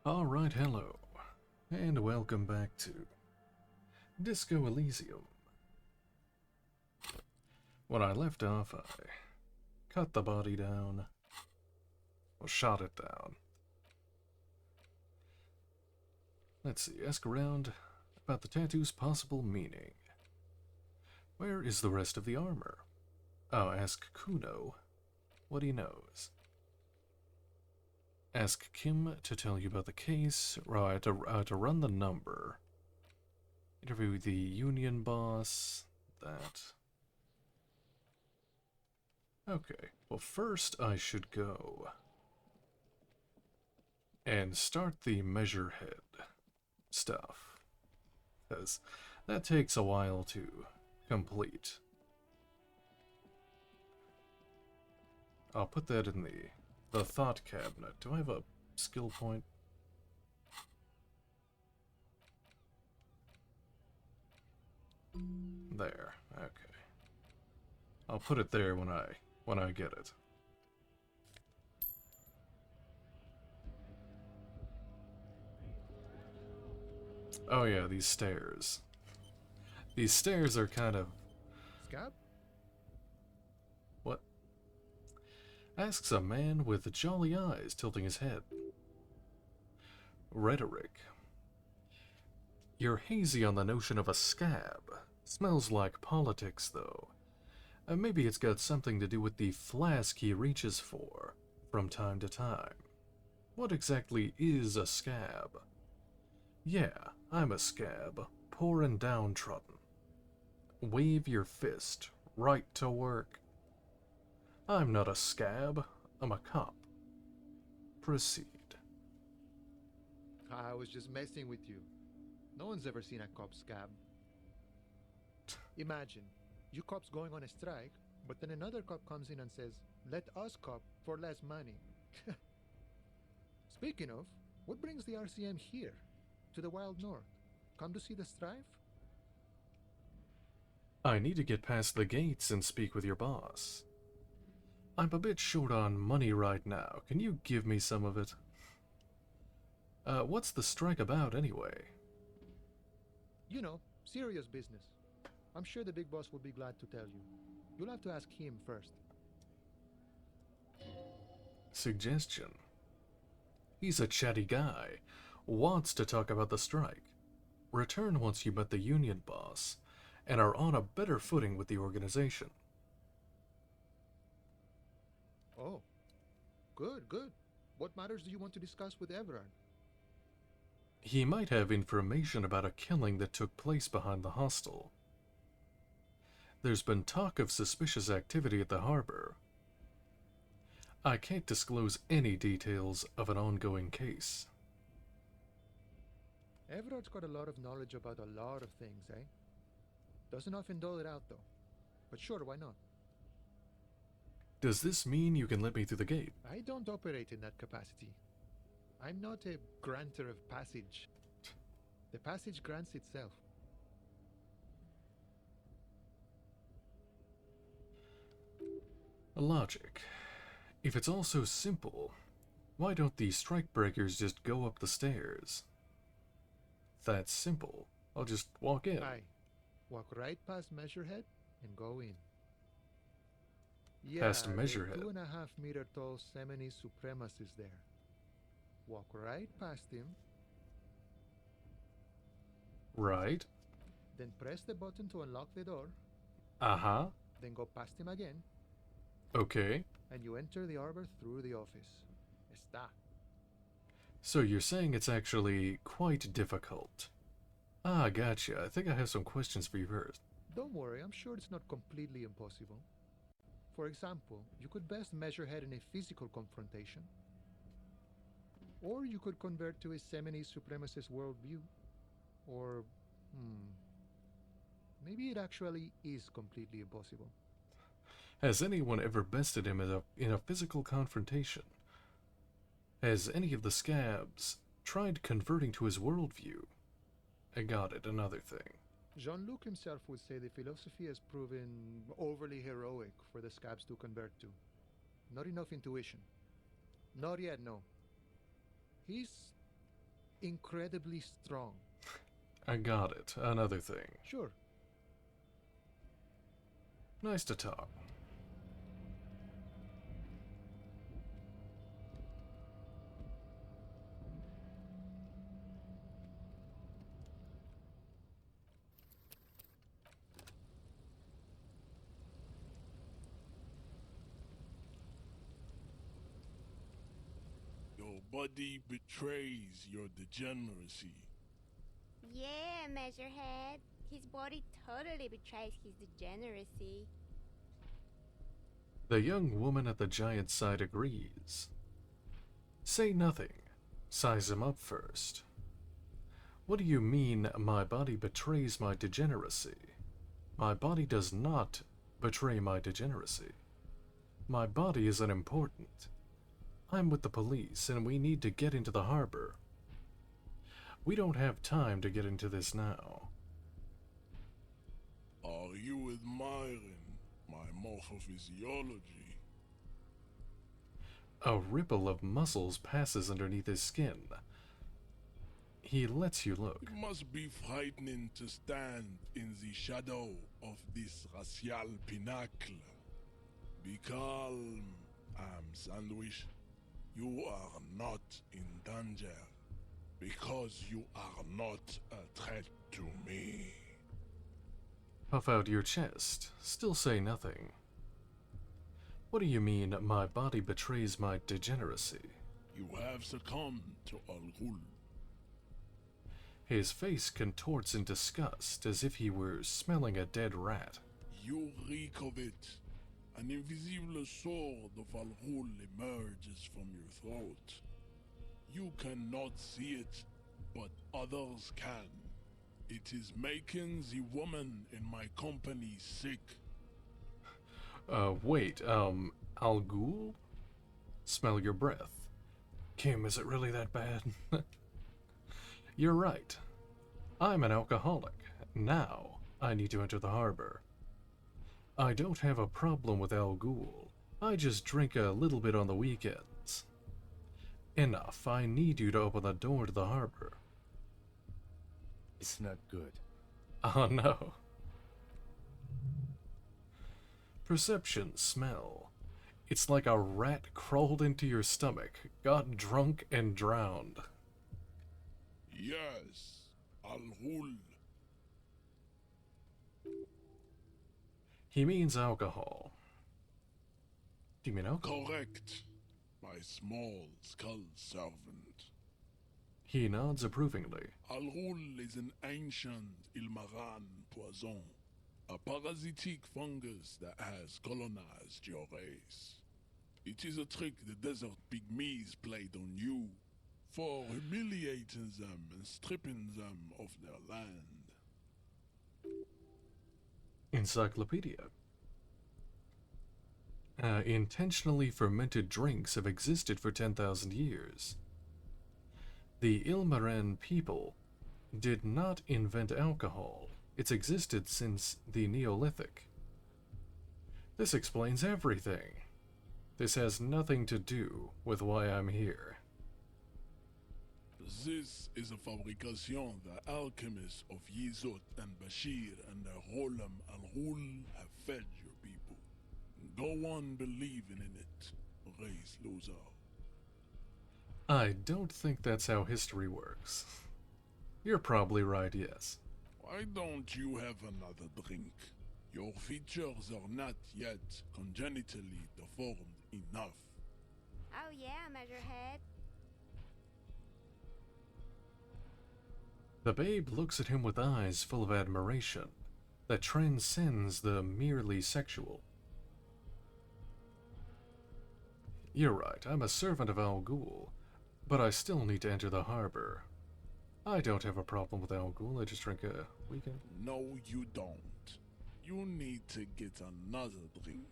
Alright, hello, and welcome back to Disco Elysium. When I left off, I cut the body down, or shot it down. Let's see, ask around about the tattoo's possible meaning. Where is the rest of the armor? Oh, ask Kuno what he knows. Ask Kim to tell you about the case. Right, to run the number. Interview the union boss. That. Okay, well first I should go and start the measure head stuff, because that takes a while to complete. I'll put that in the thought cabinet. Do I have a skill point? There. Okay. I'll put it there when I get it. Oh yeah, these stairs. These stairs are kind of... Scab? What? Asks a man with jolly eyes tilting his head. Rhetoric. You're hazy on the notion of a scab. Smells like politics, though. Maybe it's got something to do with the flask he reaches for from time to time. What exactly is a scab? Yeah, I'm a scab, poor and downtrodden. Wave your fist, right to work. I'm not a scab, I'm a cop. Proceed. I was just messing with you. No one's ever seen a cop scab. Imagine, you cops going on a strike, but then another cop comes in and says, "Let us cop for less money." Speaking of, what brings the RCM here? To the Wild North? Come to see the strife? I need to get past the gates and speak with your boss. I'm a bit short on money right now. Can you give me some of it? What's the strike about anyway? You know, serious business. I'm sure the big boss will be glad to tell you. You'll have to ask him first. Suggestion. He's a chatty guy. Wants to talk about the strike. Return once you met the union boss and are on a better footing with the organization. Oh, good, good. What matters do you want to discuss with Everard? He might have information about a killing that took place behind the hostel. There's been talk of suspicious activity at the harbor. I can't disclose any details of an ongoing case. Everard's got a lot of knowledge about a lot of things, eh? Doesn't often dole it out, though. But sure, why not? Does this mean you can let me through the gate? I don't operate in that capacity. I'm not a granter of passage. The passage grants itself. Logic. If it's all so simple, why don't the strikebreakers just go up the stairs? That's simple. I'll just walk in. Aye. Walk right past Measurehead and go in. Past The Measurehead. 2.5-meter tall Semini supremacist there. Walk right past him, Right. then press the button to unlock the door, Uh-huh. then go past him again, Okay. and you enter the arbor through the office. Está. So you're saying it's actually quite difficult. Ah, gotcha. I think I have some questions for you first. Don't worry, I'm sure it's not completely impossible. For example, you could best Measurehead in a physical confrontation. Or you could convert to a Semini supremacist worldview. Or, maybe it actually is completely impossible. Has anyone ever bested him in a physical confrontation? Has any of the scabs tried converting to his worldview? I got it, another thing. Jean-Luc himself would say the philosophy has proven overly heroic for the scabs to convert to. Not enough intuition. Not yet, no. He's incredibly strong. I got it. Another thing. Sure. Nice to talk. Your body betrays your degeneracy. Yeah, Measurehead. His body totally betrays his degeneracy. The young woman at the giant's side agrees. Say nothing. Size him up first. What do you mean, my body betrays my degeneracy? My body does not betray my degeneracy. My body is unimportant. I'm with the police, and we need to get into the harbor. We don't have time to get into this now. Are you admiring my morphophysiology? A ripple of muscles passes underneath his skin. He lets you look. It must be frightening to stand in the shadow of this racial pinnacle. Be calm, Sandwich. You are not in danger, because you are not a threat to me. Puff out your chest. Still say nothing. What do you mean, my body betrays my degeneracy? You have succumbed to Al Ghul. His face contorts in disgust, as if he were smelling a dead rat. You reek of it. An invisible sword of Al Ghul emerges from your throat. You cannot see it, but others can. It is making the woman in my company sick. Wait, Al Ghul? Smell your breath. Kim, is it really that bad? You're right. I'm an alcoholic. Now, I need to enter the harbor. I don't have a problem with Al Ghul. I just drink a little bit on the weekends. Enough. I need you to open the door to the harbor. It's not good. Oh no. Perception, smell. It's like a rat crawled into your stomach, got drunk, and drowned. Yes, Al Ghul. He means alcohol. Do you mean alcohol? Correct. My small skull servant. He nods approvingly. Al Ghul is an ancient Ilmaran poison, a parasitic fungus that has colonized your race. It is a trick the desert pygmies played on you for humiliating them and stripping them of their land. Encyclopedia. Intentionally fermented drinks have existed for 10,000 years. The Ilmaran people did not invent alcohol. It's existed since the Neolithic. This explains everything. This has nothing to do with why I'm here. This is a fabrication the alchemists of Yizot and Bashir and their Rolam Al Ghul have fed your people. Go on believing in it, race loser. I don't think that's how history works. You're probably right, yes. Why don't you have another drink? Your features are not yet congenitally deformed enough. Oh yeah, Measurehead. The babe looks at him with eyes full of admiration that transcends the merely sexual. You're right, I'm a servant of Al Ghul, but I still need to enter the harbor. I don't have a problem with Al Ghul, I just drink a weekend. No, you don't. You need to get another drink.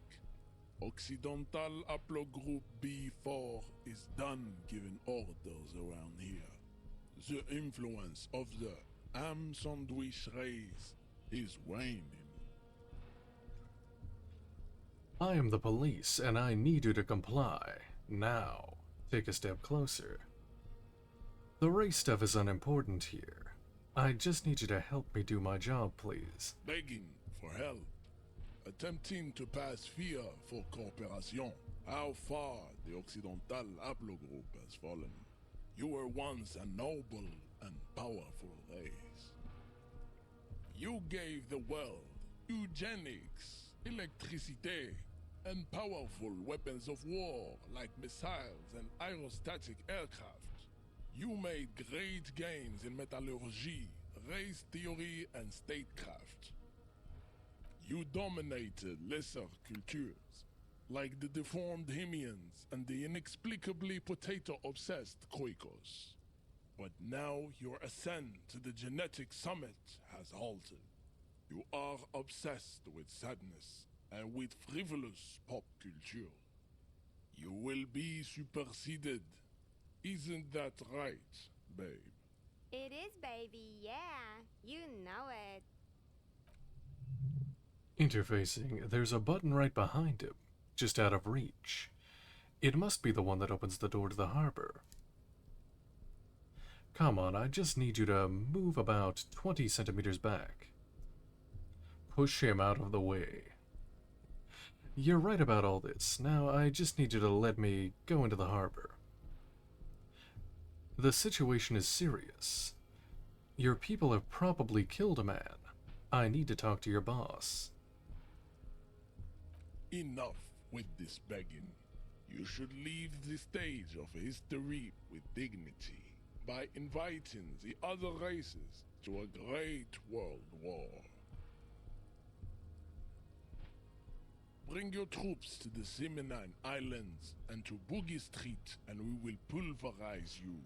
Occidental Haplogroup B4 is done giving orders around here. The influence of the Am Sandwich race is waning. I am the police, and I need you to comply. Now, take a step closer. The race stuff is unimportant here. I just need you to help me do my job, please. Begging for help. Attempting to pass via for cooperation. How far the Occidental Haplogroup has fallen. You were once a noble and powerful race. You gave the world eugenics, electricity, and powerful weapons of war like missiles and aerostatic aircraft. You made great gains in metallurgy, race theory, and statecraft. You dominated lesser cultures, like the deformed Hemians and the inexplicably potato-obsessed Quakos. But now your ascent to the genetic summit has halted. You are obsessed with sadness and with frivolous pop culture. You will be superseded. Isn't that right, babe? It is, baby, yeah. You know it. Interfacing, there's a button right behind him, just out of reach. It must be the one that opens the door to the harbor. Come on, I just need you to move about 20 centimeters back. Push him out of the way. You're right about all this. Now I just need you to let me go into the harbor. The situation is serious. Your people have probably killed a man. I need to talk to your boss. Enough with this begging. You should leave the stage of history with dignity by inviting the other races to a great world war. Bring your troops to the Seminine Islands and to Boogie Street, and we will pulverize you.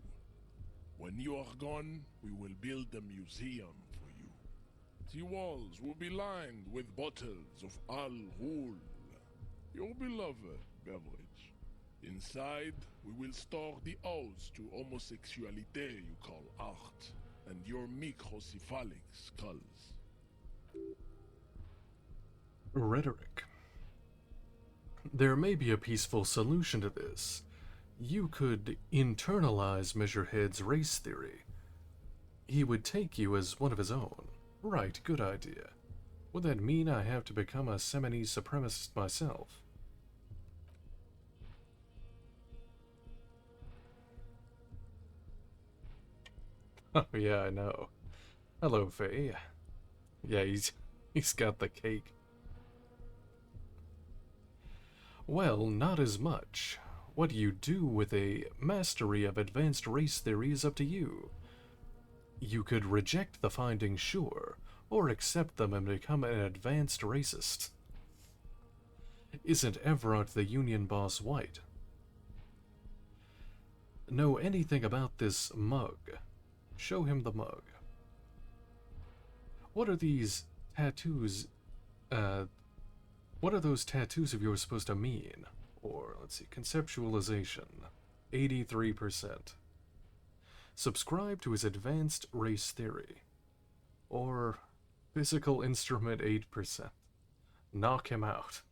When you are gone, we will build a museum for you. The walls will be lined with bottles of Al Ghul, your beloved beverage. Inside, we will store the odes to homosexuality you call art, and your microcephalic skulls. Rhetoric. There may be a peaceful solution to this. You could internalize Measurehead's race theory. He would take you as one of his own. Right, good idea. Would that mean I have to become a Semini supremacist myself? Oh yeah, I know. Hello, Faye. Yeah, he's got the cake. Well, not as much. What you do with a mastery of advanced race theory is up to you. You could reject the findings, sure, or accept them and become an advanced racist. Isn't Everard the Union boss white? Know anything about this mug? Show him the mug. What are these tattoos, what are those tattoos of yours supposed to mean? Or, let's see, conceptualization, 83%. Subscribe to his advanced race theory. Or, physical instrument 8%. Knock him out.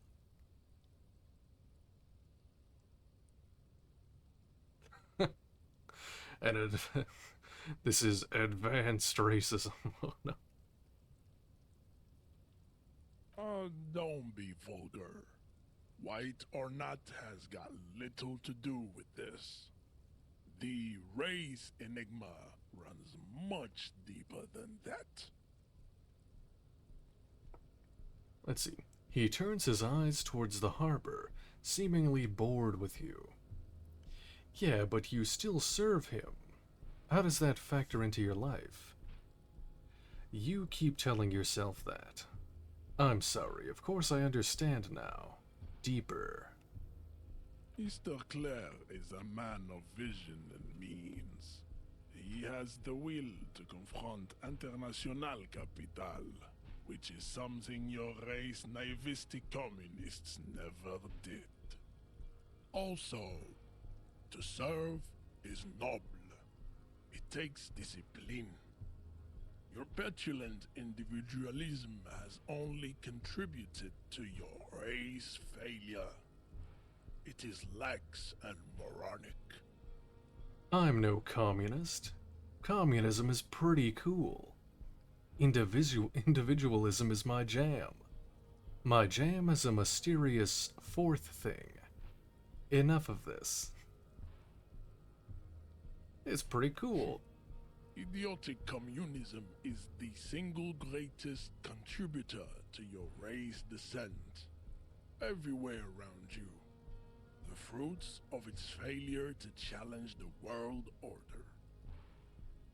And this is advanced racism. Oh no. Don't be vulgar. White or not has got little to do with this. The race enigma runs much deeper than that. Let's see. He turns his eyes towards the harbor, seemingly bored with you. Yeah, but you still serve him. How does that factor into your life? You keep telling yourself that. I'm sorry, of course I understand now. Deeper. Mr. Clare is a man of vision and means. He has the will to confront international capital, which is something your race naivistic communists never did. Also, to serve is noble. It takes discipline. Your petulant individualism has only contributed to your race failure. It is lax and moronic. I'm no communist. Communism is pretty cool. Individualism is my jam. My jam is a mysterious fourth thing. Enough of this. It's pretty cool. Idiotic communism is the single greatest contributor to your race descent. Everywhere around you. The fruits of its failure to challenge the world order.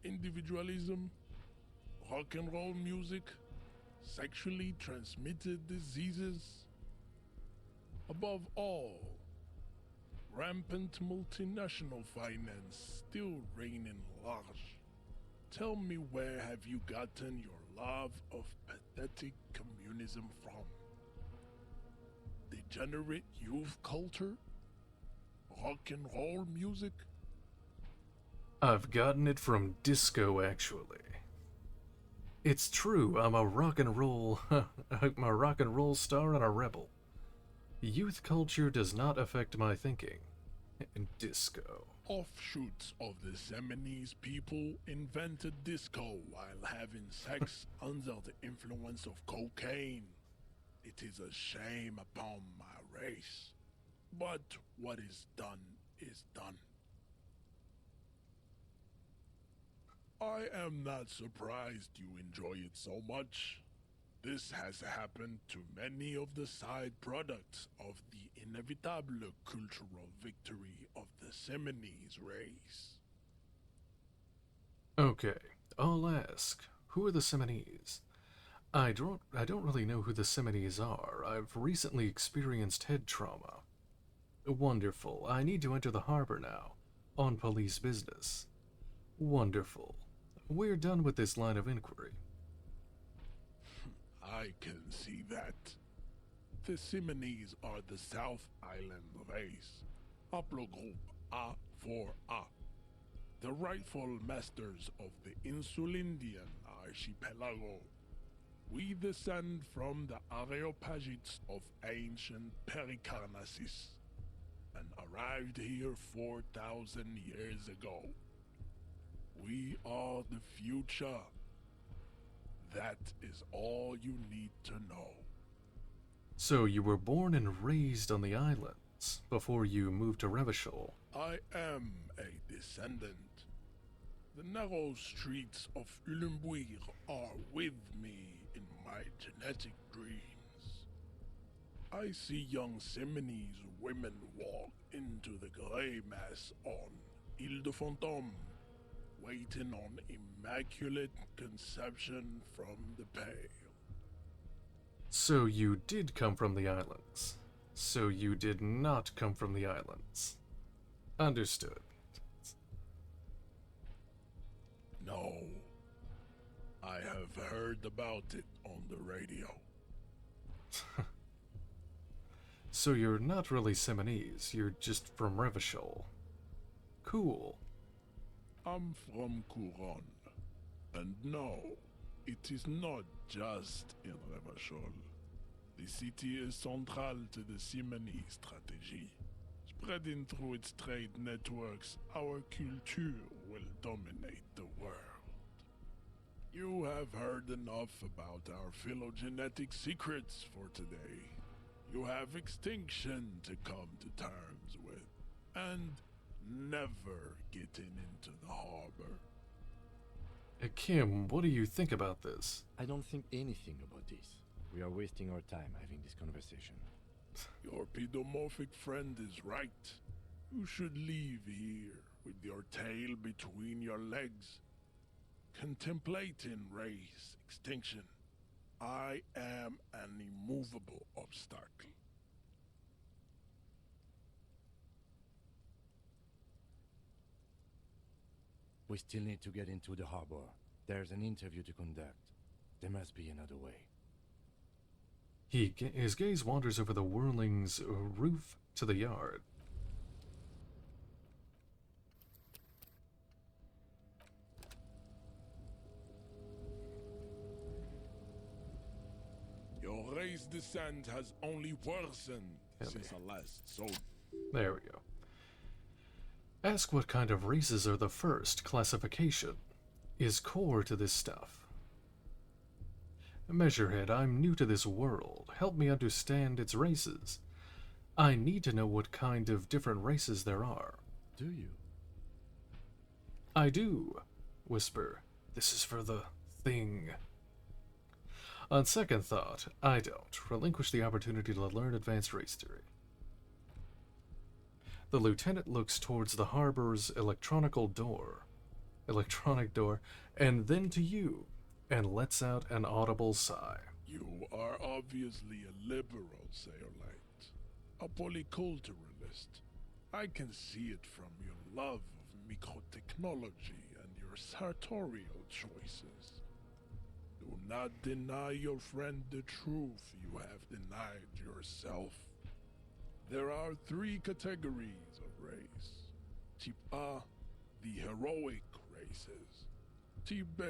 Individualism, rock and roll music, sexually transmitted diseases. Above all, rampant multinational finance still reigning large. Tell me, where have you gotten your love of pathetic communism from? Degenerate youth culture? Rock and roll music? I've gotten it from disco, actually. It's true, I'm a rock and roll star and a rebel. Youth culture does not affect my thinking. Disco. Offshoots of the Seminoles people invented disco while having sex under the influence of cocaine. It is a shame upon my race. But what is done is done. I am not surprised you enjoy it so much. This has happened to many of the side products of the inevitable cultural victory of the Seminoles race. Okay, I'll ask. Who are the Seminoles? I don't really know who the Seminoles are. I've recently experienced head trauma. Wonderful. I need to enter the harbor now. On police business. Wonderful. We're done with this line of inquiry. I can see that. The Seminoles are the South Island race. Haplogroup A4A. The rightful masters of the Insulindian archipelago. We descend from the Areopagites of ancient Pericarnassus and arrived here 4,000 years ago. We are the future. That is all you need to know. So you were born and raised on the islands before you moved to Revachol. I am a descendant. The narrow streets of Ulembuir are with me in my genetic dreams. I see young Seminoles women walk into the grey mass on Ile de Fantôme, waiting on immaculate conception from the pale. So you did come from the islands. So you did not come from the islands. Understood. No, I have heard about it on the radio. So you're not really Seminoles, you're just from Revachol. Cool. I'm from Couronne. And no, it is not just in Revachol. The city is central to the Seminoles strategy. Spreading through its trade networks, our culture will dominate the world. You have heard enough about our phylogenetic secrets for today. You have extinction to come to terms with, and never getting into the harbor. Kim, what do you think about this? I don't think anything about this. We are wasting our time having this conversation. Your pedomorphic friend is right. You should leave here with your tail between your legs, contemplating race extinction. I am an immovable obstacle. We still need to get into the harbor. There's an interview to conduct. There must be another way. His gaze wanders over the whirling's roof to the yard. Your race descent has only worsened since I last saw. There we go. Ask what kind of races are the first. Classification is core to this stuff. Measurehead, I'm new to this world. Help me understand its races. I need to know what kind of different races there are. Do you? I do. Whisper, this is for the thing. On second thought, I don't. Relinquish the opportunity to learn advanced race theory. The lieutenant looks towards the harbor's electronic door, and then to you, and lets out an audible sigh. You are obviously a liberal, Sayolite. A polyculturalist. I can see it from your love of microtechnology and your sartorial choices. Do not deny your friend the truth you have denied yourself. There are 3 categories of race. Type A, the heroic races. Type B,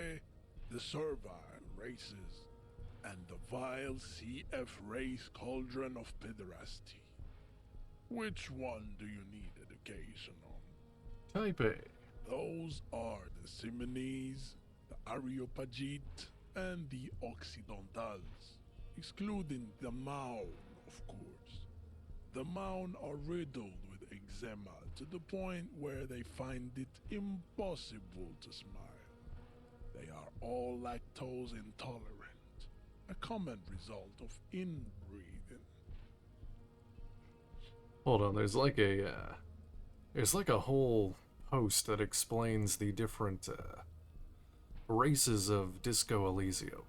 the servile races. And the vile CF race cauldron of pederasty. Which one do you need education on? Type A. Those are the Simonese, the Areopagite, and the Occidentals, excluding the Maun, of course. The Maun are riddled with eczema to the point where they find it impossible to smile. They are all lactose intolerant, a common result of inbreeding. Hold on, there's like a whole post that explains the different races of Disco Elysium.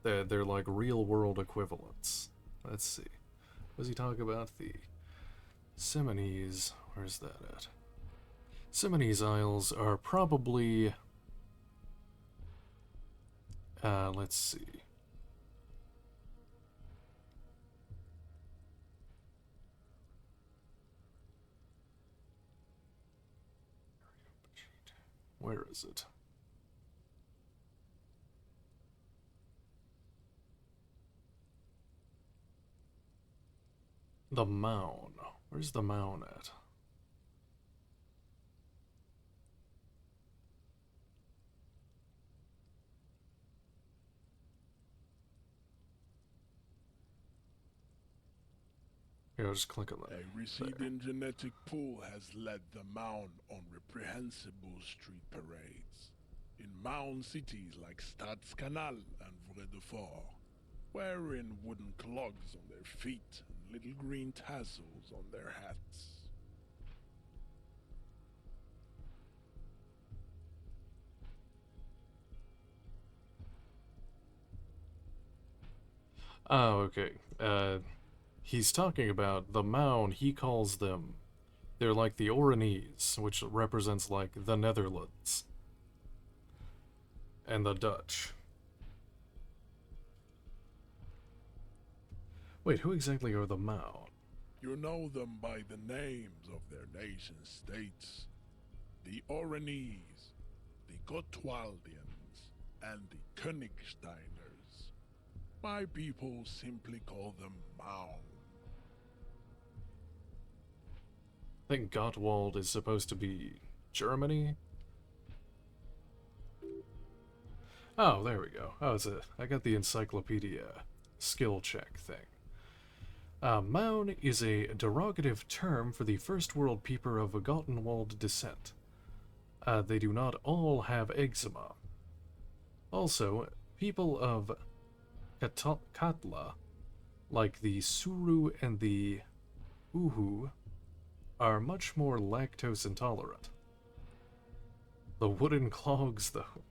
They're like real world equivalents. Let's see. What does he talk about? The Simonese. Where's that at? Simonese Isles are probably. Let's see. Where is it? The Mound. Where's the Mound at? Here, I'll just click on that. A receding genetic pool has led the Mound on reprehensible street parades. In Mound cities like Stadskanal and Vredefort, wearing wooden clogs on their feet and little green tassels on their hats. Oh, okay. He's talking about the Mound, he calls them, they're like the Oranese, which represents like the Netherlands. And the Dutch. Wait, who exactly are the Mound? You know them by the names of their nation states. The Oranese, the Gotwaldians, and the Königsteiners. My people simply call them Mound. I think Gottwald is supposed to be Germany. Oh, there we go. Oh, I got the encyclopedia skill check thing. Mound is a derogative term for the first world people of Gottenwald descent. They do not all have eczema. Also, people of Katla, like the Suru and the Uhu, are much more lactose intolerant. The wooden clogs, though.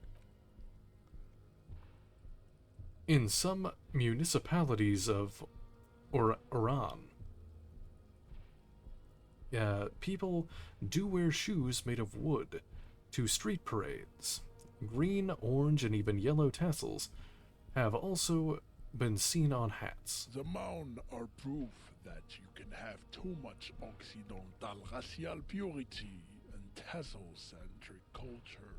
In some municipalities of Iran, people do wear shoes made of wood to street parades. Green, orange, and even yellow tassels have also been seen on hats. The Mound are proof that you can have too much Occidental racial purity and tassel-centric culture.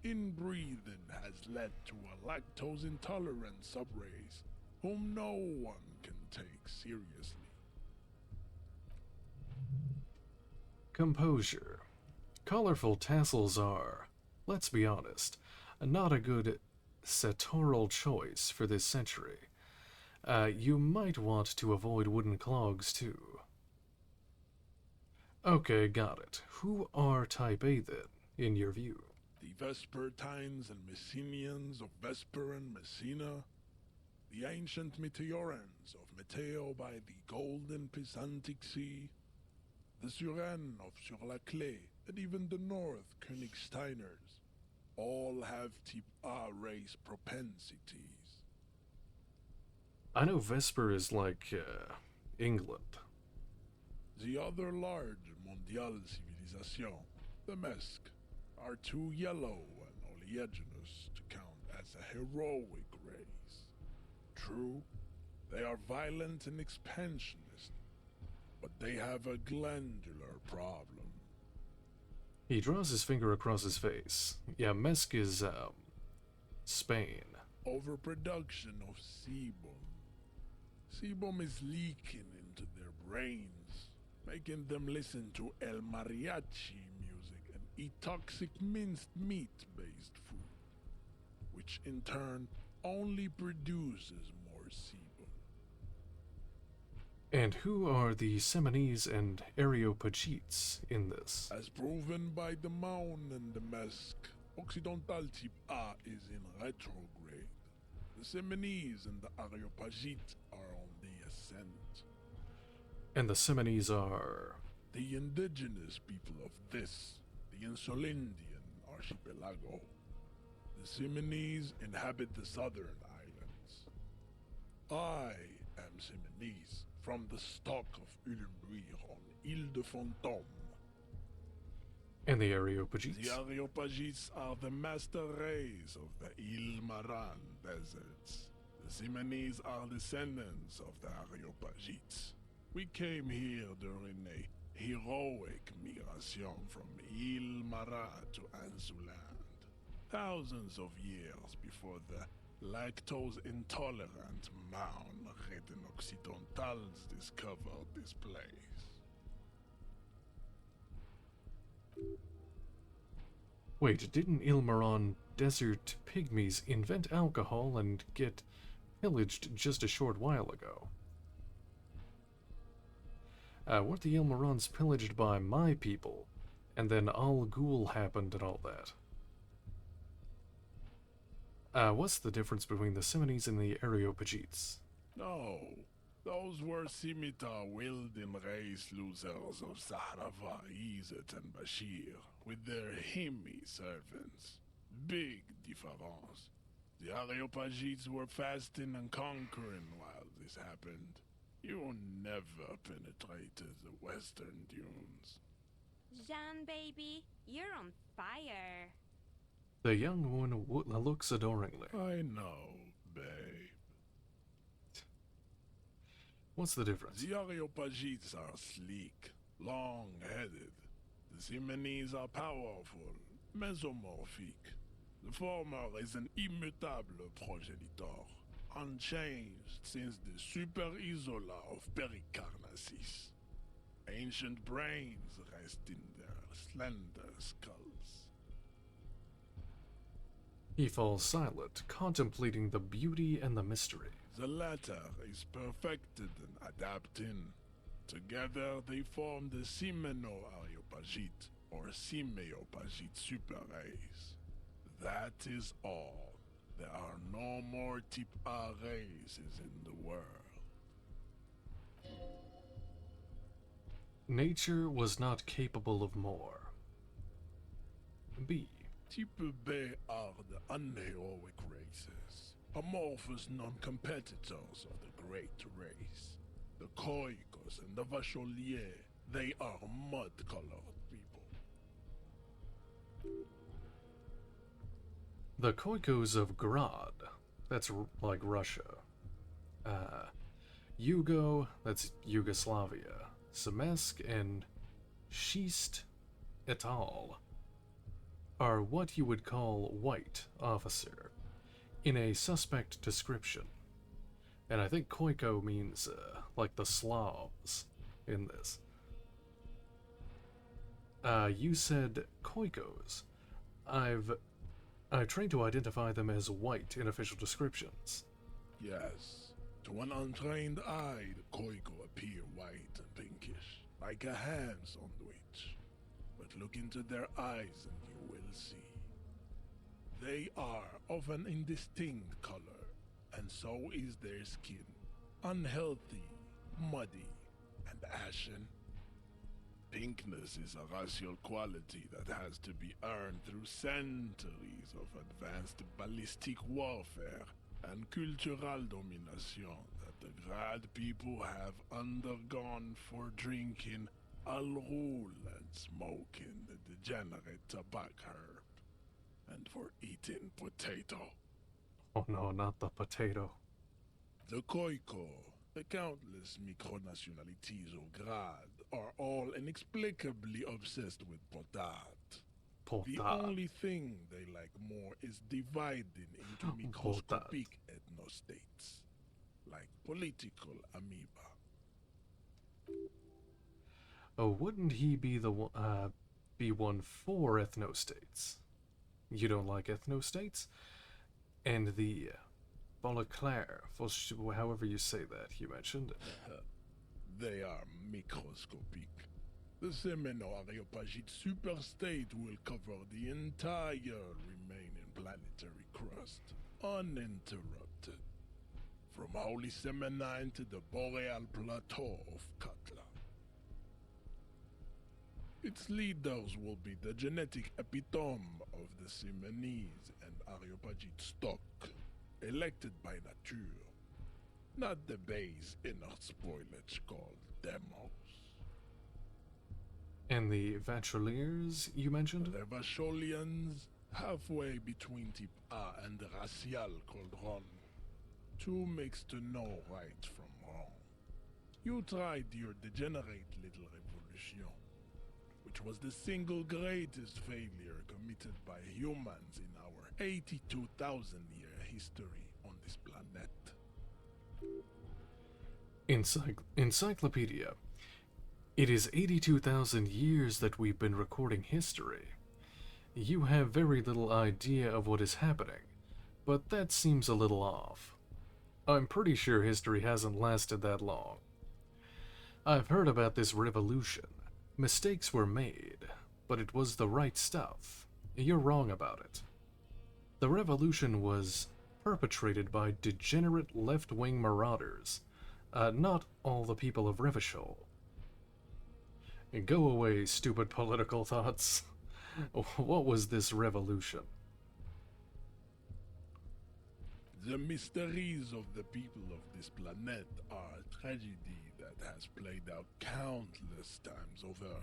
Inbreeding has led to a lactose-intolerant subrace whom no one can take seriously. Composure. Colorful tassels are, let's be honest, not a good sartorial choice for this century. You might want to avoid wooden clogs too. Okay, got it. Who are Type A then, in your view? The Vespertines and Messenians of Vesper and Messina, the ancient Meteorans of Meteo by the golden Pisantic Sea, the Suren of Sur-la-Clé, and even the North Königsteiners, all have Type A race propensities. I know Vesper is like, England. The other large mondial civilization, the Mesk, are too yellow and oleaginous to count as a heroic race. True, they are violent and expansionist, but they have a glandular problem. He draws his finger across his face. Yeah, Mesk is, Spain. Overproduction of sebum. Sebum is leaking into their brains, making them listen to El Mariachi music and eat toxic minced meat-based food, which in turn only produces more sebum. And who are the Seminese and Areopagites in this? As proven by the Maun and the Mesk, Occidental Type A is in retrograde. The Seminese and the Areopagites are on the ascent. And the Seminese are... The indigenous people of this, the Insulindian archipelago. The Seminese inhabit the southern islands. I am Seminese, from the stock of Ulmbuir on Ile de Fantôme. And the Areopagites? The Areopagites are the master race of the Ilmaran deserts. The Seminese are descendants of the Areopagites. We came here during a heroic migration from Ilmara to Ansuland, thousands of years before the lactose-intolerant Maun Reten Occidentals discovered this place. Wait, didn't Ilmaron desert pygmies invent alcohol and get pillaged just a short while ago? Weren't the Ilmarons pillaged by my people, and then Al Ghul happened and all that? What's the difference between the Seminese and the Areopagites? No, those were scimitar wielding race losers of Zahrava, Izzet, and Bashir, with their Himmi servants. Big difference. The Areopagites were fasting and conquering while this happened. You never penetrated the western dunes. Jean, baby, you're on fire. The young woman looks adoringly. I know, babe. What's the difference? The Areopagites are sleek, long-headed. The Seminese are powerful, mesomorphic. The former is an immutable progenitor, unchanged since the Super Isola of Pericarnassus. Ancient brains rest in their slender skulls. He falls silent, contemplating the beauty and the mystery. The latter is perfected and adapting. Together they form the Simeno-Areopagite, or Simeopagite super race. That is all. There are no more Type A races in the world. Nature was not capable of more. B. Type B are the unheroic races, amorphous non-competitors of the great race. The Khoikos and the Vacholier, they are mud-colored people. The Khoikos of Grad, that's like Russia. Yugo, that's Yugoslavia. Semesk and Schist et al. Are what you would call white officer, in a suspect description. And I think Khoiko means, like the Slavs in this. You said koikos. I've trained to identify them as white in official descriptions. Yes, to an untrained eye, the Koiko appear white and pinkish, like a ham sandwich. But look into their eyes and you will see. They are of an indistinct color, and so is their skin. Unhealthy, muddy, and ashen. Pinkness is a racial quality that has to be earned through centuries of advanced ballistic warfare and cultural domination that the Grad people have undergone for drinking Alrul and smoking the degenerate tobacco herb, and for eating potato. Oh no, not the potato. The Koiko, the countless micronationalities of Grad, are all inexplicably obsessed with potat. The Potat. only thing they like more is dividing into microscopic ethnostates, like political amoeba. Oh, wouldn't he be be one for ethnostates? You don't like ethnostates? And the Bolaclair, however you say that, you mentioned. They are microscopic. The Semeno-Areopagite superstate will cover the entire remaining planetary crust, uninterrupted, from Holy Semenine to the Boreal Plateau of Katla. Its leaders will be the genetic epitome of the Semenese and Areopagite stock, elected by nature, not the base inner spoilage called demos. And the Vacholiers you mentioned? The Vacholians, halfway between Type A and the Racial Cauldron. Two mixed to know right from wrong. You tried your degenerate little revolution, which was the single greatest failure committed by humans in our 82,000-year history on this planet. Encyclopedia. It is 82,000 years that we've been recording history. You have very little idea of what is happening, but that seems a little off. I'm pretty sure history hasn't lasted that long. I've heard about this revolution. Mistakes were made, but it was the right stuff. You're wrong about it. The revolution was perpetrated by degenerate left-wing marauders, not all the people of Revachol. Go away, stupid political thoughts. What was this revolution? The mysteries of the people of this planet are a tragedy that has played out countless times over,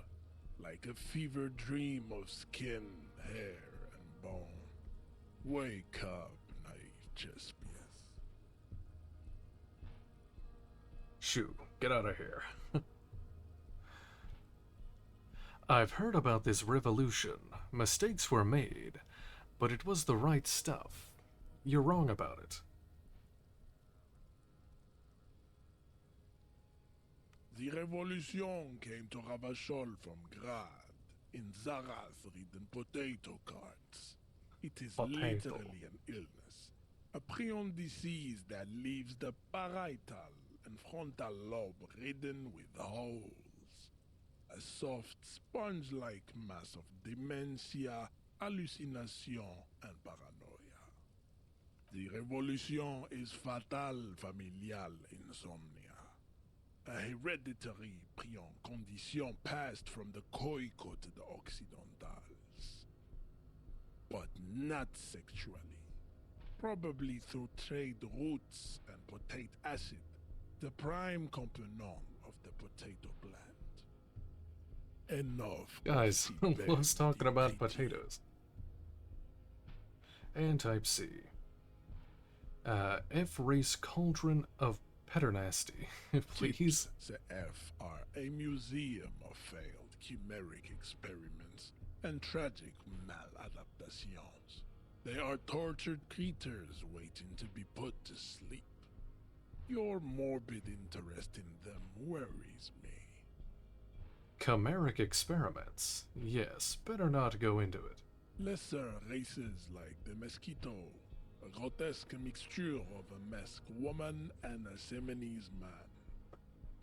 like a fever dream of skin, hair, and bone. Wake up, naive Chespius. Shoo, get out of here. I've heard about this revolution. Mistakes were made, but it was the right stuff. You're wrong about it. The revolution came to Ravachol from Grad, in Zarath-ridden potato carts. It is Potato. literally an illness, a prion disease that leaves the parietal and frontal lobe ridden with holes. A soft, sponge-like mass of dementia, hallucination, and paranoia. The revolution is fatal familial insomnia, a hereditary prion condition passed from the Koiko to the Occidentals. But not sexually. Probably through trade roots and potate acid, the prime component of the potato plant. Enough. Guys, Tibet let's talking about debating. potatoes. And type C. F-race cauldron of pedernasty, please. The F are a museum of failed chimeric experiments and tragic maladaptations. They are tortured creatures waiting to be put to sleep. Your morbid interest in them worries me. Chimeric experiments. Yes, better not go into it. Lesser races like the mosquito, a grotesque mixture of a masked woman and a Seminese man.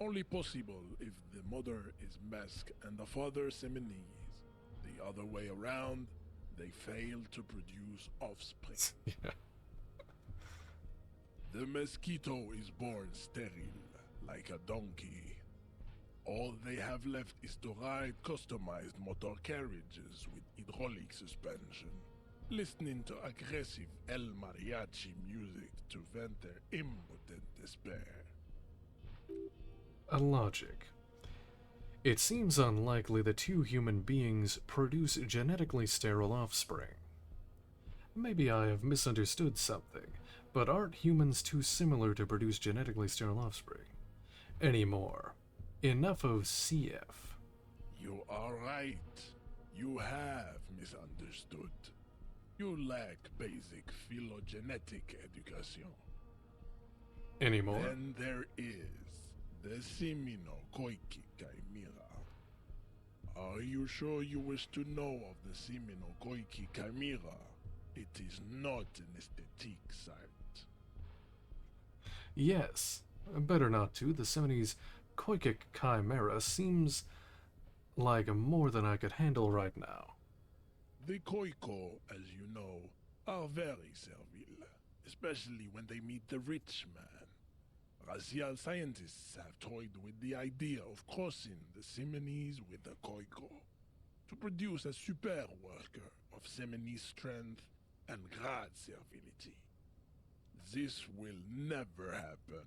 Only possible if the mother is masked and the father Seminese. The other way around, they fail to produce offspring. Yeah. The mosquito is born sterile, like a donkey. All they have left is to ride customized motor carriages with hydraulic suspension, listening to aggressive El Mariachi music to vent their impotent despair. A logic. It seems unlikely that two human beings produce genetically sterile offspring. Maybe I have misunderstood something, but aren't humans too similar to produce genetically sterile offspring? Anymore. Enough of CF. You are right. You have misunderstood. You lack basic phylogenetic education. Anymore? Then there is the Seminokoiki Chimera. Are you sure you wish to know of the Seminokoiki Chimera? It is not an aesthetic site. Yes. Better not to. The 70s Koikik Chimera seems like more than I could handle right now. The Koiko, as you know, are very servile, especially when they meet the rich man. Racial scientists have toyed with the idea of crossing the Seminese with the Koiko to produce a super worker of Seminese strength and grad servility. This will never happen.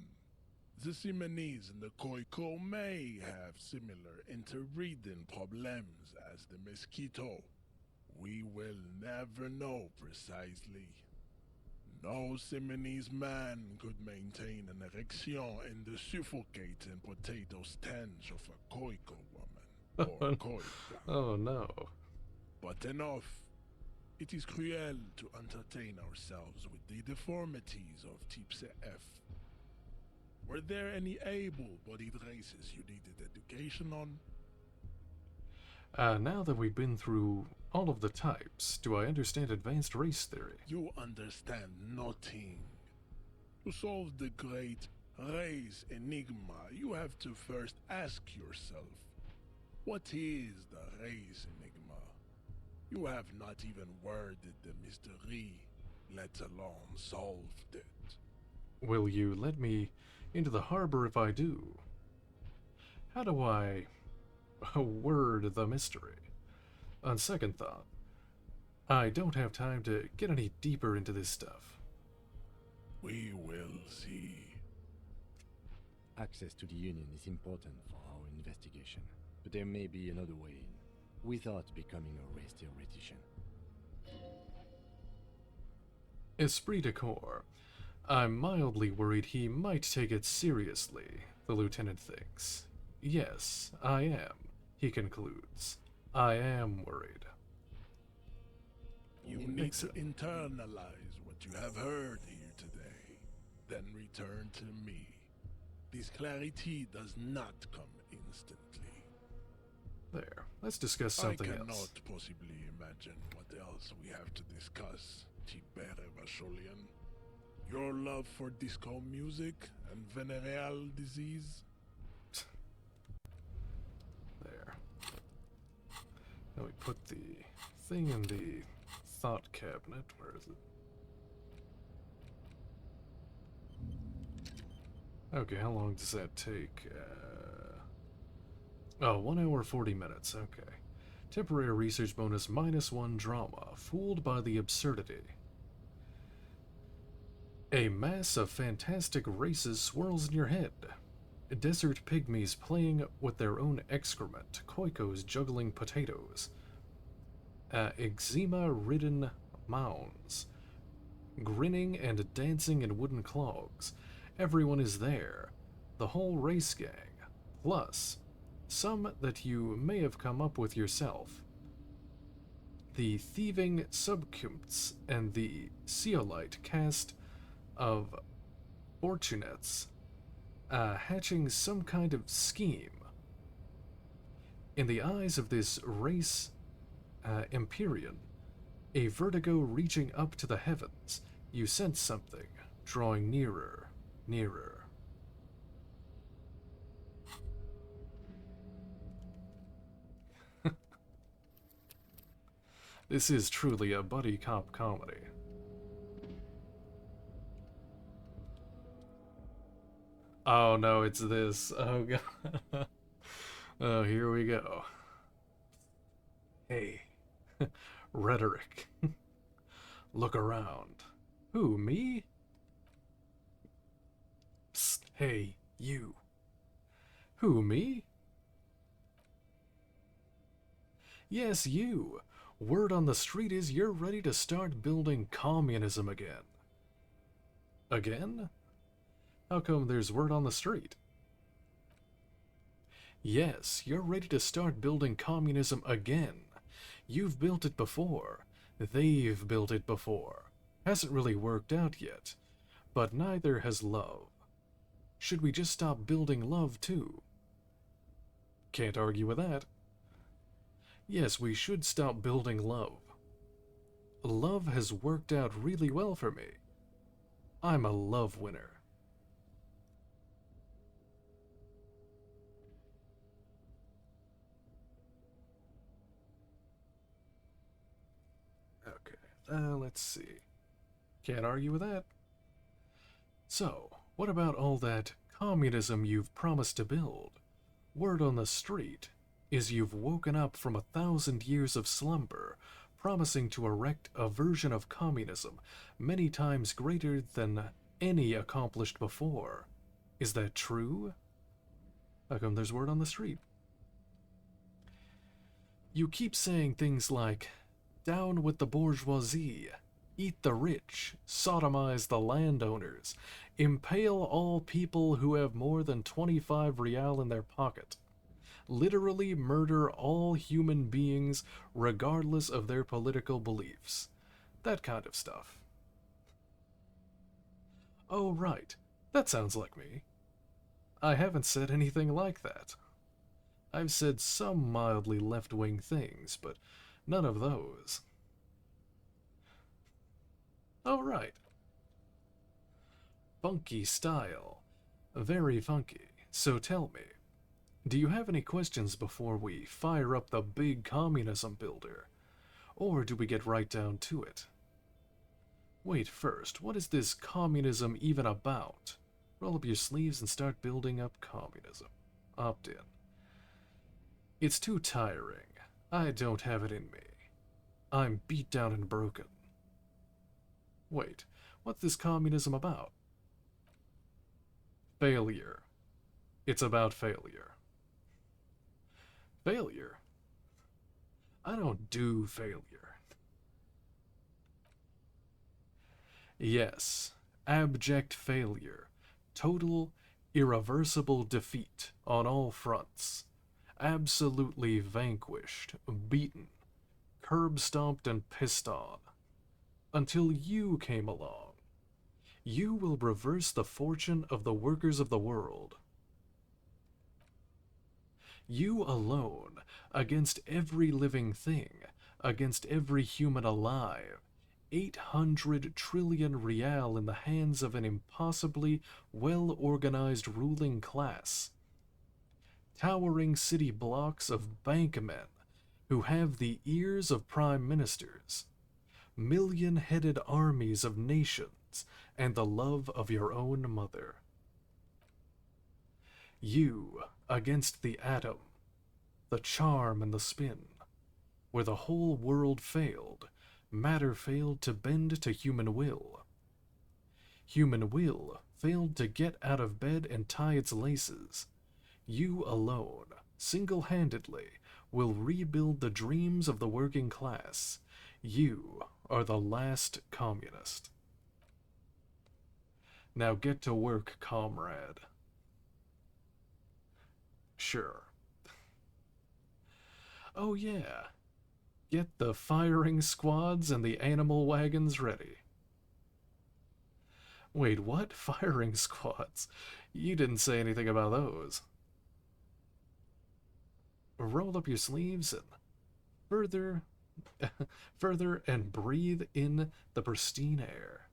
The Seminese and the Koiko may have similar interbreeding problems as the mosquito. We will never know precisely. No Seminese man could maintain an erection in the suffocating potato stench of a Koiko woman, or Koika. Oh no. But enough. It is cruel to entertain ourselves with the deformities of Type F. Were there any able-bodied races you needed education on? Now that we've been through all of the types, do I understand advanced race theory? You understand nothing. To solve the great race enigma, you have to first ask yourself, what is the race enigma? You have not even worded the mystery, let alone solved it. Will you let me into the harbor if I do? How do I word the mystery? On second thought, I don't have time to get any deeper into this stuff. We will see. Access to the Union is important for our investigation, but there may be another way in, without becoming a race theoretician. Esprit de corps. I'm mildly worried he might take it seriously, the lieutenant thinks. Yes, I am, he concludes. I am worried. You need to internalize what you have heard here today, then return to me. This clarity does not come instantly. There, let's discuss something I cannot else. possibly imagine what else we have to discuss, BRB Screen. Your love for disco music and venereal disease? There. Now we put the thing in the thought cabinet. Where is it? Okay, how long does that take? 1 hour 40 minutes, okay. Temporary research bonus -1 drama. Fooled by the absurdity. A mass of fantastic races swirls in your head. Desert pygmies playing with their own excrement. Koikos juggling potatoes. Eczema-ridden mounds. Grinning and dancing in wooden clogs. Everyone is there. The whole race gang. Plus, some that you may have come up with yourself. The thieving subcumts and the Ceolite cast of fortunates hatching some kind of scheme. In the eyes of this race Empyrean, a vertigo reaching up to the heavens, you sense something drawing nearer, nearer. This is truly a buddy cop comedy. Oh no, it's this. Oh god. Oh, here we go. Hey. Rhetoric. Look around. Who, me? Psst, hey, you. Who, me? Yes, you. Word on the street is you're ready to start building communism again. Again? How come there's word on the street? Yes, you're ready to start building communism again. You've built it before. They've built it before. Hasn't really worked out yet. But neither has love. Should we just stop building love too? Can't argue with that. Yes, we should stop building love. Love has worked out really well for me. I'm a love winner. Okay, let's see. Can't argue with that. So, what about all that communism you've promised to build? Word on the street is you've woken up from 1,000 years of slumber, promising to erect a version of communism many times greater than any accomplished before. Is that true? How come there's word on the street? You keep saying things like, down with the bourgeoisie, eat the rich, sodomize the landowners, impale all people who have more than 25 real in their pocket, literally murder all human beings regardless of their political beliefs. That kind of stuff. Oh, right. That sounds like me. I haven't said anything like that. I've said some mildly left-wing things, but none of those. Oh, right. Funky style. Very funky. So tell me, do you have any questions before we fire up the big communism builder? Or do we get right down to it? Wait, first, what is this communism even about? Roll up your sleeves and start building up communism. Opt in. It's too tiring. I don't have it in me. I'm beat down and broken. Wait, what's this communism about? Failure. It's about failure. Failure? I don't do failure. Yes, abject failure. Total, irreversible defeat on all fronts. Absolutely vanquished, beaten, curb-stomped and pissed on. Until you came along. You will reverse the fortune of the workers of the world. You alone, against every living thing, against every human alive, 800 trillion real in the hands of an impossibly well-organized ruling class. Towering city blocks of bankmen who have the ears of prime ministers. Million-headed armies of nations and the love of your own mother. You against the atom, the charm and the spin. Where the whole world failed, matter failed to bend to human will. Human will failed to get out of bed and tie its laces. You alone, single-handedly, will rebuild the dreams of the working class. You are the last communist. Now get to work, comrade. Sure. Oh yeah. Get the firing squads and the animal wagons ready. Wait, what? Firing squads? You didn't say anything about those. roll up your sleeves and further, further and breathe in the pristine air.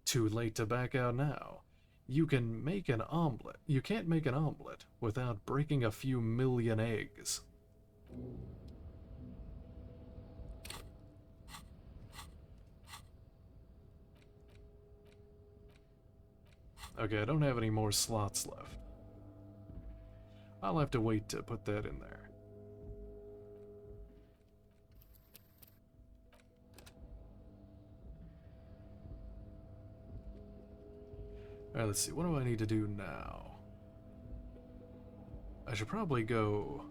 Too late to back out now. You can make an omelet. You can't make an omelet without breaking a few million eggs. Okay, I don't have any more slots left. I'll have to wait to put that in there. Alright, let's see. What do I need to do now? I should probably go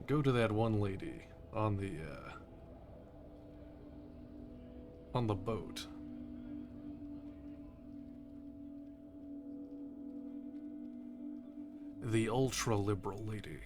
to that one lady on the boat. The ultra-liberal lady.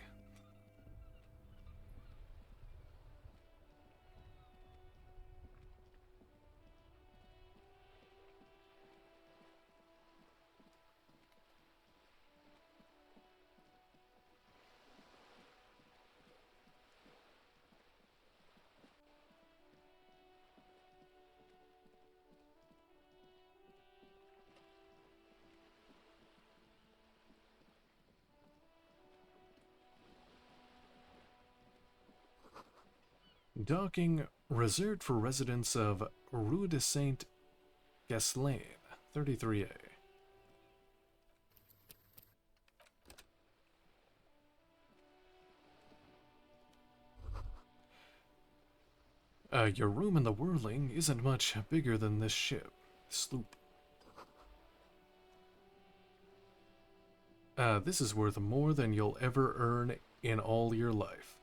Docking reserved for residents of Rue de Saint Ghislain, 33A. Your room in the Whirling isn't much bigger than this sloop. This is worth more than you'll ever earn in all your life.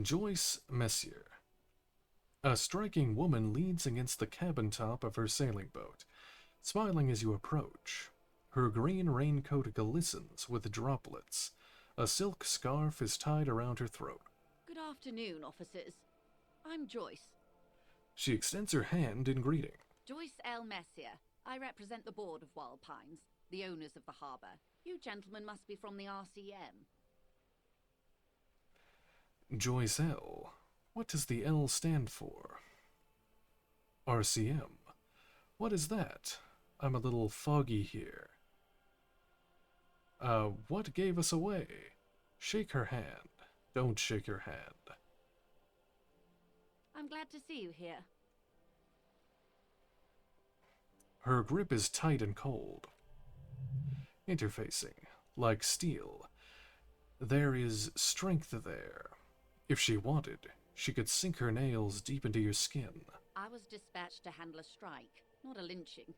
Joyce Messier. A striking woman leans against the cabin top of her sailing boat, smiling as you approach. Her green raincoat glistens with droplets. A silk scarf is tied around her throat. Good afternoon, officers. I'm Joyce. She extends her hand in greeting. Joyce L. Messier. I represent the board of Wild Pines, the owners of the harbour. You gentlemen must be from the RCM. Joyce L. What does the L stand for? RCM. What is that? I'm a little foggy here. What gave us away? Shake her hand. Don't shake her hand. I'm glad to see you here. Her grip is tight and cold. Interfacing, like steel. There is strength there. If she wanted, she could sink her nails deep into your skin. I was dispatched to handle a strike, not a lynching.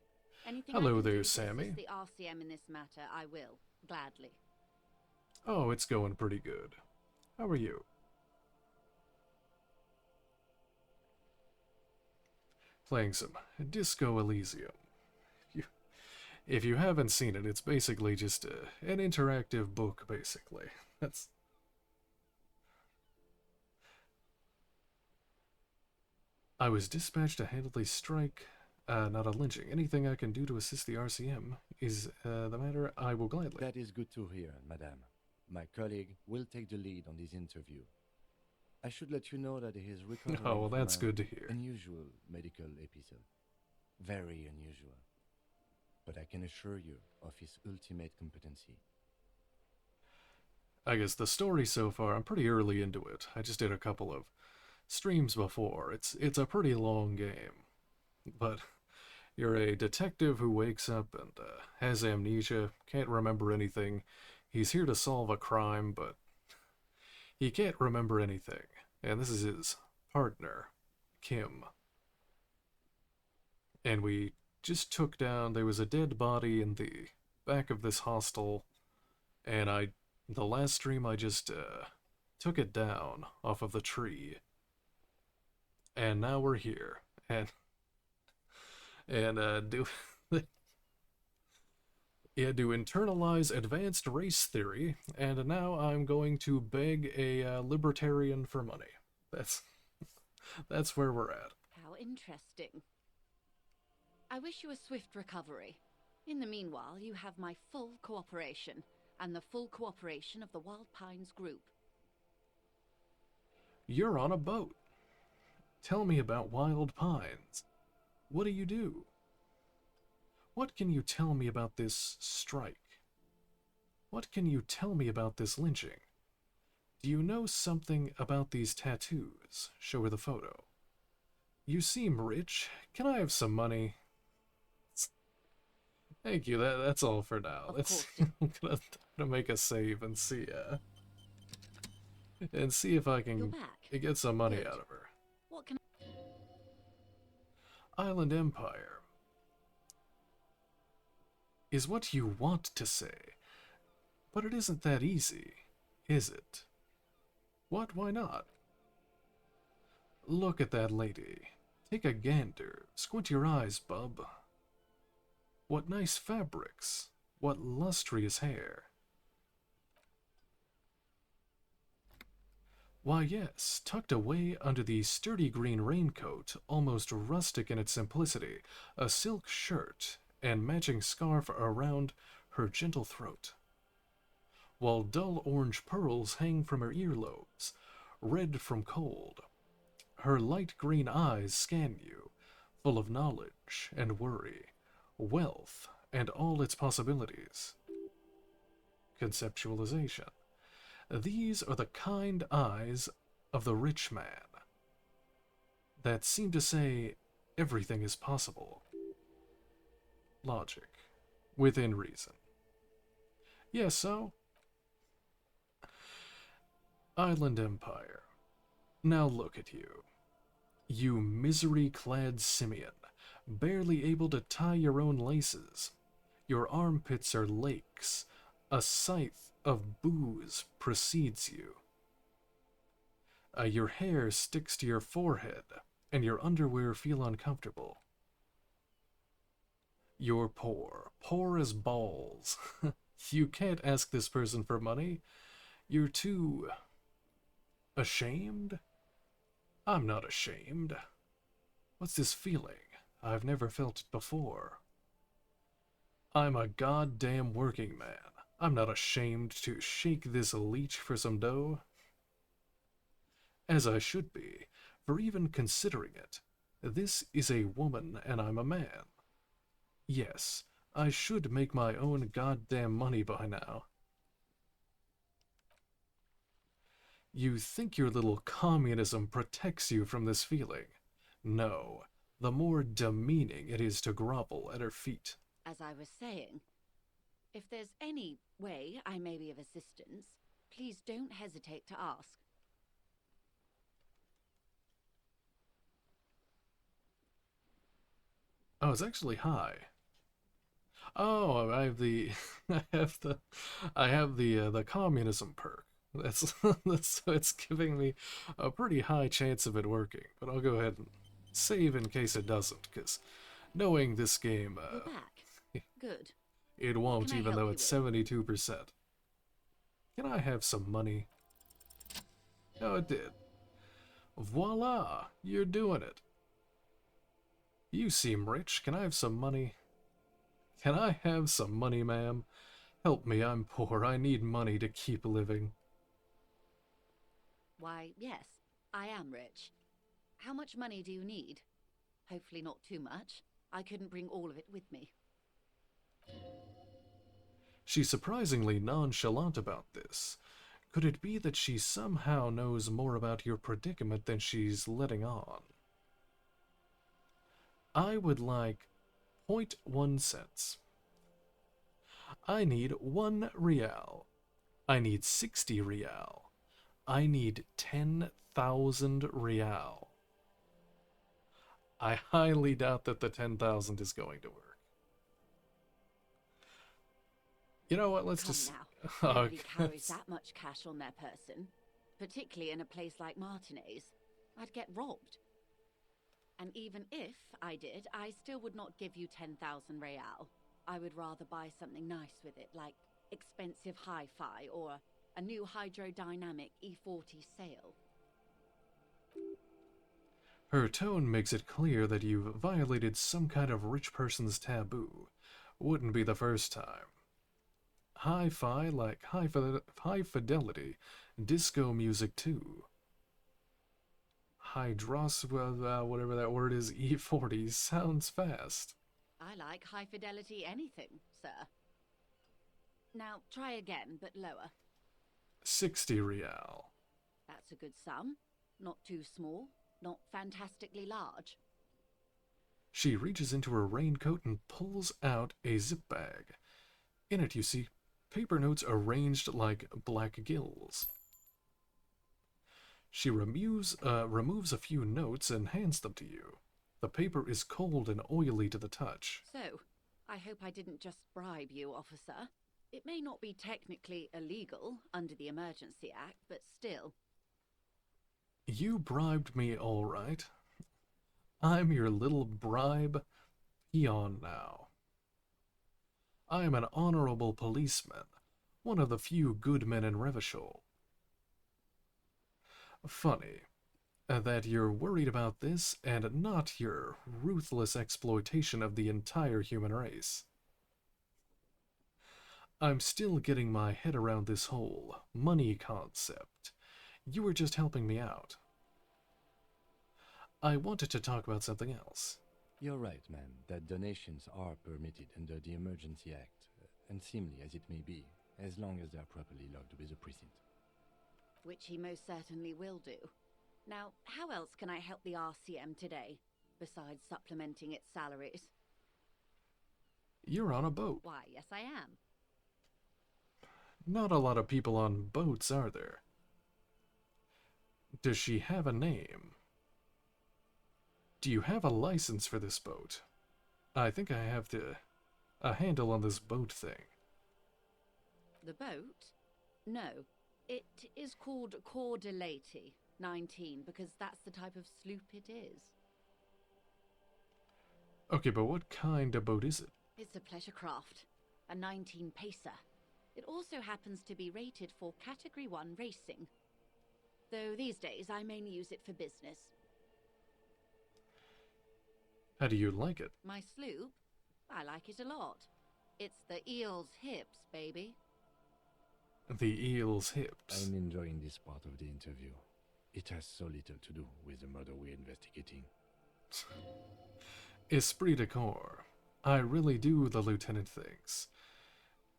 Anything Hello I can there, do to Sammy. assist the RCM in this matter, I will, gladly. Oh, it's going pretty good. How are you? Playing some Disco Elysium. If you haven't seen it, it's basically just an interactive book, basically. I was dispatched to handle a strike, not a lynching. Anything I can do to assist the RCM is the matter I will gladly. That is good to hear, madame. My colleague will take the lead on this interview. I should let you know that he is recovering Oh, well, from that's a good to hear. unusual medical episode. Very unusual. But I can assure you of his ultimate competency. I guess the story so far, I'm pretty early into it. I just did a couple of streams before. It's a pretty long game. But you're a detective who wakes up and has amnesia, can't remember anything. He's here to solve a crime, but he can't remember anything. And this is his partner, Kim. And we just took down, there was a dead body in the back of this hostel, and the last stream I just took it down off of the tree. And now we're here, and do internalize advanced race theory, and now I'm going to beg a libertarian for money. That's That's where we're at. How interesting. I wish you a swift recovery. In the meanwhile, you have my full cooperation, and the full cooperation of the Wild Pines group. You're on a boat. Tell me about Wild Pines. What do you do? What can you tell me about this strike? What can you tell me about this lynching? Do you know something about these tattoos? Show her the photo. You seem rich. Can I have some money? Thank you. That's all for now. Of Let's course. I'm gonna make a save and see if I You're can back. get some money Good. out of her. What can Island Empire is what you want to say, but it isn't that easy, is it? What? Why not? Look at that lady. Take a gander. Squint your eyes, bub. What nice fabrics. What lustrous hair. Why yes, tucked away under the sturdy green raincoat, almost rustic in its simplicity, a silk shirt and matching scarf around her gentle throat, while dull orange pearls hang from her earlobes, red from cold. Her light green eyes scan you, full of knowledge and worry, wealth and all its possibilities. Conceptualization. These are the kind eyes of the rich man that seem to say everything is possible. Logic. Within reason. Yes, so? Island Empire. Now look at you. You misery-clad simian, barely able to tie your own laces. Your armpits are lakes. A scythe of booze precedes you. Your hair sticks to your forehead, and your underwear feel uncomfortable. You're poor as balls. You can't ask this person for money. You're too ashamed? I'm not ashamed. What's this feeling? I've never felt it before. I'm a goddamn working man. I'm not ashamed to shake this leech for some dough. As I should be, for even considering it. This is a woman and I'm a man. Yes, I should make my own goddamn money by now. You think your little communism protects you from this feeling. No, the more demeaning it is to grovel at her feet. As I was saying, if there's any way I may be of assistance, please don't hesitate to ask. Oh, it's actually high. Oh, I have the, I have the communism perk. That's so it's giving me a pretty high chance of it working. But I'll go ahead and save in case it doesn't, because knowing this game, You're back. Good. it won't, Can I even help though you it's with? 72%. Can I have some money? Oh, it did. Voila! You're doing it. You seem rich. Can I have some money? Can I have some money, ma'am? Help me, I'm poor. I need money to keep living. Why, yes, I am rich. How much money do you need? Hopefully not too much. I couldn't bring all of it with me. She's surprisingly nonchalant about this. Could it be that she somehow knows more about your predicament than she's letting on? I would like 0.1 cents. I need 1 real. I need 60 real. I need 10,000 real. I highly doubt that the 10,000 is going to work. You know what, let's Come just... now, nobody carries Okay. that much cash on their person, particularly in a place like Martinez. I'd get robbed. And even if I did, I still would not give you 10,000 real. I would rather buy something nice with it, like expensive hi-fi or a new hydrodynamic E40 sail. Her tone makes it clear that you've violated some kind of rich person's taboo. Wouldn't be the first time. Hi-fi, like high fidelity, disco music too. Whatever that word is, E40, sounds fast. I like high fidelity anything, sir. Now try again, but lower. 60 real. That's a good sum. Not too small, not fantastically large. She reaches into her raincoat and pulls out a zip bag. In it you see paper notes arranged like black gills. She removes a few notes and hands them to you. The paper is cold and oily to the touch. So, I hope I didn't just bribe you, officer. It may not be technically illegal under the Emergency Act, but still. You bribed me, all right. I'm your little bribe peon now. I am an honorable policeman, one of the few good men in Revachol. Funny that you're worried about this and not your ruthless exploitation of the entire human race. I'm still getting my head around this whole money concept. You were just helping me out. I wanted to talk about something else. You're right, man, that donations are permitted under the Emergency Act, unseemly as it may be, as long as they're properly logged with the precinct. Which he most certainly will do. Now, how else can I help the RCM today, besides supplementing its salaries? You're on a boat. Why, yes I am. Not a lot of people on boats, are there? Does she have a name? Do you have a license for this boat? I think I have a handle on this boat thing. The boat? No. It is called Cordelati 19 because that's the type of sloop it is. Okay, but what kind of boat is it? It's a pleasure craft, a 19 pacer. It also happens to be rated for Category 1 racing. Though these days I mainly use it for business. How do you like it? My sloop? I like it a lot. It's the eel's hips, baby. The eel's hips. I'm enjoying this part of the interview. It has so little to do with the murder we're investigating. Esprit de corps. I really do, the lieutenant thinks.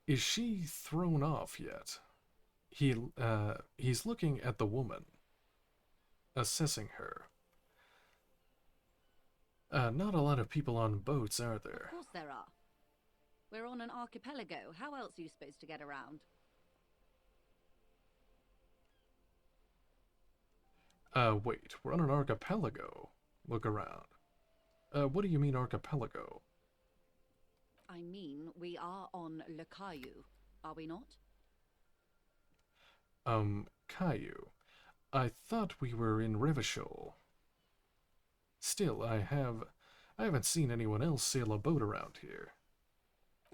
Is she thrown off yet? He's looking at the woman, assessing her. Not a lot of people on boats, are there? Of course there are. We're on an archipelago. How else are you supposed to get around? Wait, we're on an archipelago. Look around. What do you mean archipelago? I mean, we are on Le Caillou, are we not? Caillou. I thought we were in Revachol. Still, I haven't seen anyone else sail a boat around here.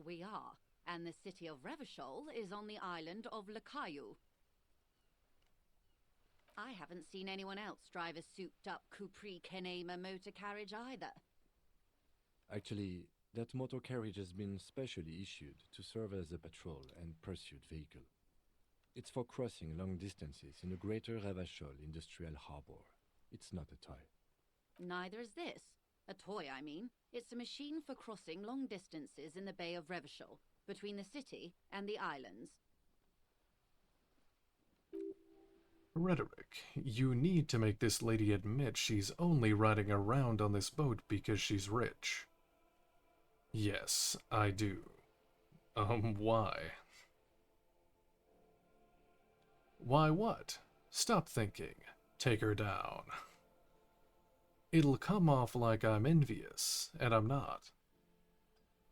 We are, and the city of Revachol is on the island of Le Caillou. I haven't seen anyone else drive a souped-up Capri Kenema motor carriage either. Actually, that motor carriage has been specially issued to serve as a patrol and pursuit vehicle. It's for crossing long distances in the greater Revachol industrial harbor. It's not a toy. Neither is this. A toy, I mean. It's a machine for crossing long distances in the Bay of Revachol, between the city and the islands. Rhetoric. You need to make this lady admit she's only riding around on this boat because she's rich. Yes, I do. Why? Why what? Stop thinking. Take her down. It'll come off like I'm envious, and I'm not.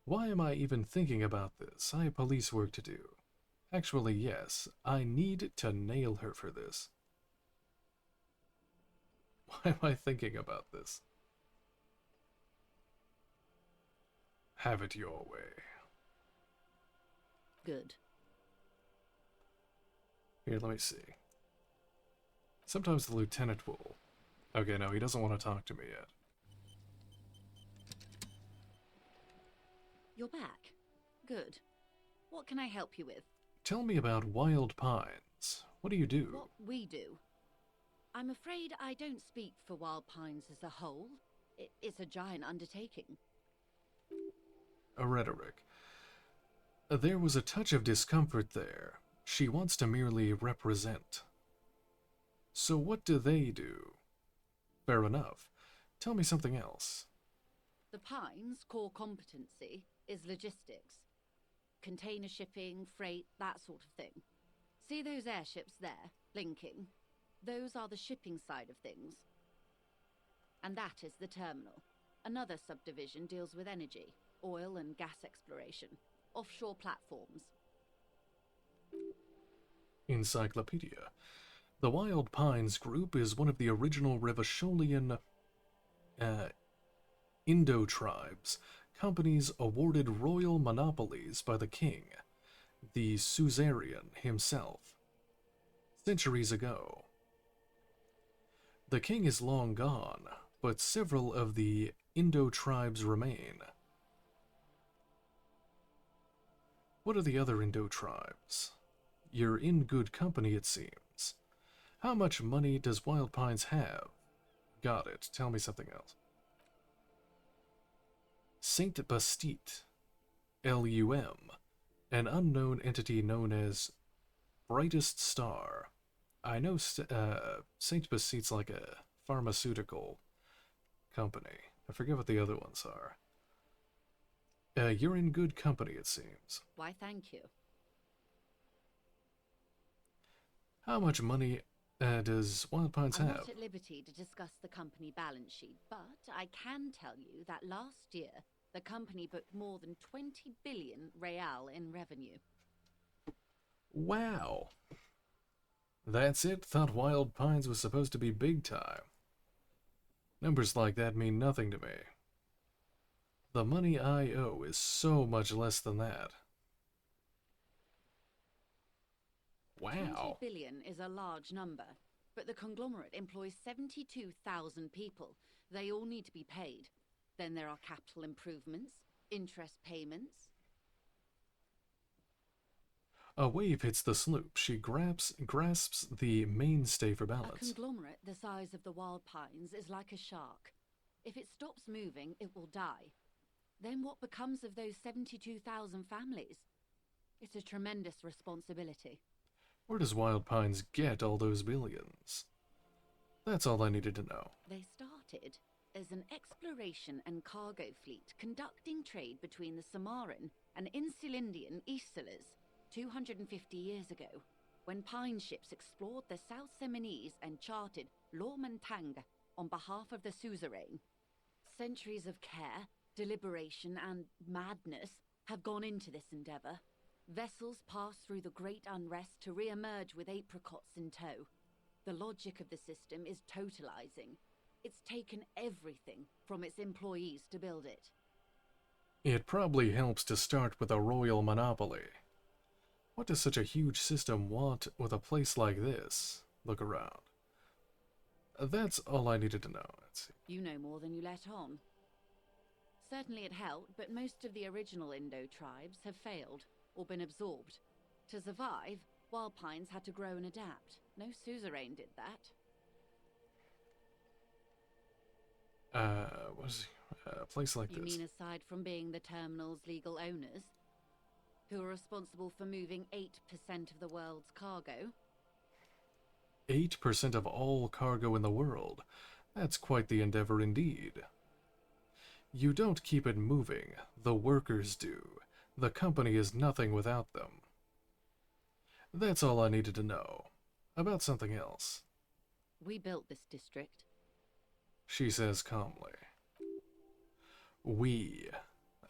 Why am I even thinking about this? I have police work to do. Actually, yes, I need to nail her for this. Why am I thinking about this? Have it your way. Good. Here, let me see. Sometimes the lieutenant will Okay, no, he doesn't want to talk to me yet. You're back. Good. What can I help you with? Tell me about Wild Pines. What do you do? What we do? I'm afraid I don't speak for Wild Pines as a whole. It's a giant undertaking. A rhetoric. There was a touch of discomfort there. She wants to merely represent. So what do they do? Fair enough. Tell me something else. The Pines' core competency is logistics. Container shipping, freight, that sort of thing. See those airships there, linking? Those are the shipping side of things. And that is the terminal. Another subdivision deals with energy, oil and gas exploration, offshore platforms. Encyclopedia. The Wild Pines Group is one of the original Revacholian Indo-tribes, companies awarded royal monopolies by the king, the suzerain himself, centuries ago. The king is long gone, but several of the Indo-tribes remain. What are the other Indo-tribes? You're in good company, it seems. How much money does Wild Pines have? Got it. Tell me something else. Saint Bastite, LUM, an unknown entity known as Brightest Star. I know Saint Bastite's like a pharmaceutical company. I forget what the other ones are. You're in good company, it seems. Why, thank you. How much money does Wild Pines I'm have? not at liberty to discuss the company balance sheet, but I can tell you that last year, the company booked more than 20 billion real in revenue. Wow. That's it? Thought Wild Pines was supposed to be big time. Numbers like that mean nothing to me. The money I owe is so much less than that. Wow. 20 billion is a large number, but the conglomerate employs 72,000 people. They all need to be paid. Then there are capital improvements, interest payments. A wave hits the sloop. She grasps the mainstay for A balance. conglomerate the size of the Wild Pines is like a shark. If it stops moving, it will die. Then what becomes of those 72,000 families? It's a tremendous responsibility. Where does Wild Pines get all those billions? That's all I needed to know. They started as an exploration and cargo fleet conducting trade between the Samaran and Insulindian Isolas 250 years ago, when pine ships explored the South Seminese and charted Lormantang on behalf of the suzerain. Centuries of care, deliberation, and madness have gone into this endeavor. Vessels pass through the great unrest to re-emerge with apricots in tow. The logic of the system is totalizing. It's taken everything from its employees to build it. It probably helps to start with a royal monopoly. What does such a huge system want with a place like this? Look around. That's all I needed to know. Let's see. You know more than you let on. Certainly it helped, but most of the original Indo tribes have failed or been absorbed. To survive, Wild Pines had to grow and adapt. No suzerain did that. Was a place like You this? mean aside from being the terminal's legal owners, who are responsible for moving 8% of the world's cargo? 8% of all cargo in the world. That's quite the endeavor indeed. You don't keep it moving. The workers do. The company is nothing without them. That's all I needed to know. About something else. We built this district. She says calmly. We.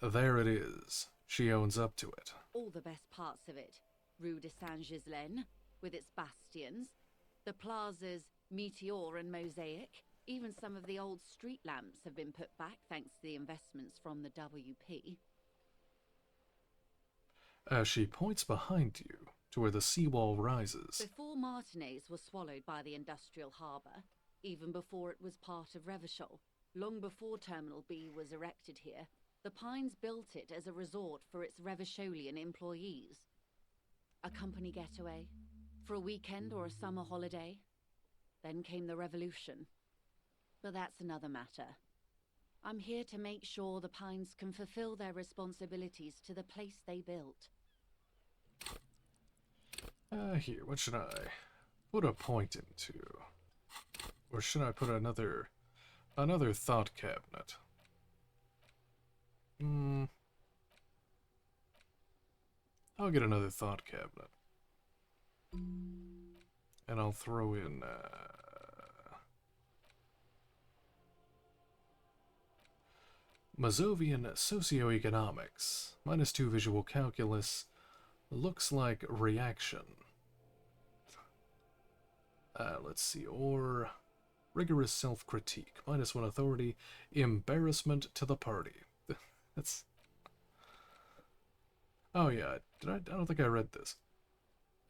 There it is. She owns up to it. All the best parts of it. Rue de Saint-Ghislain, with its bastions. The plazas Meteor and Mosaic. Even some of the old street lamps have been put back thanks to the investments from the WP. She points behind you to where the seawall rises. Before Martinez was swallowed by the industrial harbour, even before it was part of Revachol. Long before Terminal B was erected here, the Pines built it as a resort for its Revacholian employees. A company getaway, for a weekend or a summer holiday. Then came the revolution. But that's another matter. I'm here to make sure the Pines can fulfill their responsibilities to the place they built. Here, what should I put a point into? Or should I put another thought cabinet? I'll get another thought cabinet. And I'll throw in, Mazovian socioeconomics, -2 visual calculus, looks like reaction. Let's see, or rigorous self-critique, -1 authority, embarrassment to the party. That's... Oh yeah, I don't think I read this.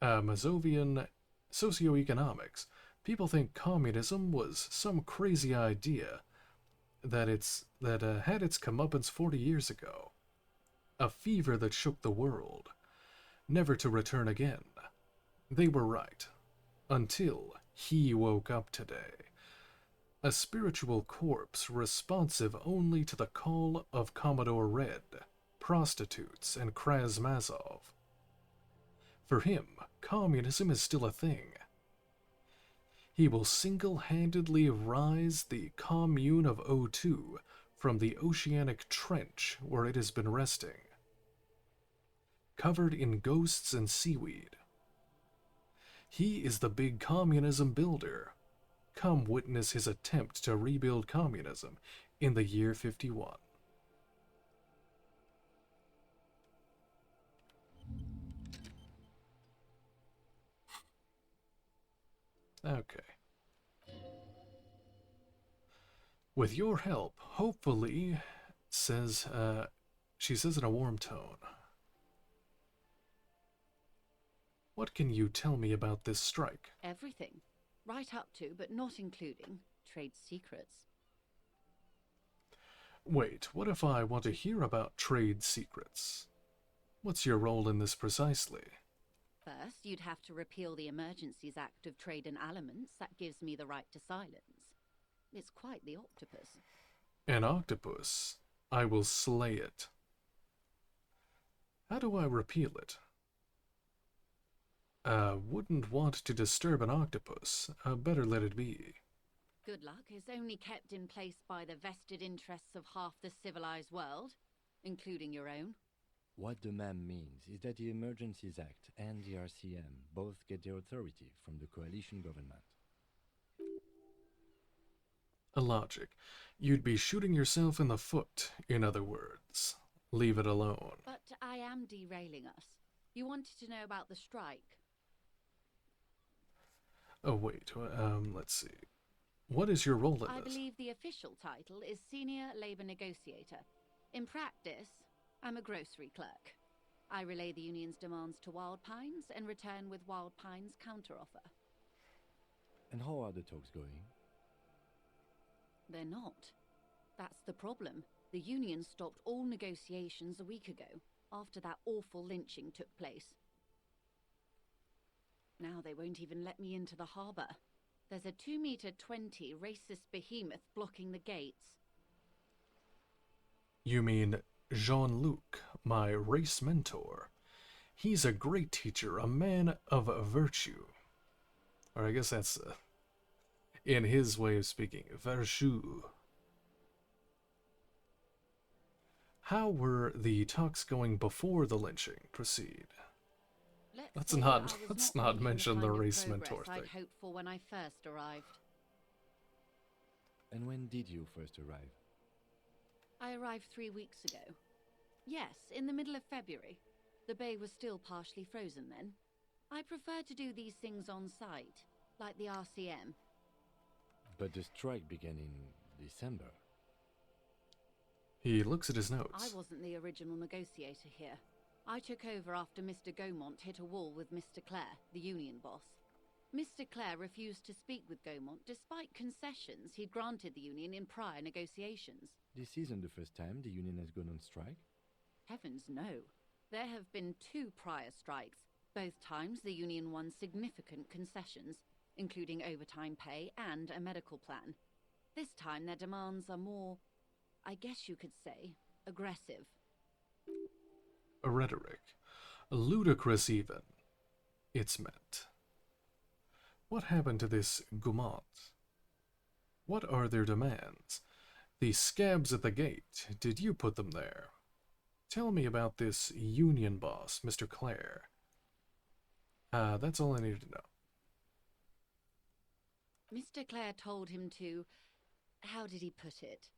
Mazovian socioeconomics. People think communism was some crazy idea that had its comeuppance 40 years ago. A fever that shook the world, never to return again. They were right. Until he woke up today. A spiritual corpse responsive only to the call of Commodore Red, prostitutes, and Krasmazov. For him, communism is still a thing. He will single-handedly rise the commune of O2 from the oceanic trench where it has been resting, covered in ghosts and seaweed. He is the big communism builder. Come witness his attempt to rebuild communism in the year 51. Okay. With your help, hopefully, she says in a warm tone. What can you tell me about this strike? Everything. Right up to, but not including, trade secrets. Wait, what if I want to hear about trade secrets? What's your role in this precisely? First, you'd have to repeal the Emergencies Act of Trade in Aliments. That gives me the right to silence. It's quite the octopus. An octopus? I will slay it. How do I repeal it? Wouldn't want to disturb an octopus. Better let it be. Good luck. It's only kept in place by the vested interests of half the civilized world, including your own. What the ma'am means is that the Emergencies Act and the RCM both get their authority from the coalition government. A logic. You'd be shooting yourself in the foot, in other words. Leave it alone. But I am derailing us. You wanted to know about the strike. Oh, wait. Let's see. What is your role in I this? believe the official title is Senior Labor Negotiator. In practice, I'm a grocery clerk. I relay the union's demands to Wild Pines and return with Wild Pines' counteroffer. And how are the talks going? They're not. That's the problem. The union stopped all negotiations a week ago, after that awful lynching took place. Now they won't even let me into the harbour. There's a 2-meter-20 racist behemoth blocking the gates. You mean Jean-Luc, my race mentor. He's a great teacher, a man of virtue. Or I guess that's, in his way of speaking, virtue. How were the talks going before the lynching? Proceed. Let's not mention the race mentor thing. I'd hoped for when I first arrived. And when did you first arrive? I arrived 3 weeks ago. Yes, in the middle of February. The bay was still partially frozen then. I prefer to do these things on site, like the RCM. But the strike began in December. He looks at his notes. I wasn't the original negotiator here. I took over after Mr. Gaumont hit a wall with Mr. Clare, the union boss. Mr. Clare refused to speak with Gaumont despite concessions he'd granted the Union in prior negotiations. This isn't the first time the union has gone on strike. Heavens no. There have been 2 prior strikes. Both times the Union won significant concessions, including overtime pay and a medical plan. This time their demands are more, I guess you could say, aggressive. A rhetoric. Ludicrous even. It's meant. What happened to this Gaumont? What are their demands? The scabs at the gate, did you put them there? Tell me about this union boss, Mr. Clare. That's all I needed to know. Mr. Clare told him to... how did he put it?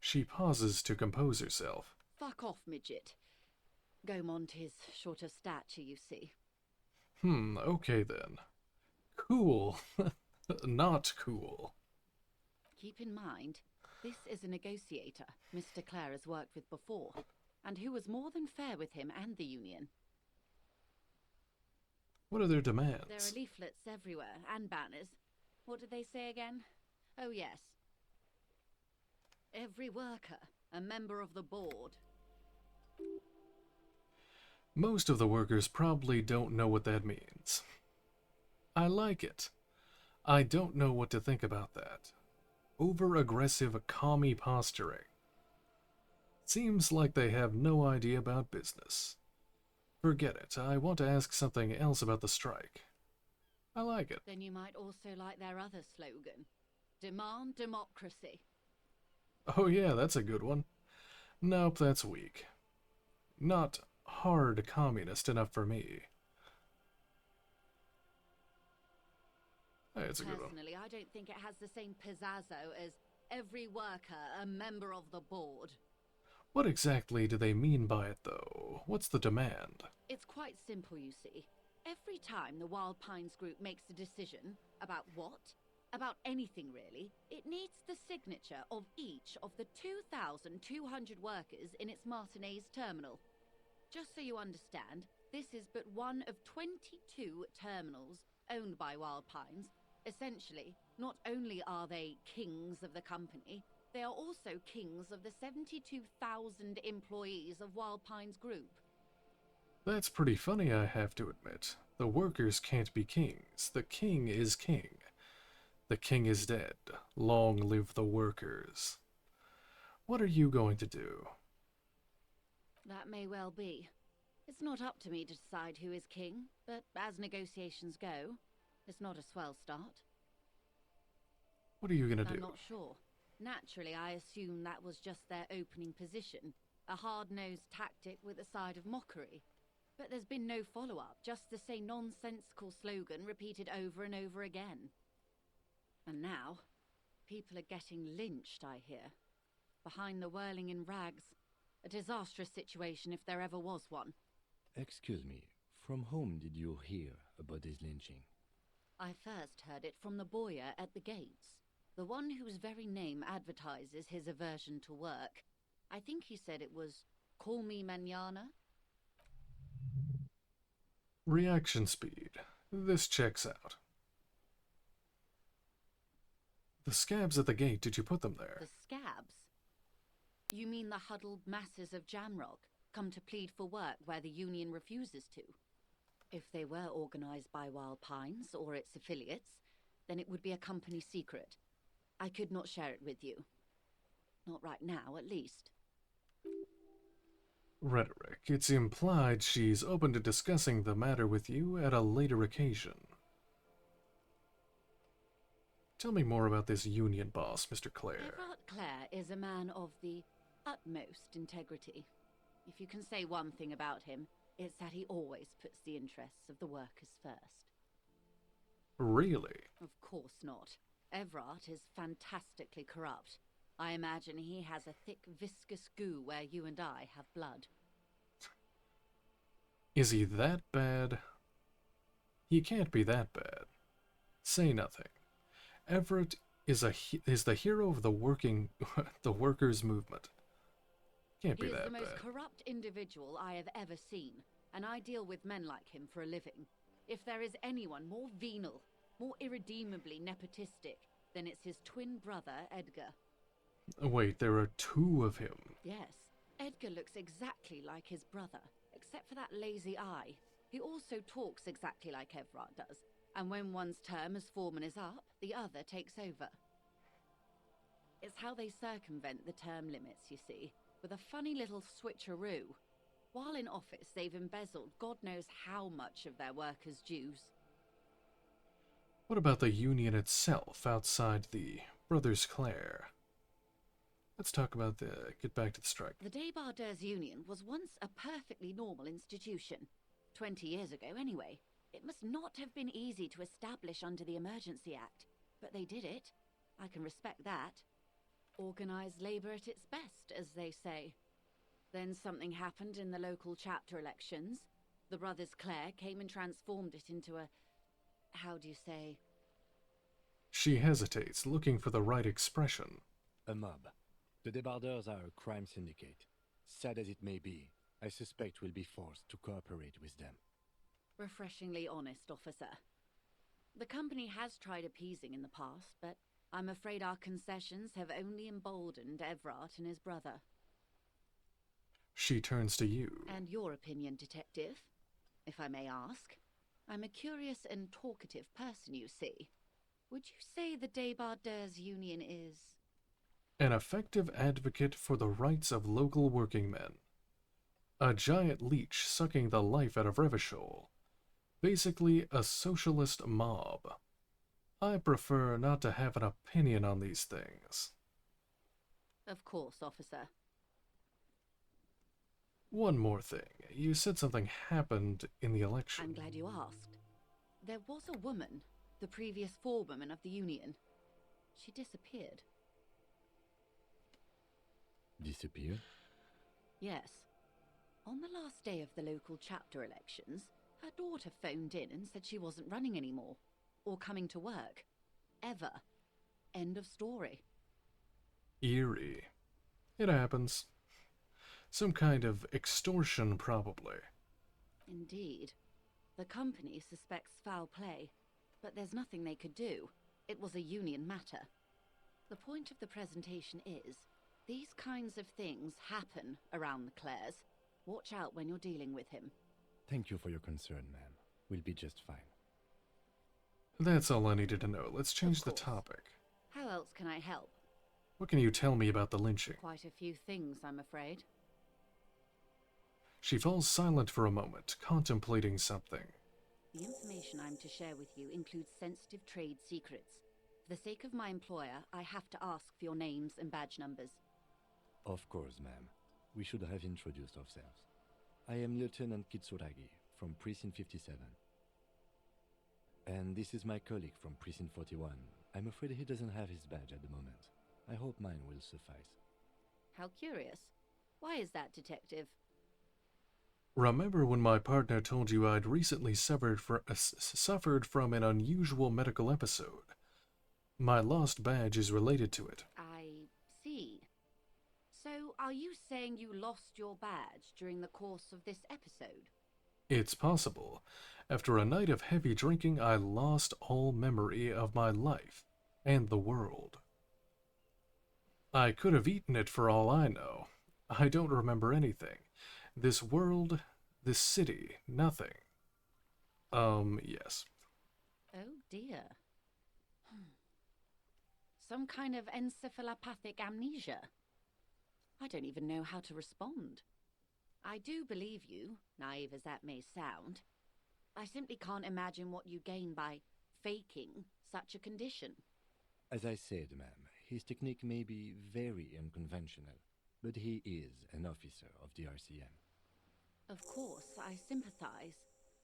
She pauses to compose herself. Fuck off, midget. Gaumont is short of stature, you see. Okay then. Cool. Not cool. Keep in mind, this is a negotiator Mr. Clare has worked with before, and who was more than fair with him and the Union. What are their demands? There are leaflets everywhere, and banners. What did they say again? Oh yes. Every worker, a member of the board. Most of the workers probably don't know what that means. I like it. I don't know what to think about that. Over-aggressive commie posturing. Seems like they have no idea about business. Forget it. I want to ask something else about the strike. I like it. Then you might also like their other slogan. Demand democracy. Oh yeah, that's a good one. Nope, that's weak. Not hard communist enough for me. Hey, it's a good one. Personally, I don't think it has the same pizzazzo as every worker a member of the board. What exactly do they mean by it, though? What's the demand? It's quite simple, you see. Every time the Wild Pines group makes a decision about what, about anything really, it needs the signature of each of the 2,200 workers in its Martinez terminal. Just so you understand, this is but one of 22 terminals owned by Wild Pines. Essentially, not only are they kings of the company, they are also kings of the 72,000 employees of Wild Pines Group. That's pretty funny, I have to admit. The workers can't be kings. The king is king. The king is dead. Long live the workers. What are you going to do? That may well be. It's not up to me to decide who is king, but as negotiations go, it's not a swell start. What are you gonna I'm do? not sure. Naturally, I assume that was just their opening position, a hard-nosed tactic with a side of mockery. But there's been no follow-up, just the same nonsensical slogan repeated over and over again. And now, people are getting lynched, I hear. Behind the whirling in rags. A disastrous situation if there ever was one. Excuse me, from whom did you hear about this lynching? I first heard it from the bowyer at the gates. The one whose very name advertises his aversion to work. I think he said it was, "Call me mañana." Reaction speed. This checks out. The scabs at the gate, did you put them there? The scabs? You mean the huddled masses of Jamrock, come to plead for work where the Union refuses to? If they were organized by Wild Pines or its affiliates, then it would be a company secret. I could not share it with you. Not right now, at least. Rhetoric. It's implied she's open to discussing the matter with you at a later occasion. Tell me more about this union boss, Mr. Clare. Everard Clare is a man of the utmost integrity. If you can say one thing about him, it's that he always puts the interests of the workers first. Really? Of course not. Everard is fantastically corrupt. I imagine he has a thick, viscous goo where you and I have blood. Is he that bad? He can't be that bad. Say nothing. Everett is the hero of the workers' movement. Can't be He is that the most bad. corrupt individual I have ever seen, and I deal with men like him for a living. If there is anyone more venal, more irredeemably nepotistic, then it's his twin brother, Edgar. Wait, there are two of him. Yes, Edgar looks exactly like his brother, except for that lazy eye. He also talks exactly like Evrard does, and when one's term as foreman is up, the other takes over. It's how they circumvent the term limits, you see, with a funny little switcheroo. While in office, they've embezzled God knows how much of their workers' dues. What about the union itself outside the Brothers Clare? Let's talk about get back to the strike. The Débardeurs Union was once a perfectly normal institution. 20 years ago, anyway. It must not have been easy to establish under the Emergency Act, but they did it. I can respect that. Organised labour at its best, as they say. Then something happened in the local chapter elections. The Brothers Clare came and transformed it into a... how do you say? She hesitates, looking for the right expression. A mob. The Débardeurs are a crime syndicate. Sad as it may be, I suspect we'll be forced to cooperate with them. Refreshingly honest, officer. The company has tried appeasing in the past, but I'm afraid our concessions have only emboldened Evrard and his brother. She turns to you. And your opinion, detective, if I may ask? I'm a curious and talkative person, you see. Would you say the Débardeurs Union is... An effective advocate for the rights of local working men. A giant leech sucking the life out of Revachol. Basically, a socialist mob. I prefer not to have an opinion on these things. Of course, officer. One more thing. You said something happened in the election. I'm glad you asked. There was a woman, the previous forewoman of the Union. She disappeared. Disappeared? Yes. On the last day of the local chapter elections, her daughter phoned in and said she wasn't running anymore. Or coming to work. Ever. End of story. Eerie. It happens. Some kind of extortion, probably. Indeed. The company suspects foul play, but there's nothing they could do. It was a union matter. The point of the presentation is, these kinds of things happen around the Clares. Watch out when you're dealing with him. Thank you for your concern, ma'am. We'll be just fine. That's all I needed to know. Let's change the course. topic. How else can I help? What can you tell me about the lynching? Quite a few things, I'm afraid. She falls silent for a moment, contemplating something. The information I'm to share with you includes sensitive trade secrets. For the sake of my employer, I have to ask for your names and badge numbers. Of course, ma'am. We should have introduced ourselves. I am Lieutenant Kitsuragi, from Precinct 57. And this is my colleague from Precinct 41. I'm afraid he doesn't have his badge at the moment. I hope mine will suffice. How curious. Why is that, detective? Remember when my partner told you I'd recently suffered from an unusual medical episode? My lost badge is related to it. I see. So, are you saying you lost your badge during the course of this episode? It's possible. After a night of heavy drinking, I lost all memory of my life and the world. I could have eaten it for all I know. I don't remember anything. This world, this city, nothing. Yes. Oh dear. Some kind of encephalopathic amnesia. I don't even know how to respond. I do believe you, naive as that may sound. I simply can't imagine what you gain by faking such a condition. As I said, ma'am, his technique may be very unconventional, but he is an officer of the RCM. Of course, I sympathize,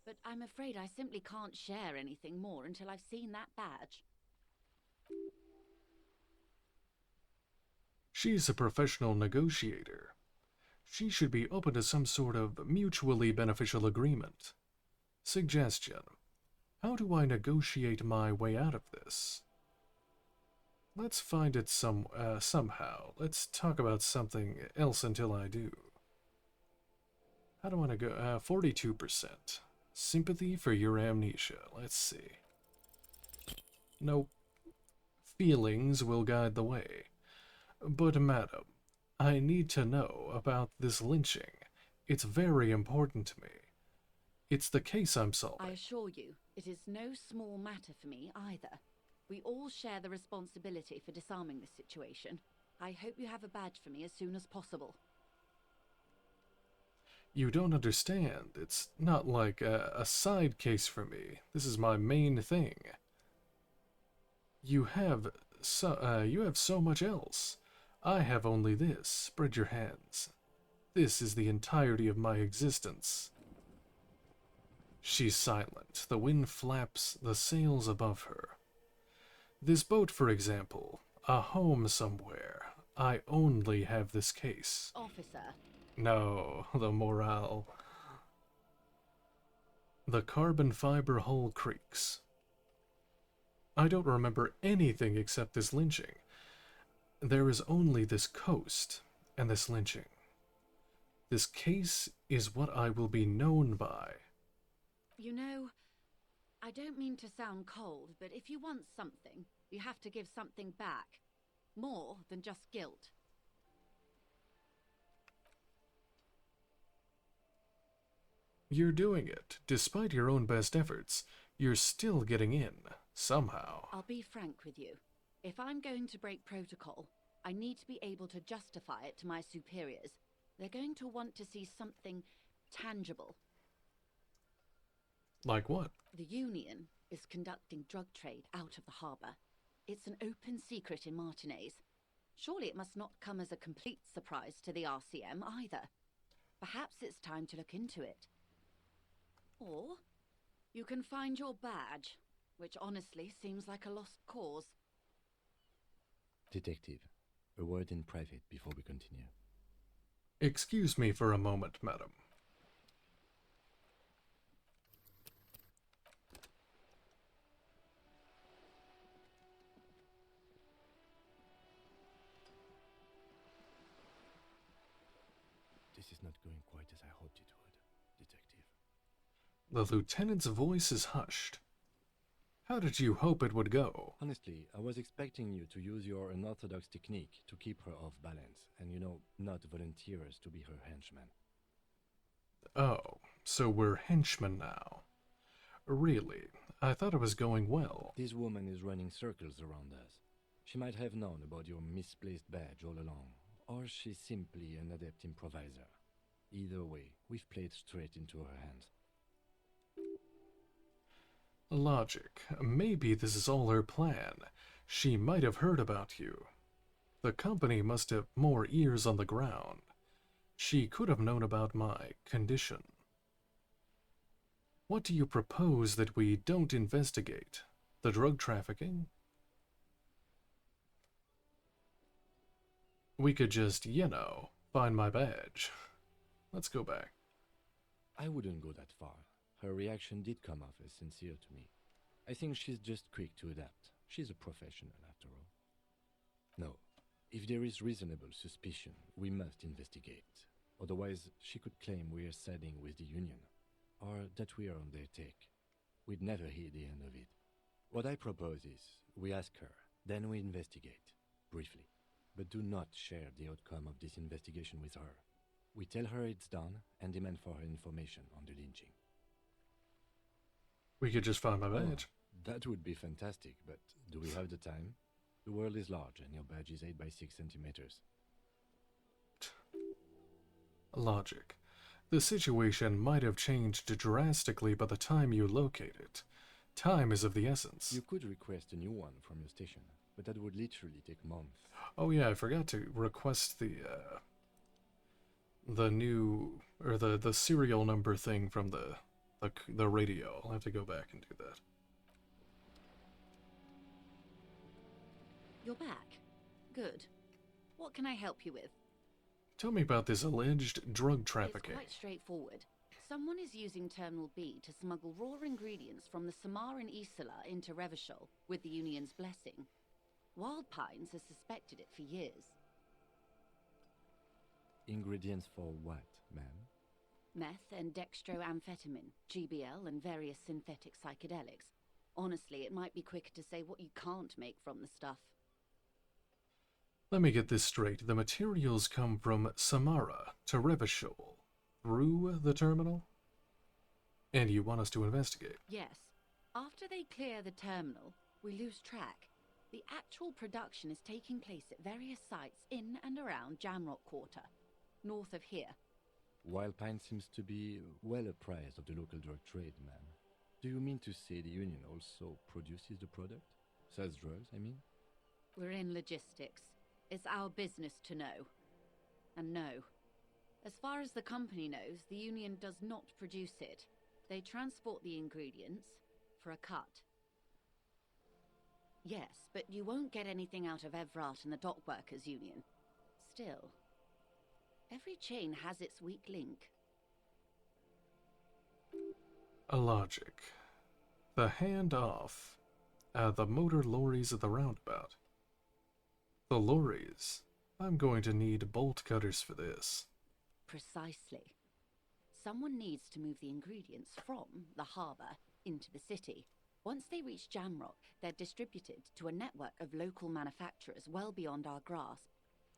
but I'm afraid I simply can't share anything more until I've seen that badge. She's a professional negotiator. She should be open to some sort of mutually beneficial agreement. Suggestion. How do I negotiate my way out of this? Let's find it somehow. Let's talk about something else until I do. How do I 42%. Sympathy for your amnesia. Let's see. Nope. Feelings will guide the way. But, madam, I need to know about this lynching. It's very important to me. It's the case I'm I solving. assure you, it is no small matter for me either. We all share the responsibility for disarming this situation. I hope you have a badge for me as soon as possible. You don't understand. It's not like a side case for me. This is my main thing. You have so much else. I have only this. Spread your hands. This is the entirety of my existence. She's silent. The wind flaps the sails above her. This boat, for example, a home somewhere. I only have this case. Officer, No, the morale. The carbon fiber hull creaks. I don't remember anything except this lynching. There is only this coast and this lynching. This case is what I will be known by. you know, I don't mean to sound cold, but if you want something, you have to give something back. More than just guilt. You're doing it. Despite your own best efforts, you're still getting in, somehow. I'll be frank with you. If I'm going to break protocol, I need to be able to justify it to my superiors. They're going to want to see something tangible. Like what? The Union is conducting drug trade out of the harbour. It's an open secret in Martinez. Surely it must not come as a complete surprise to the RCM either. Perhaps it's time to look into it. Or you can find your badge, which honestly seems like a lost cause. Detective, a word in private before we continue. Excuse me for a moment, madam. This is not going quite as I hoped it would, Detective. The lieutenant's voice is hushed. How did you hope it would go? Honestly, I was expecting you to use your unorthodox technique to keep her off balance, and not volunteer us to be her henchmen. Oh, so we're henchmen now. Really, I thought it was going well. This woman is running circles around us. She might have known about your misplaced badge all along, or she's simply an adept improviser. Either way, we've played straight into her hands. Logic. Maybe this is all her plan. She might have heard about you. The company must have more ears on the ground. She could have known about my condition. What do you propose that we don't investigate? The drug trafficking? We could just, find my badge. Let's go back. I wouldn't go that far. Her reaction did come off as sincere to me. I think she's just quick to adapt. She's a professional, after all. No, if there is reasonable suspicion, we must investigate. Otherwise, she could claim we are siding with the Union, or that we are on their take. We'd never hear the end of it. What I propose is, we ask her, then we investigate, briefly. But do not share the outcome of this investigation with her. We tell her it's done and demand for her information on the lynching. We could just find my badge. Oh, that would be fantastic, but do we have the time? The world is large and your badge is 8 by 6 centimeters. Logic. The situation might have changed drastically by the time you locate it. Time is of the essence. You could request a new one from your station, but that would literally take months. Oh yeah, I forgot to request the new, or the serial number thing from the radio. I'll have to go back and do that. You're back. Good. What can I help you with? Tell me about this alleged drug trafficking. It's quite straightforward. Someone is using Terminal B to smuggle raw ingredients from the Samar and Isola into Revachol with the Union's blessing. Wild Pines has suspected it for years. Ingredients for what, ma'am? Meth and dextroamphetamine, GBL, and various synthetic psychedelics. Honestly, it might be quicker to say what you can't make from the stuff. Let me get this straight. The materials come from Samara to Revachol through the terminal? And you want us to investigate? Yes. After they clear the terminal, we lose track. The actual production is taking place at various sites in and around Jamrock Quarter, north of here. Wildpine seems to be well apprised of the local drug trade, ma'am. Do you mean to say the Union also produces the product? Sells drugs, I mean? We're in logistics. It's our business to know. And no. As far as the company knows, the Union does not produce it. They transport the ingredients for a cut. Yes, but you won't get anything out of Evrat and the Dock Workers Union. Still, every chain has its weak link. A logic. The handoff. The motor lorries at the roundabout. The lorries. I'm going to need bolt cutters for this. Precisely. Someone needs to move the ingredients from the harbour into the city. Once they reach Jamrock, they're distributed to a network of local manufacturers well beyond our grasp.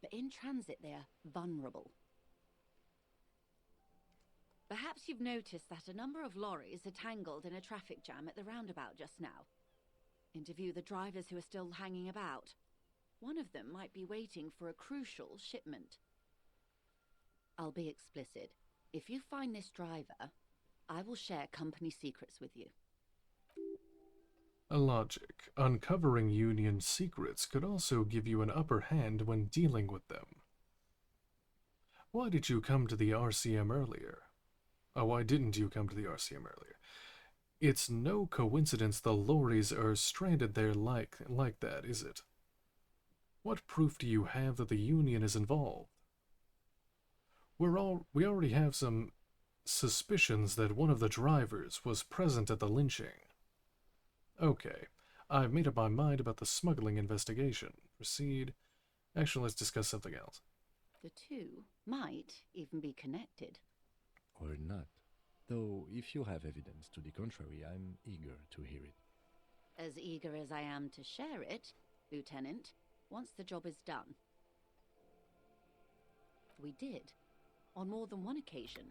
But in transit, they are vulnerable. Perhaps you've noticed that a number of lorries are tangled in a traffic jam at the roundabout just now. Interview the drivers who are still hanging about. One of them might be waiting for a crucial shipment. I'll be explicit. If you find this driver, I will share company secrets with you. A logic. Uncovering Union secrets could also give you an upper hand when dealing with them. Why did you come to the RCM earlier? Why didn't you come to the RCM earlier? It's no coincidence the lorries are stranded there like that, is it? What proof do you have that the Union is involved? We already have some suspicions that one of the drivers was present at the lynching. Okay, I've made up my mind about the smuggling investigation. Proceed. Actually, let's discuss something else. The two might even be connected. Or not. Though, if you have evidence to the contrary, I'm eager to hear it. As eager as I am to share it, Lieutenant, once the job is done. We did. On more than one occasion.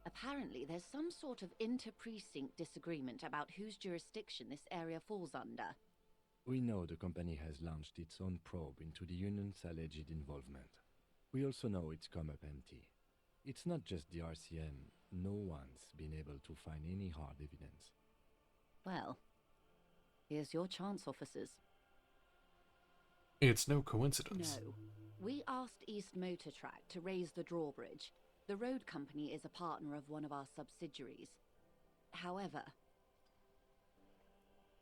Apparently, there's some sort of inter-precinct disagreement about whose jurisdiction this area falls under. We know the company has launched its own probe into the Union's alleged involvement. We also know it's come up empty. It's not just the RCM. No one's been able to find any hard evidence. Well, here's your chance, officers. It's no coincidence. No. We asked East Motor Track to raise the drawbridge. The road company is a partner of one of our subsidiaries. However...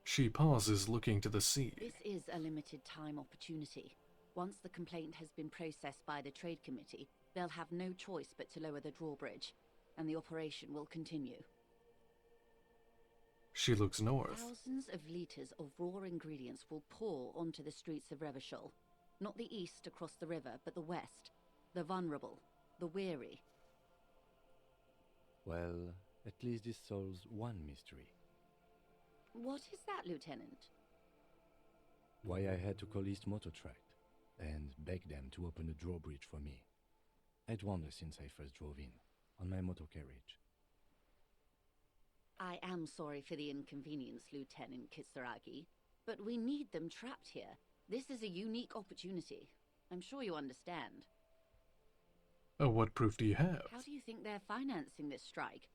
She pauses, looking to the sea. This is a limited time opportunity. Once the complaint has been processed by the Trade Committee, they'll have no choice but to lower the drawbridge, and the operation will continue. She looks north. Thousands of litres of raw ingredients will pour onto the streets of Revachol. Not the east across the river, but the west. The vulnerable. The weary. Well, at least this solves one mystery. What is that, Lieutenant? Why I had to call East Motor Tract and beg them to open the drawbridge for me. I'd wondered since I first drove in, on my motor carriage. I am sorry for the inconvenience, Lieutenant Kisaragi, but we need them trapped here. This is a unique opportunity. I'm sure you understand. What proof do you have? How do you think they're financing this strike?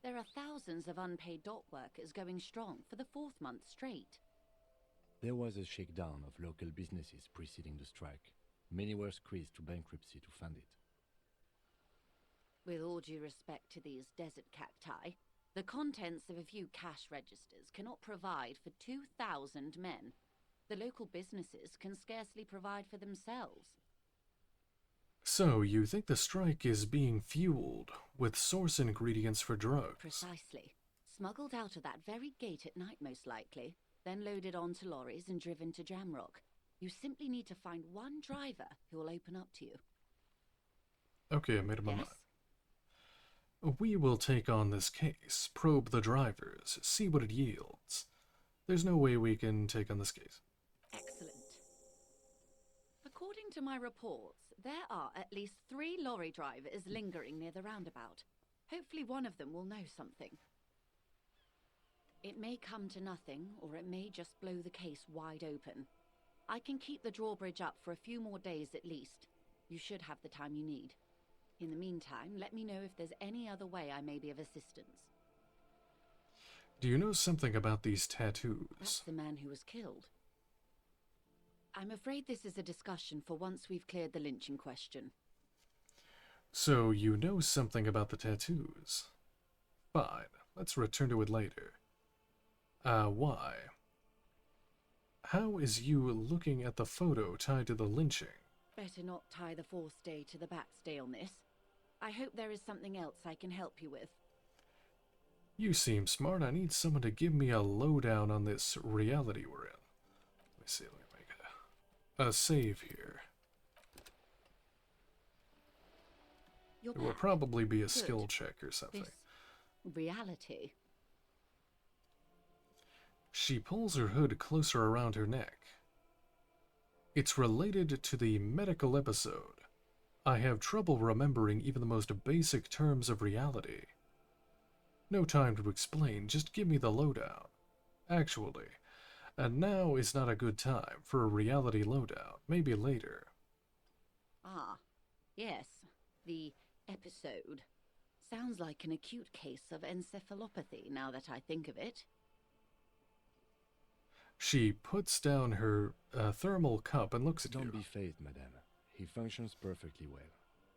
There are thousands of unpaid dock workers going strong for the 4th month straight. There was a shakedown of local businesses preceding the strike. Many were squeezed to bankruptcy to fund it. With all due respect to these desert cacti, the contents of a few cash registers cannot provide for 2,000 men. The local businesses can scarcely provide for themselves. So, you think the strike is being fueled with source ingredients for drugs? Precisely. Smuggled out of that very gate at night, most likely, then loaded onto lorries and driven to Jamrock. You simply need to find one driver who will open up to you. Okay, I made up my Yes? mind. We will take on this case, probe the drivers, see what it yields. There's no way we can take on this case. Excellent. According to my reports, there are at least 3 lorry drivers lingering near the roundabout. Hopefully one of them will know something. It may come to nothing, or it may just blow the case wide open. I can keep the drawbridge up for a few more days at least. You should have the time you need. In the meantime, let me know if there's any other way I may be of assistance. Do you know something about these tattoos? That's the man who was killed. I'm afraid this is a discussion for once we've cleared the lynching question. So you know something about the tattoos? Fine, let's return to it later. Why? How is you looking at the photo tied to the lynching? Better not tie the fourth day to the backstay on this. I hope there is something else I can help you with. You seem smart. I need someone to give me a lowdown on this reality we're in. Let me see, let me make a save here. You're It will back. probably be a Good. skill check or something. This reality. She pulls her hood closer around her neck. It's related to the medical episode. I have trouble remembering even the most basic terms of reality. No time to explain, just give me the lowdown. Actually, and now is not a good time for a reality lowdown, maybe later. Ah, yes, the episode. Sounds like an acute case of encephalopathy now that I think of it. She puts down her thermal cup and looks at Don't you. be phased, madame. He functions perfectly well.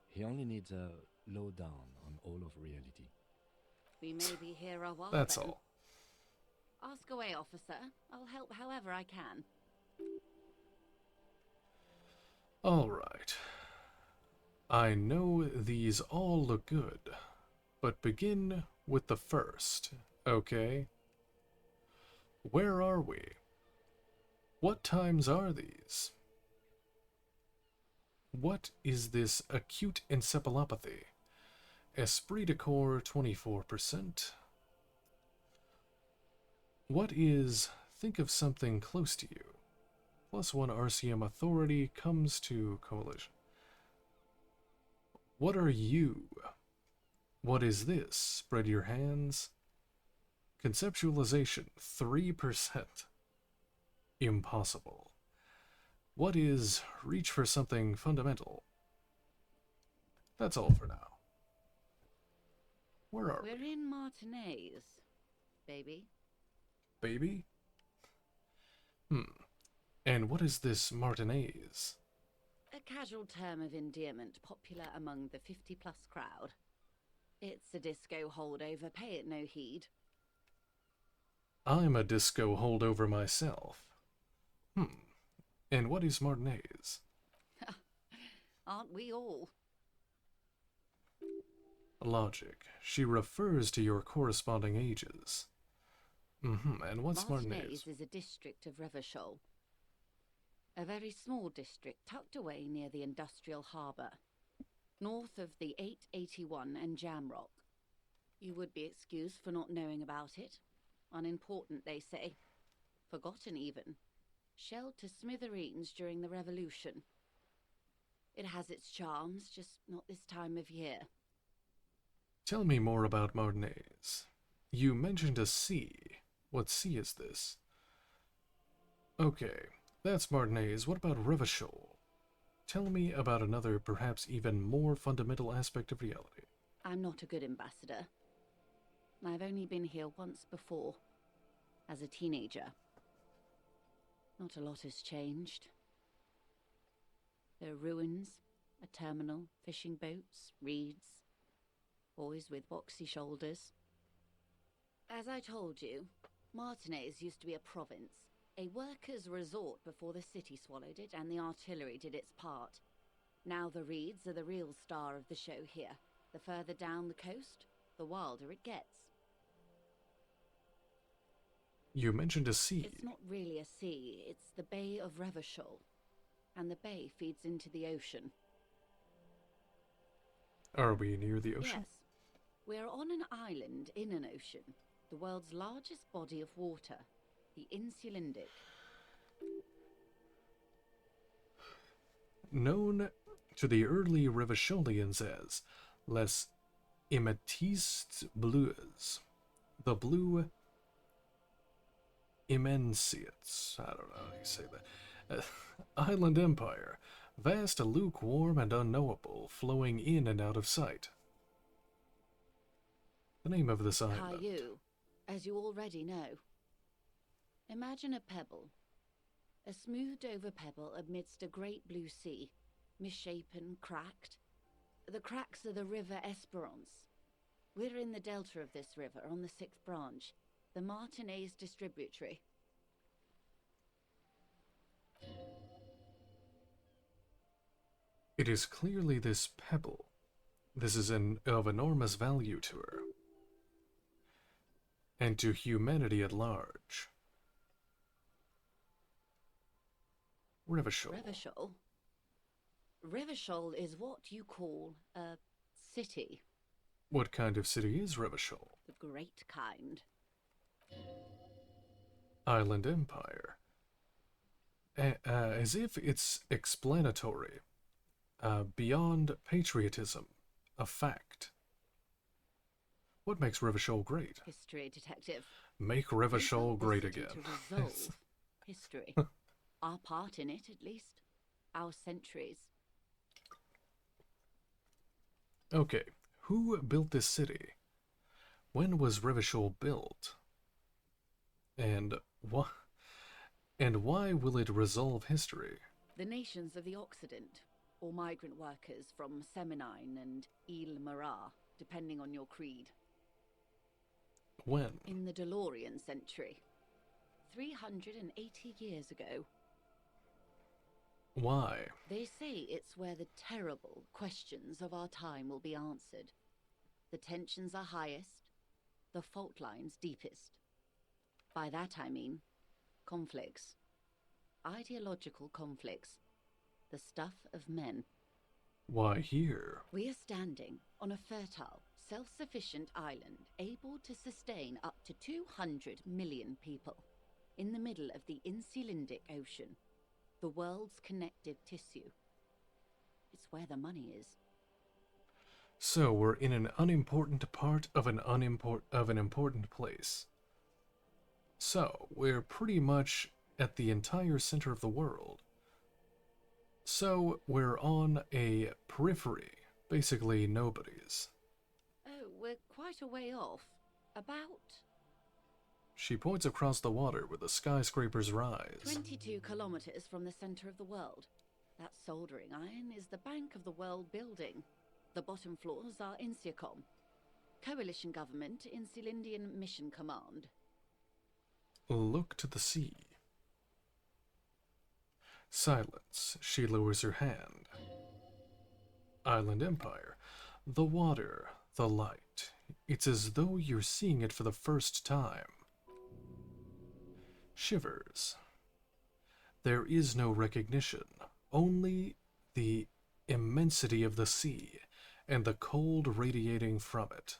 He only needs a lowdown on all of reality. We may be here a while. That's then. all. Ask away, officer. I'll help however I can. All right. I know these all look good, but begin with the first, okay? Where are we? What times are these? What is this acute encephalopathy? Esprit de corps 24%. What is think of something close to you? +1 RCM authority comes to coalition. What are you? What is this? Spread your hands. Conceptualization 3%. Impossible. What is reach for something fundamental? That's all for now. Where are We're we? in Martinez, baby. Baby? And what is this Martinez? A casual term of endearment popular among the 50-plus crowd. It's a disco holdover, pay it no heed. I'm a disco holdover myself. And what is Martinez? Aren't we all? Logic. She refers to your corresponding ages. And what's Martinez? Is a district of Revachol. A very small district tucked away near the industrial harbour, north of the 881 and Jamrock. You would be excused for not knowing about it. Unimportant, they say. Forgotten, even. Shelled to smithereens during the Revolution. It has its charms, just not this time of year. Tell me more about Martinez. You mentioned a sea. What sea is this? Okay, that's Martinez. What about Revachol? Tell me about another, perhaps even more fundamental aspect of reality. I'm not a good ambassador. I've only been here once before, as a teenager. Not a lot has changed. There are ruins, a terminal, fishing boats, reeds, boys with boxy shoulders. As I told you, Martinez used to be a province, a workers' resort before the city swallowed it and the artillery did its part. Now the reeds are the real star of the show here. The further down the coast, the wilder it gets. You mentioned a sea. It's not really a sea, it's the Bay of Revachol. And the bay feeds into the ocean. Are we near the ocean? Yes. We're on an island in an ocean, the world's largest body of water, the Insulindic. Known to the early Revacholians as Les Immétistes Bleus, the Blue Immensiates. I don't know how you say that. Island Empire. Vast, lukewarm, and unknowable, flowing in and out of sight. The name of this island. Caillou, as you already know. Imagine a pebble. A smoothed over pebble amidst a great blue sea, misshapen, cracked. The cracks are the river Esperance. We're in the delta of this river, on the 6th branch, the Martinez distributary. It is clearly this pebble. This is of enormous value to her. And to humanity at large. Revachol. Revachol? Revachol is what you call a city. What kind of city is Revachol? The great kind. Island Empire. As if it's explanatory. Beyond patriotism. A fact. What makes Revachol great? History detective. Make We Revachol built the great city again. To resolve history. Our part in it, at least. Our centuries. Okay, who built this city? When was Revachol built? And why will it resolve history? The nations of the Occident, or migrant workers from Seminine and Ile Marat, depending on your creed. When? In the DeLorean century. 380 years ago. Why? They say it's where the terrible questions of our time will be answered. The tensions are highest, the fault lines deepest. By that I mean conflicts. Ideological conflicts. The stuff of men. Why here? We are standing on a fertile, self-sufficient island able to sustain up to 200 million people in the middle of the Insulindic Ocean, the world's connective tissue. It's where the money is. So we're in an unimportant part of an important place. So we're pretty much at the entire center of the world. So we're on a periphery, basically nobody's. Oh, we're quite a way off. About She points across the water where the skyscrapers rise. 22 kilometers from the center of the world. That soldering iron is the bank of the world building. The bottom floors are Insiacom. Coalition government, Insulindian Mission Command. Look to the sea. Silence. She lowers her hand. Island Empire. The water, the light. It's as though you're seeing it for the first time. Shivers. There is no recognition, only the immensity of the sea and the cold radiating from it.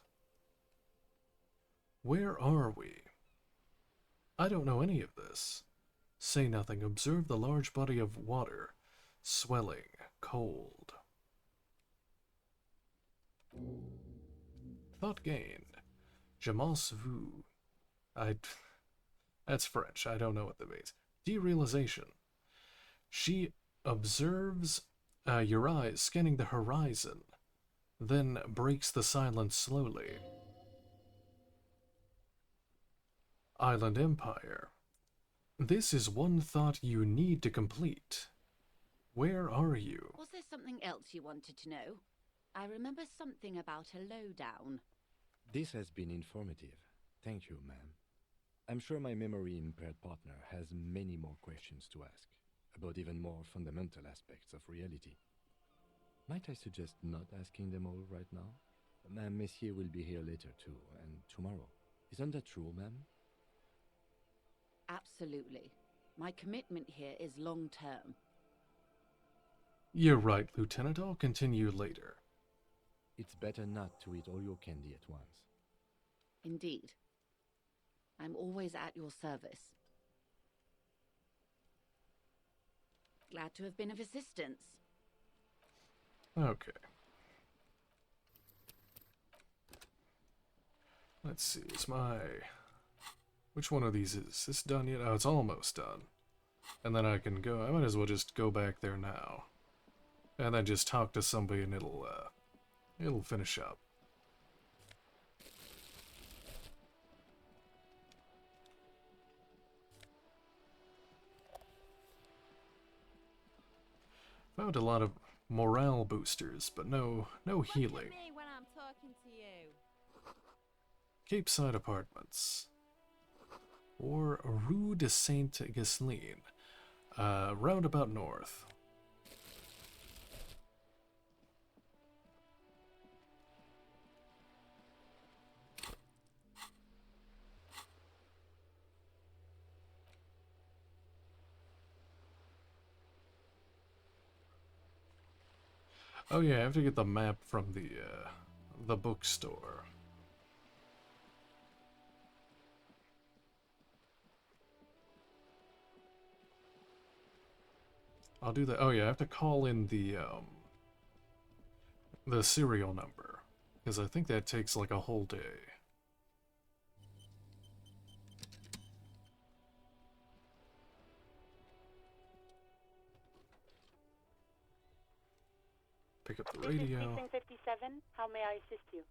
Where are we? I don't know any of this. Say nothing. Observe the large body of water, swelling, cold. Thought gained. Je m'en veux. That's French. I don't know what that means. Derealization. She observes your eyes scanning the horizon, then breaks the silence slowly. Island Empire. This is one thought you need to complete. Where are you? Was there something else you wanted to know? I remember something about a lowdown. This has been informative. Thank you, ma'am. I'm sure my memory-impaired partner has many more questions to ask, about even more fundamental aspects of reality. Might I suggest not asking them all right now? Ma'am, Messier will be here later too, and tomorrow. Isn't that true, ma'am? Absolutely. My commitment here is long-term. You're right, Lieutenant. I'll continue later. It's better not to eat all your candy at once. Indeed. I'm always at your service. Glad to have been of assistance. Okay. Let's see, which one of these is this done yet? Oh, it's almost done. And then I can go, I might as well just go back there now. And then just talk to somebody and it'll finish up. Found a lot of morale boosters, but no healing. Look at me when I'm talking to you. Cape Side Apartments. Or Rue de Saint-Ghislain. Roundabout north. Oh yeah, I have to get the map from the bookstore. I'll do that. Oh yeah, I have to call in the serial number, because I think that takes like a whole day. Pick up the radio. This is Precinct 57. How may I assist you?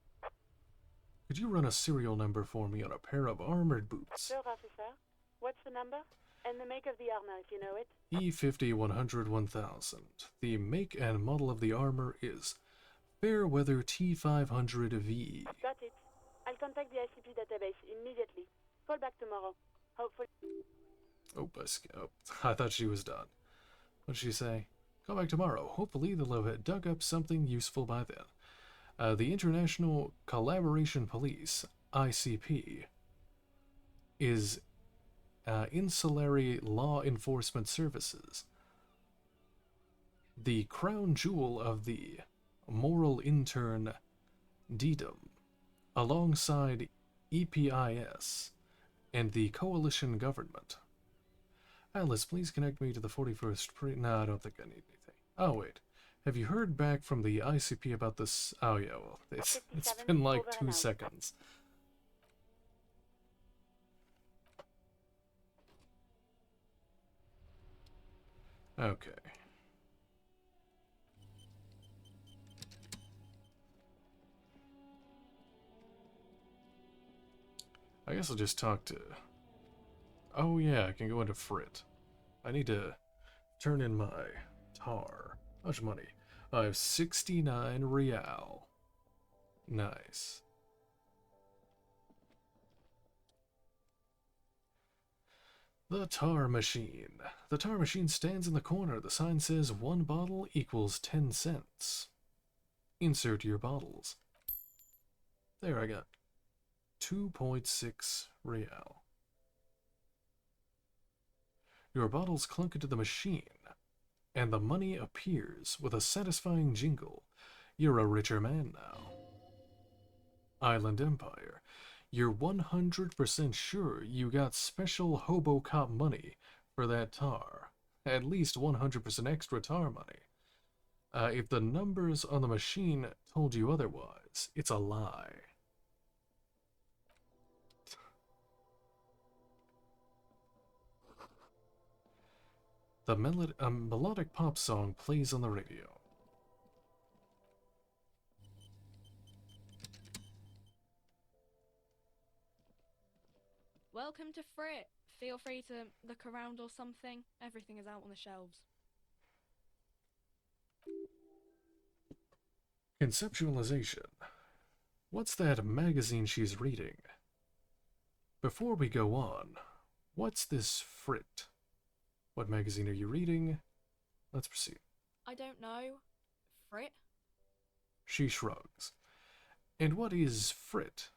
Could you run a serial number for me on a pair of armored boots? Sure, officer. What's the number? And the make of the armor, if you know it. E50 100 1000. The make and model of the armor is Fairweather T500V. Got it. I'll contact the ICP database immediately. Call back tomorrow. Hopefully. Oh, I thought she was done. What'd she say? Call back tomorrow. Hopefully they'll have dug up something useful by then. The International Collaboration Police, ICP, is Insulary Law Enforcement Services. The crown jewel of the moral intern DDM, alongside EPIS and the coalition government. Alice, please connect me to the 41st No, I don't think I need anything. Oh, wait. Have you heard back from the ICP about this? Oh, yeah, well, it's been like 2 seconds. Okay. I guess I'll just talk to... Oh yeah, I can go into Frit. I need to turn in my tar. How much money? I have 69 real. Nice. The tar machine. The tar machine stands in the corner. The sign says 1 bottle equals 10 cents. Insert your bottles. There, I got 2.6 real. Your bottles clunk into the machine, and the money appears with a satisfying jingle. You're a richer man now. Island Empire. You're 100% sure you got special hobo cop money for that tar. At least 100% extra tar money. If the numbers on the machine told you otherwise, it's a lie. A melodic pop song plays on the radio. Welcome to Frit. Feel free to look around or something. Everything is out on the shelves. Conceptualization. What's that magazine she's reading? Before we go on, what's this Frit? What magazine are you reading? Let's proceed. I don't know. Frit? She shrugs. And what is Frit?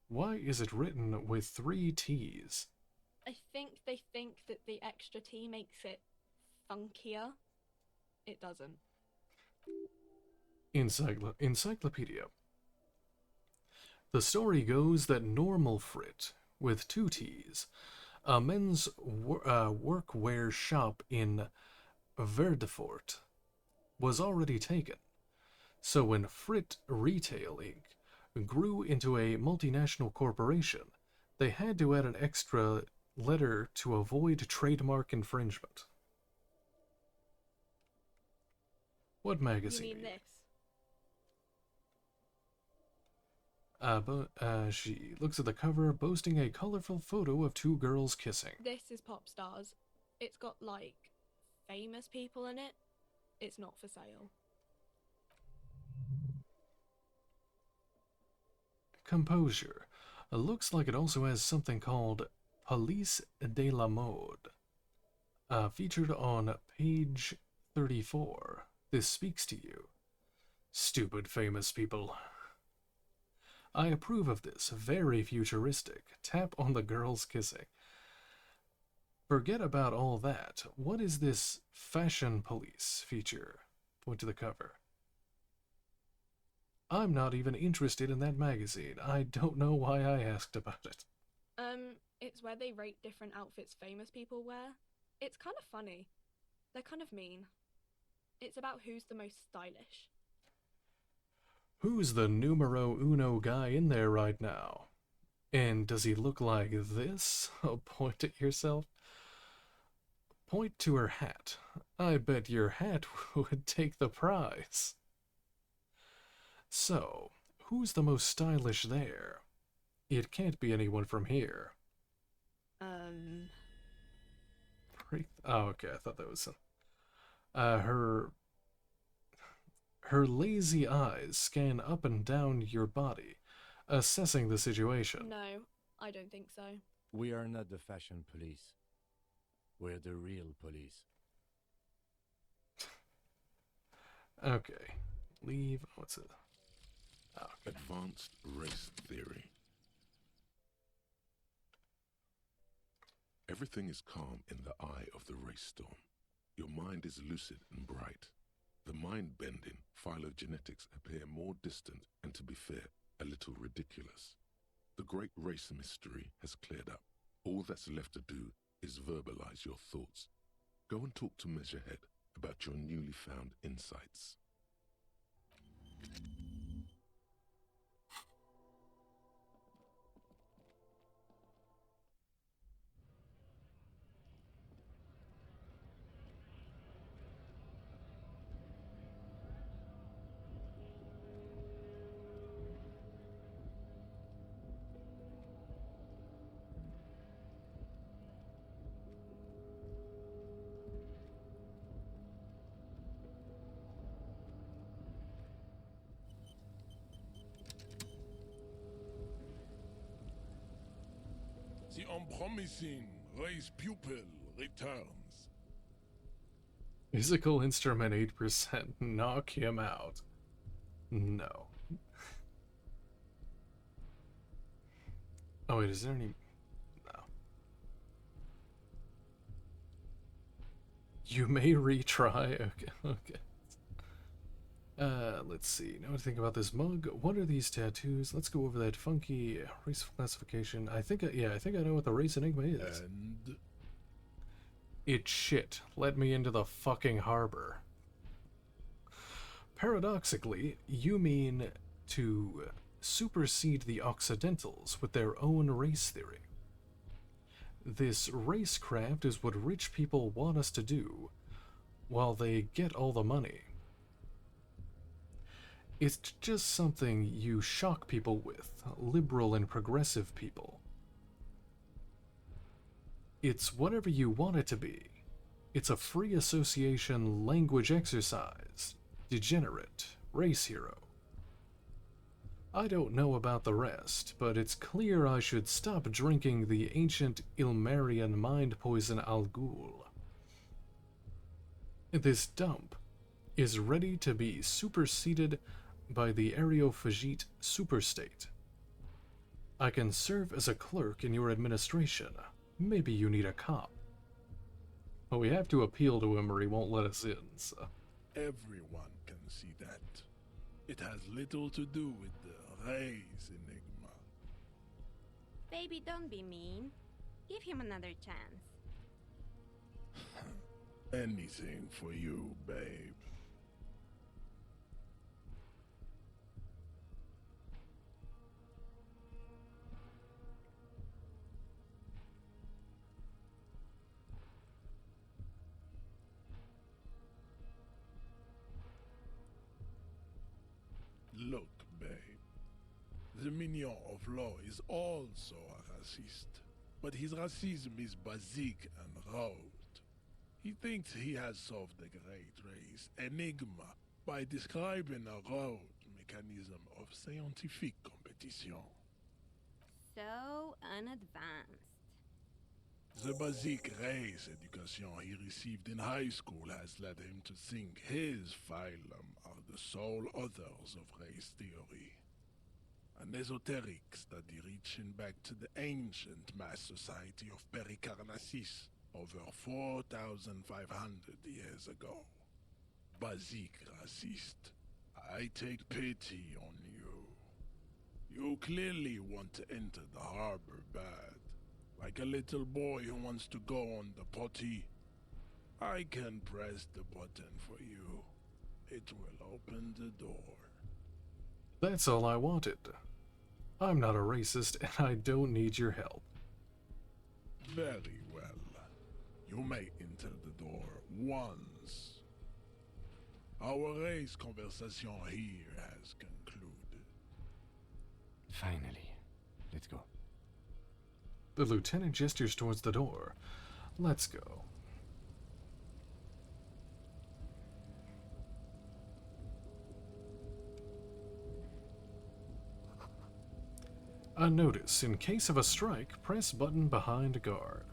Why is it written with 3 T's? I think they think that the extra T makes it funkier. It doesn't. Encyclopedia. The story goes that Normal Frit, with two T's, a men's workwear shop in Verdefort, was already taken. So when Frit Retail Inc. grew into a multinational corporation, they had to add an extra letter to avoid trademark infringement. What magazine? You mean this? She looks at the cover, boasting a colorful photo of two girls kissing. This is Pop Stars. It's got, like, famous people in it. It's not for sale. Composure. Looks like it also has something called Police de la Mode. Featured on page 34. This speaks to you. Stupid famous people. I approve of this. Very futuristic. Tap on the girls kissing. Forget about all that. What is this Fashion Police feature? Point to the cover. I'm not even interested in that magazine. I don't know why I asked about it. It's where they rate different outfits famous people wear. It's kind of funny. They're kind of mean. It's about who's the most stylish. Who's the numero uno guy in there right now? And does he look like this? Point at yourself. Point to her hat. I bet your hat would take the prize. So, who's the most stylish there? It can't be anyone from here. Oh, okay, I thought that was... Her lazy eyes scan up and down your body, assessing the situation. No, I don't think so. We are not the fashion police. We're the real police. Okay. Leave... What's it? Oh, okay. Advanced race theory. Everything is calm in the eye of the race storm. Your mind is lucid and bright. The mind-bending phylogenetics appear more distant and, to be fair, a little ridiculous. The great race mystery has cleared up. All that's left to do is verbalize your thoughts. Go and talk to Measurehead about your newly found insights. The unpromising race pupil returns. Musical instrument 8%. Knock him out. No. Oh wait, is there any... No. You may retry. Okay, okay. Let's see. Now to think about this mug. What are these tattoos? Let's go over that funky race classification. I think I know what the race enigma is. And It's shit. Let me into the fucking harbor. Paradoxically, you mean to supersede the Occidentals with their own race theory. This racecraft is what rich people want us to do, while they get all the money. It's just something you shock people with, liberal and progressive people. It's whatever you want it to be. It's a free association language exercise. Degenerate. Race hero. I don't know about the rest, but it's clear I should stop drinking the ancient Ilmarian mind poison Al Ghul. This dump is ready to be superseded by the Areophagite superstate. I can serve as a clerk in your administration. Maybe you need a cop. But we have to appeal to him or he won't let us in, so... everyone can see that. It has little to do with the race enigma. Baby, don't be mean. Give him another chance. Anything for you, babe. Look, babe. The mignon of law is also a racist, but his racism is basic and rote. He thinks he has solved the great race enigma by describing a rote mechanism of scientific competition. So unadvanced. The basic race education he received in high school has led him to think his phylum are the sole authors of race theory. An esoteric study reaching back to the ancient mass society of Pericarnassus over 4,500 years ago. Basic racist, I take pity on you. You clearly want to enter the harbor bad. Like a little boy who wants to go on the potty. I can press the button for you. It will open the door. That's all I wanted. I'm not a racist, and I don't need your help. Very well. You may enter the door once. Our race conversation here has concluded. Finally. Let's go. The lieutenant gestures towards the door. Let's go. A notice. In case of a strike, press button behind guard.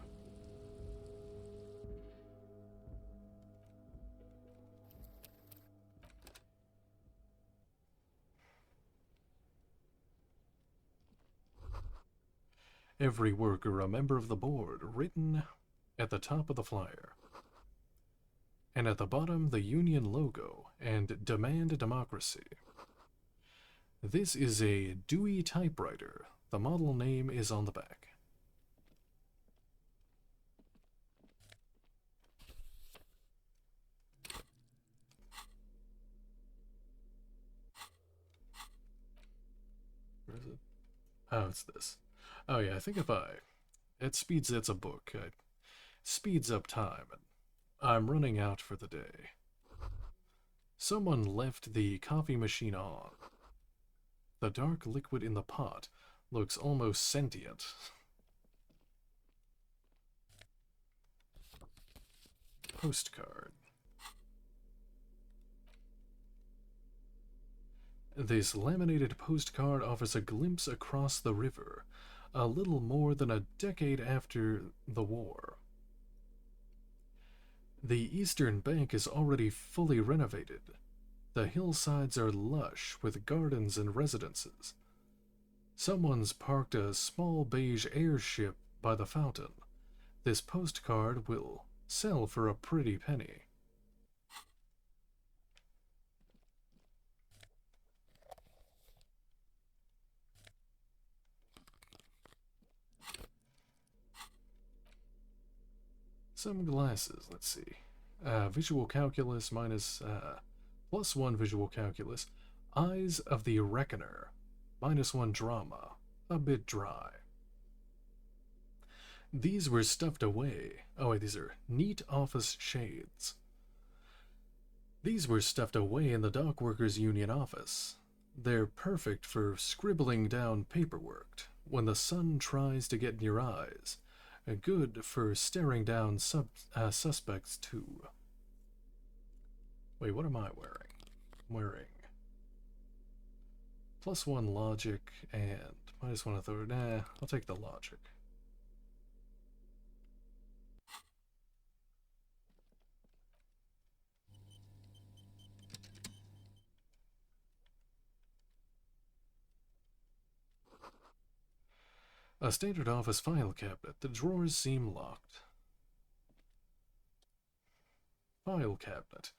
Every worker a member of the board, written at the top of the flyer. And at the bottom, the union logo and demand democracy. This is a Dewey typewriter. The model name is on the back. Where is it? Oh, it's this. Oh yeah, I think it's a book. It speeds up time, and I'm running out for the day. Someone left the coffee machine on. The dark liquid in the pot looks almost sentient. Postcard. This laminated postcard offers a glimpse across the river, a little more than a decade after the war. The eastern bank is already fully renovated. The hillsides are lush with gardens and residences. Someone's parked a small beige airship by the fountain. This postcard will sell for a pretty penny. Some glasses, let's see. Visual calculus minus, +1 visual calculus. Eyes of the Reckoner, -1 drama. A bit dry. These were stuffed away. Oh wait, these are neat office shades. These were stuffed away in the Dock Workers Union office. They're perfect for scribbling down paperwork when the sun tries to get in your eyes. Good for staring down suspects, too. Wait, what am I wearing? I'm wearing +1 logic and -1 authority. Nah, I'll take the logic. A standard office file cabinet. The drawers seem locked. File cabinet.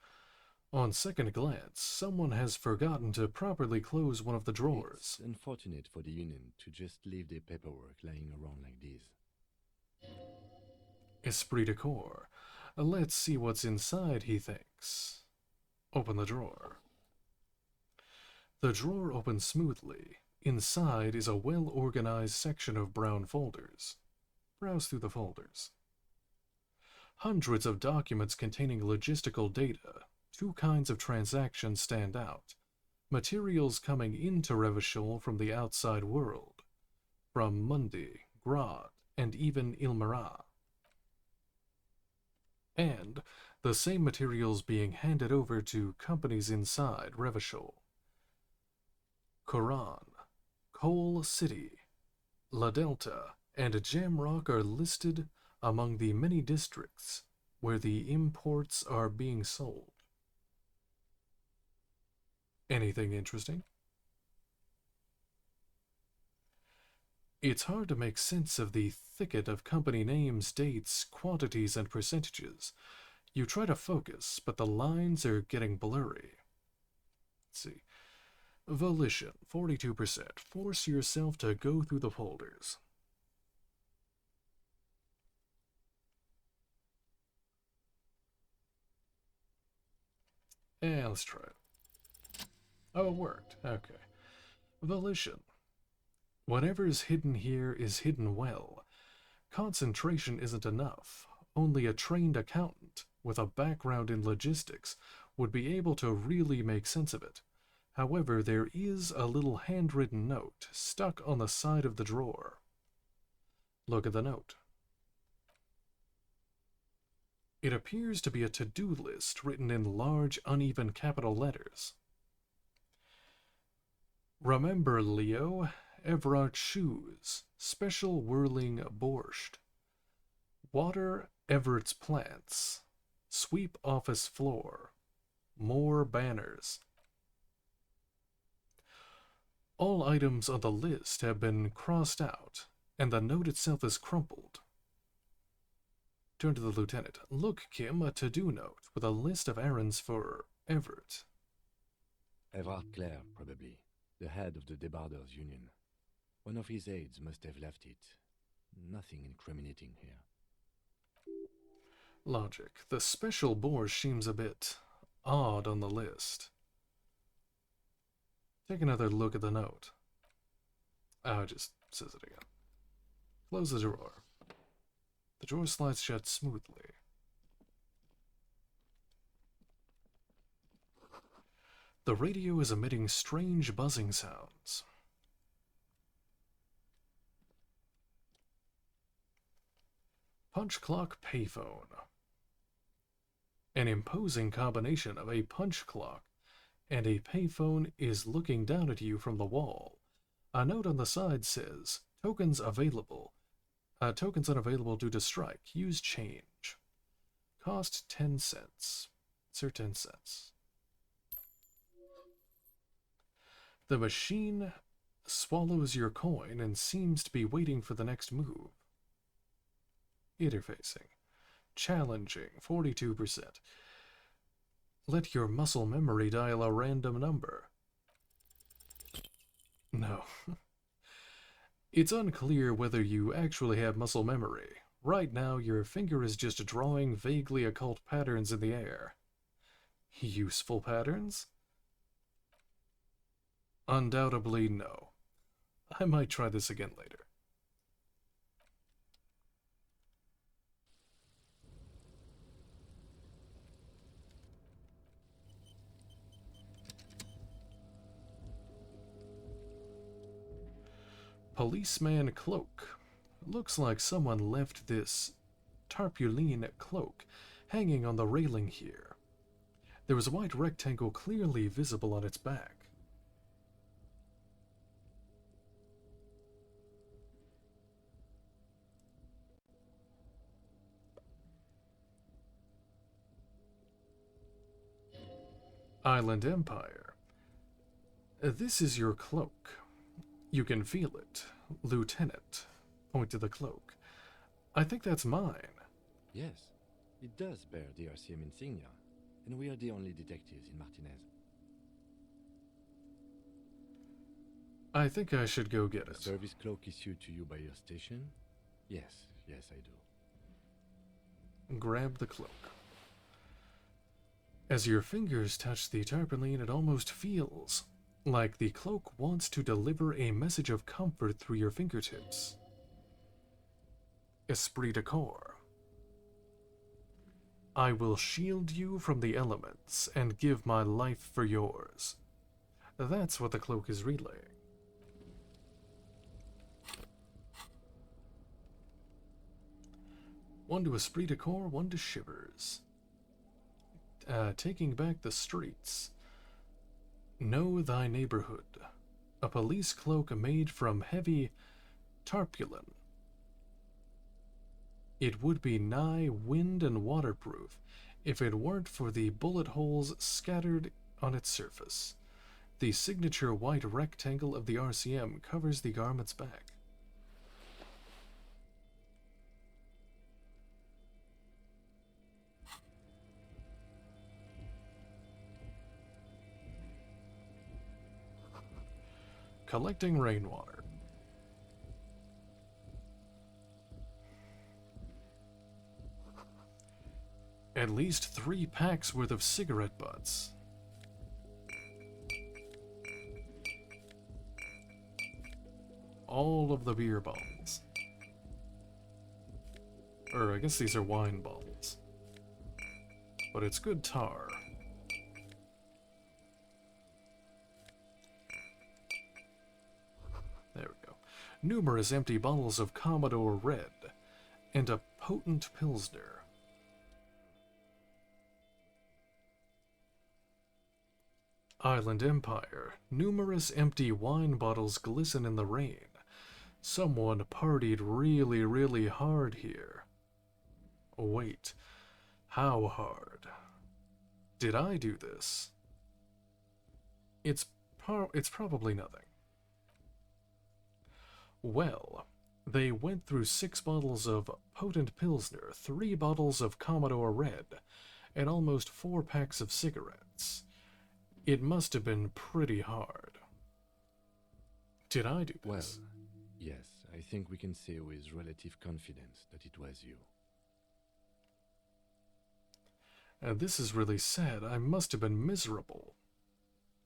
On second glance, someone has forgotten to properly close one of the drawers. It's unfortunate for the Union to just leave their paperwork lying around like this. Esprit de corps. Let's see what's inside, he thinks. Open the drawer. The drawer opens smoothly. Inside is a well-organized section of brown folders. Browse through the folders. Hundreds of documents containing logistical data. Two kinds of transactions stand out. Materials coming into Revachol from the outside world. From Mundi, Grad, and even Ilmarat. And the same materials being handed over to companies inside Revachol. Koran, Coal City, La Delta, and Jamrock are listed among the many districts where the imports are being sold. Anything interesting? It's hard to make sense of the thicket of company names, dates, quantities, and percentages. You try to focus, but the lines are getting blurry. Let's see. Volition, 42%. Force yourself to go through the folders. And let's try it. Oh, it worked. Okay. Volition. Whatever is hidden here is hidden well. Concentration isn't enough. Only a trained accountant with a background in logistics would be able to really make sense of it. However, there is a little handwritten note stuck on the side of the drawer. Look at the note. It appears to be a to-do list written in large, uneven capital letters. Remember, Leo, Everard shoes, special whirling borscht. Water Everett's plants. Sweep office floor. More banners. All items on the list have been crossed out, and the note itself is crumpled. Turn to the lieutenant. Look, Kim, a to-do note with a list of errands for Everett. Everard Clare, probably, the head of the Debarders Union. One of his aides must have left it. Nothing incriminating here. Logic. The special borscht seems a bit odd on the list. Take another look at the note. Oh, it just says it again. Close the drawer. The drawer slides shut smoothly. The radio is emitting strange buzzing sounds. Punch clock payphone. An imposing combination of a punch clock and a payphone is looking down at you from the wall. A note on the side says, tokens available. Tokens unavailable due to strike. Use change. Cost 10 cents. Sir, 10 cents. The machine swallows your coin and seems to be waiting for the next move. Interfacing. Challenging, 42%. Let your muscle memory dial a random number. No. It's unclear whether you actually have muscle memory. Right now, your finger is just drawing vaguely occult patterns in the air. Useful patterns? Undoubtedly no. I might try this again later. Policeman cloak. Looks like someone left this tarpaulin cloak hanging on the railing here. There was a white rectangle clearly visible on its back. Island Empire. This is your cloak. You can feel it. Lieutenant. Point to the cloak. I think that's mine. Yes, it does bear the RCM insignia. and we are the only detectives in Martinez. I think I should go get A it. service cloak issued to you by your station? Yes, yes, I do. Grab the cloak. As your fingers touch the tarpaulin, it almost feels like the cloak wants to deliver a message of comfort through your fingertips. Esprit de corps. I will shield you from the elements and give my life for yours. That's what the cloak is relaying. One to esprit de corps, one to shivers. Taking back the streets. Know thy neighborhood. A police cloak made from heavy tarpaulin. It would be nigh wind and waterproof if it weren't for the bullet holes scattered on its surface. The signature white rectangle of the RCM covers the garment's back. Collecting rainwater. At least 3 packs worth of cigarette butts. All of the beer bottles. Or I guess these are wine bottles. But it's good tar. There we go. Numerous empty bottles of Commodore Red and a potent Pilsner. Island Empire. Numerous empty wine bottles glisten in the rain. Someone partied really, really hard here. Wait. How hard? Did I do this? It's probably nothing. Well, they went through 6 bottles of potent Pilsner, 3 bottles of Commodore Red, and almost 4 packs of cigarettes. It must have been pretty hard. Did I do this? Well, yes, I think we can say with relative confidence that it was you. And this is really sad. I must have been miserable.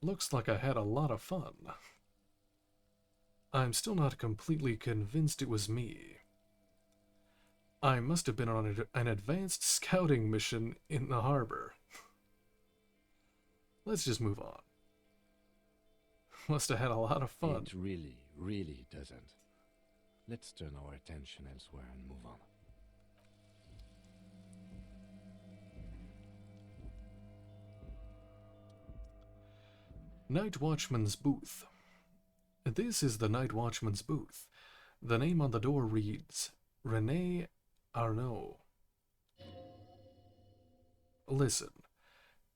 Looks like I had a lot of fun. I'm still not completely convinced it was me. I must have been on an advanced scouting mission in the harbor. Let's just move on. Must have had a lot of fun. It really, really doesn't. Let's turn our attention elsewhere and move on. Night Watchman's Booth. This is the Night Watchman's booth. The name on the door reads, René Arnaud. Listen,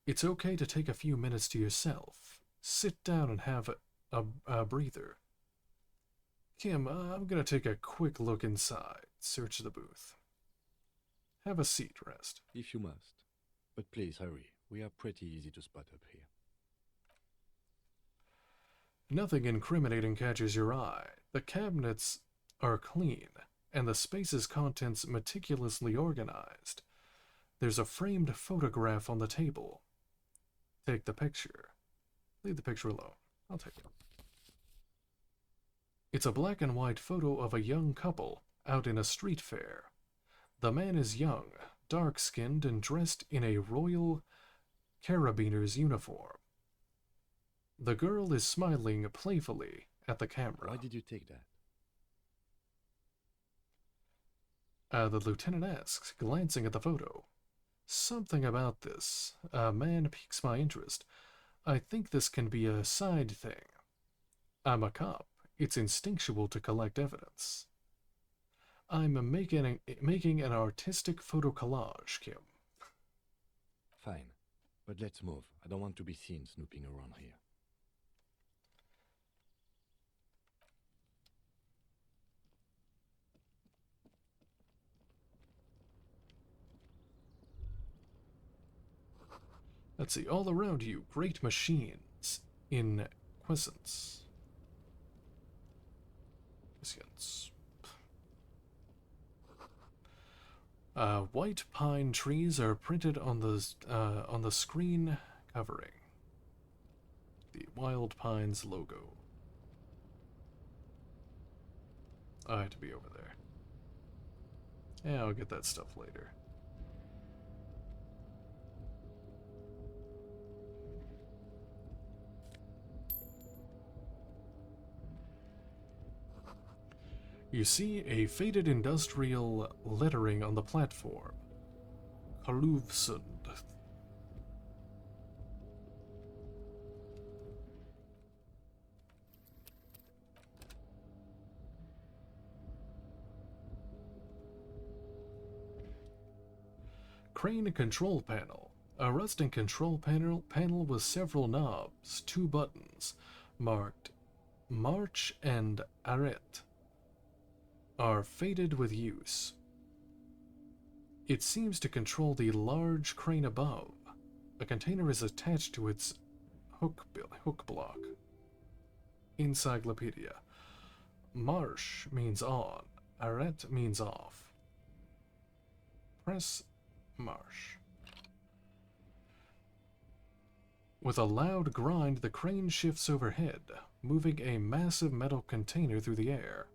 it's okay to take a few minutes to yourself. Sit down and have a breather. Kim, I'm gonna take a quick look inside. Search the booth. Have a seat, rest. If you must. But please hurry. We are pretty easy to spot up here. Nothing incriminating catches your eye. The cabinets are clean, and the space's contents meticulously organized. There's a framed photograph on the table. Take the picture. Leave the picture alone. I'll take it. It's a black and white photo of a young couple out in a street fair. The man is young, dark-skinned, and dressed in a Royal Carabineers uniform. The girl is smiling playfully at the camera. Why did you take that? The lieutenant asks, glancing at the photo. Something about this. A man piques my interest. I think this can be a side thing. I'm a cop. It's instinctual to collect evidence. I'm making an artistic photo collage, Kim. Fine. But let's move. I don't want to be seen snooping around here. Let's see, all around you, great machines in quiescence. White pine trees are printed on the screen covering the Wild Pines logo. I had to be over there. Yeah, I'll get that stuff later. You see a faded industrial lettering on the platform. Kaluvsund. Crane control panel. A rusting control panel with several knobs, 2 buttons, marked March and Arrête, are faded with use. It seems to control the large crane above. A container is attached to its hook block. Encyclopedia. Marche means on. Arrête means off. Press marche. With a loud grind, the crane shifts overhead, moving a massive metal container through the air.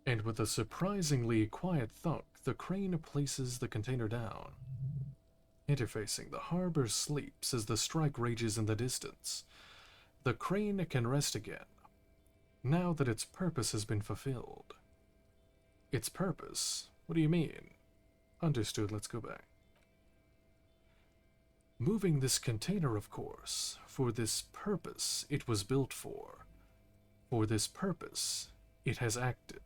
And with a surprisingly quiet thunk, the crane places the container down. Interfacing, the harbor sleeps as the strike rages in the distance. The crane can rest again, now that its purpose has been fulfilled. Its purpose? What do you mean? Understood, let's go back. Moving this container, of course, for this purpose it was built for. For this purpose, it has acted.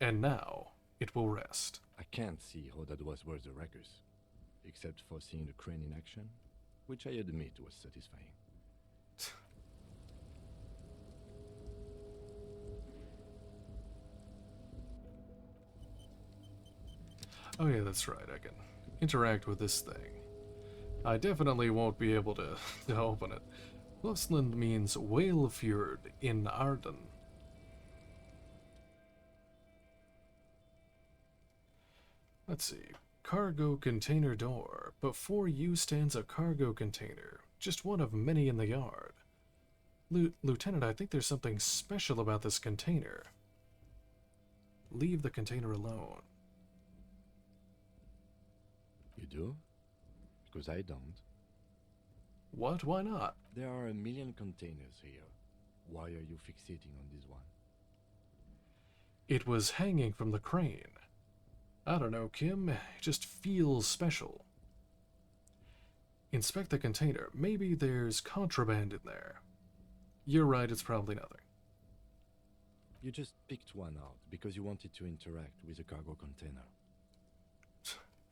And now, it will rest. I can't see how that was worth the records, except for seeing the crane in action, which I admit was satisfying. Oh yeah, that's right, I can interact with this thing. I definitely won't be able to open it. Luftland means whale fjord in Arden. Let's see. Cargo container door. Before you stands a cargo container. Just one of many in the yard. Lieutenant, I think there's something special about this container. Leave the container alone. You do? Because I don't. What? Why not? There are a million containers here. Why are you fixating on this one? It was hanging from the crane. I don't know, Kim. It just feels special. Inspect the container. Maybe there's contraband in there. You're right, it's probably nothing. You just picked one out because you wanted to interact with a cargo container.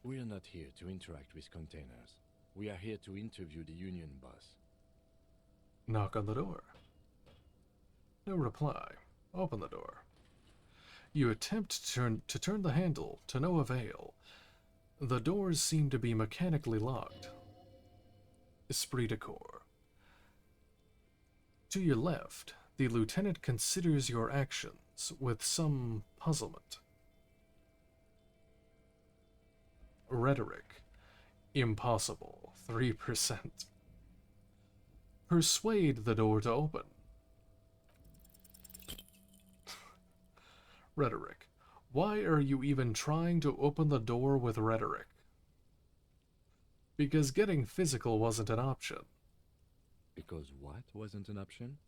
We are not here to interact with containers. We are here to interview the union boss. Knock on the door. No reply. Open the door. You attempt to turn the handle, to no avail. The doors seem to be mechanically locked. Esprit de corps. To your left, the lieutenant considers your actions with some puzzlement. Rhetoric. Impossible. 3%. Persuade the door to open. Rhetoric. Why are you even trying to open the door with rhetoric? Because getting physical wasn't an option. Because what wasn't an option?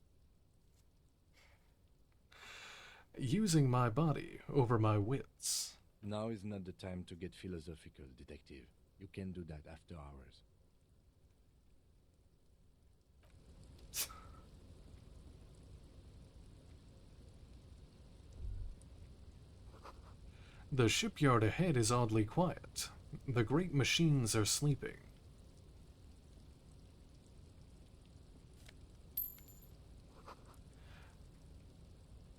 Using my body over my wits. Now is not the time to get philosophical, detective. You can do that after hours. The shipyard ahead is oddly quiet. The great machines are sleeping.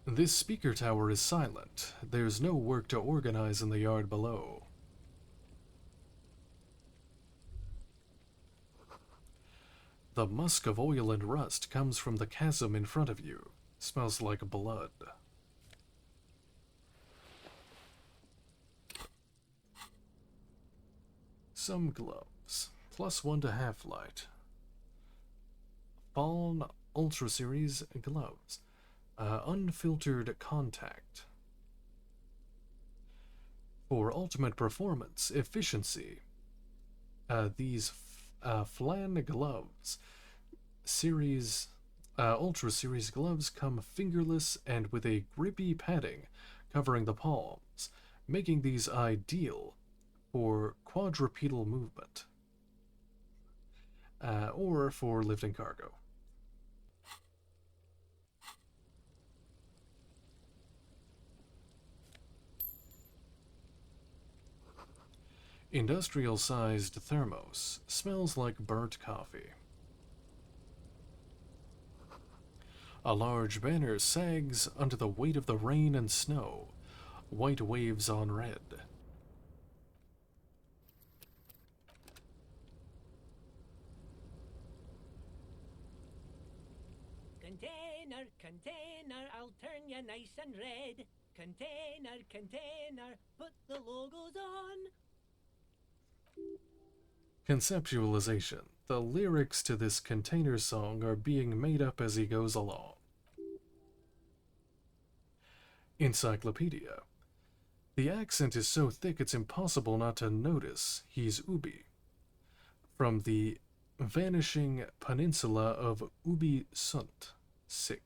This speaker tower is silent. There's no work to organize in the yard below. The musk of oil and rust comes from the chasm in front of you. Smells like blood. Some gloves. +1 to half-light. Fawn Ultra Series gloves. Unfiltered contact. For ultimate performance, efficiency. These Flan gloves. Ultra Series gloves come fingerless and with a grippy padding covering the palms, making these ideal for quadrupedal movement, or for lifting cargo. Industrial-sized thermos. Smells like burnt coffee. A large banner sags under the weight of the rain and snow. White waves on red. Container, container, I'll turn you nice and red. Container, container, put the logos on. Conceptualization. The lyrics to this container song are being made up as he goes along. Encyclopedia. The accent is so thick it's impossible not to notice he's Ubi. From the vanishing peninsula of Ubi Sunt, sick,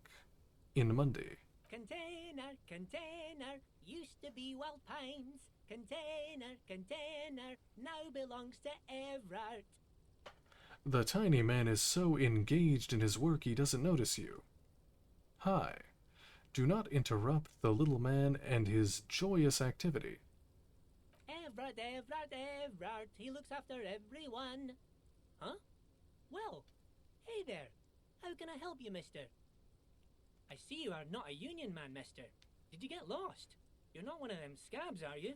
in Monday. Container, container, used to be Wild Pines. Container, container, now belongs to Everard. The tiny man is so engaged in his work he doesn't notice you. Hi. Do not interrupt the little man and his joyous activity. Everard, Everard, Everard, he looks after everyone. Huh? Well, hey there. How can I help you, mister? I see you are not a union man, mister. Did you get lost? You're not one of them scabs, are you?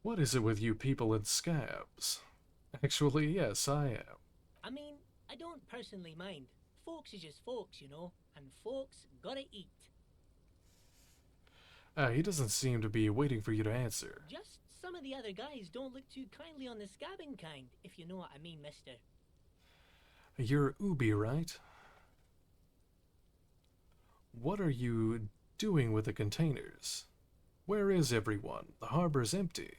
What is it with you people in scabs? Actually, yes, I am. I mean, I don't personally mind. Folks is just folks, you know, and folks gotta eat. He doesn't seem to be waiting for you to answer. Just some of the other guys don't look too kindly on the scabbing kind, if you know what I mean, mister. You're Ubi, right? What are you doing with the containers? Where is everyone? The harbor's empty.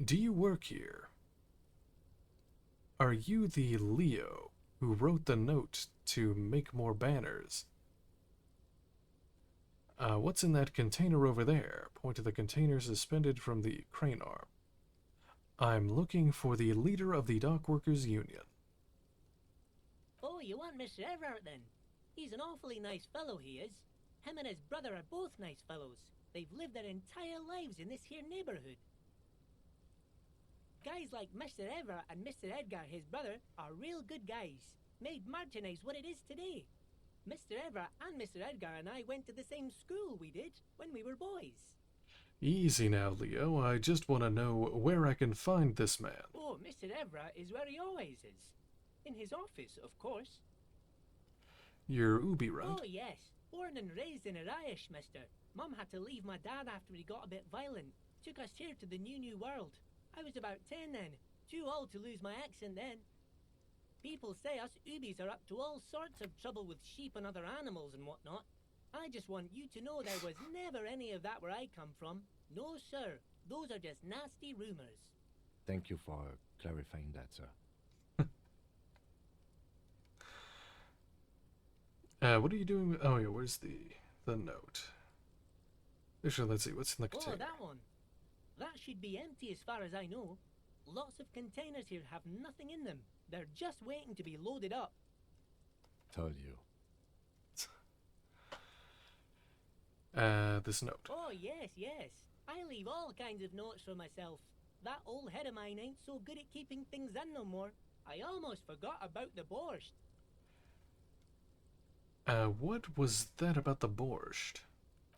Do you work here? Are you the Leo who wrote the note to make more banners? What's in that container over there? Point to the container suspended from the crane arm. I'm looking for the leader of the Dockworkers Union. Oh, you want Mr. Everard then? He's an awfully nice fellow, he is. Him and his brother are both nice fellows. They've lived their entire lives in this here neighborhood. Guys like Mr. Everard and Mr. Edgar, his brother, are real good guys. Made Martinez what it is today. Mr. Everard and Mr. Edgar and I went to the same school, we did, when we were boys. Easy now, Leo. I just want to know where I can find this man. Oh, Mr. Everard is where he always is. In his office, of course. You're Ubi, right? Oh, yes. Born and raised in Irish, mister. Mum had to leave my dad after he got a bit violent. Took us here to the new world. I was about 10 then. Too old to lose my accent then. People say us Ubis are up to all sorts of trouble with sheep and other animals and whatnot. I just want you to know there was never any of that where I come from. No, sir. Those are just nasty rumors. Thank you for clarifying that, sir. What are you doing? Oh yeah, where's the note? Actually, let's see what's in the container. Oh, that one. That should be empty as far as I know. Lots of containers here have nothing in them. They're just waiting to be loaded up. Told you. this note. Oh, yes, yes. I leave all kinds of notes for myself. That old head of mine ain't so good at keeping things in no more. I almost forgot about the borscht. What was that about the borscht?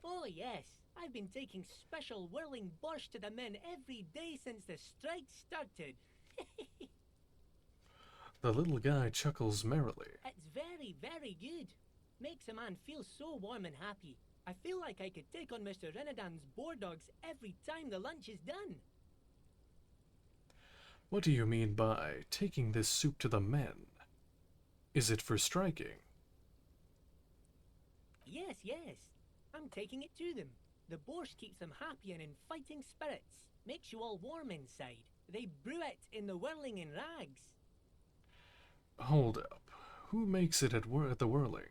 Oh, yes. I've been taking special whirling borscht to the men every day since the strike started. The little guy chuckles merrily. It's very, very good. Makes a man feel so warm and happy. I feel like I could take on Mr. Renadan's boar dogs every time the lunch is done. What do you mean by taking this soup to the men? Is it for striking? Yes, yes. I'm taking it to them. The borscht keeps them happy and in fighting spirits. Makes you all warm inside. They brew it in the whirling in rags. Hold up. Who makes it at the whirling?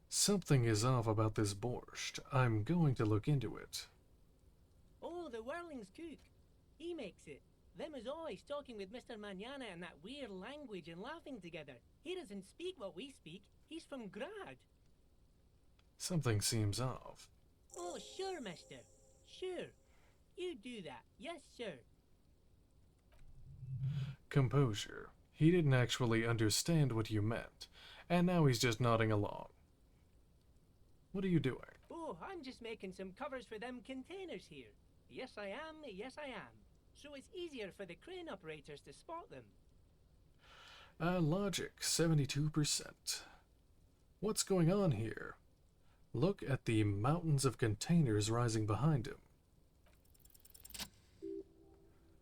Something is off about this borscht. I'm going to look into it. Oh, the whirling's cook. He makes it. Them is always talking with Mr. Manana in that weird language and laughing together. He doesn't speak what we speak. He's from Grad. Something seems off. Oh, sure, mister. Sure. You do that. Yes, sir. Composure. He didn't actually understand what you meant, and now he's just nodding along. What are you doing? Oh, I'm just making some covers for them containers here. Yes, I am. Yes, I am. So it's easier for the crane operators to spot them. Logic, 72%. What's going on here? Look at the mountains of containers rising behind him.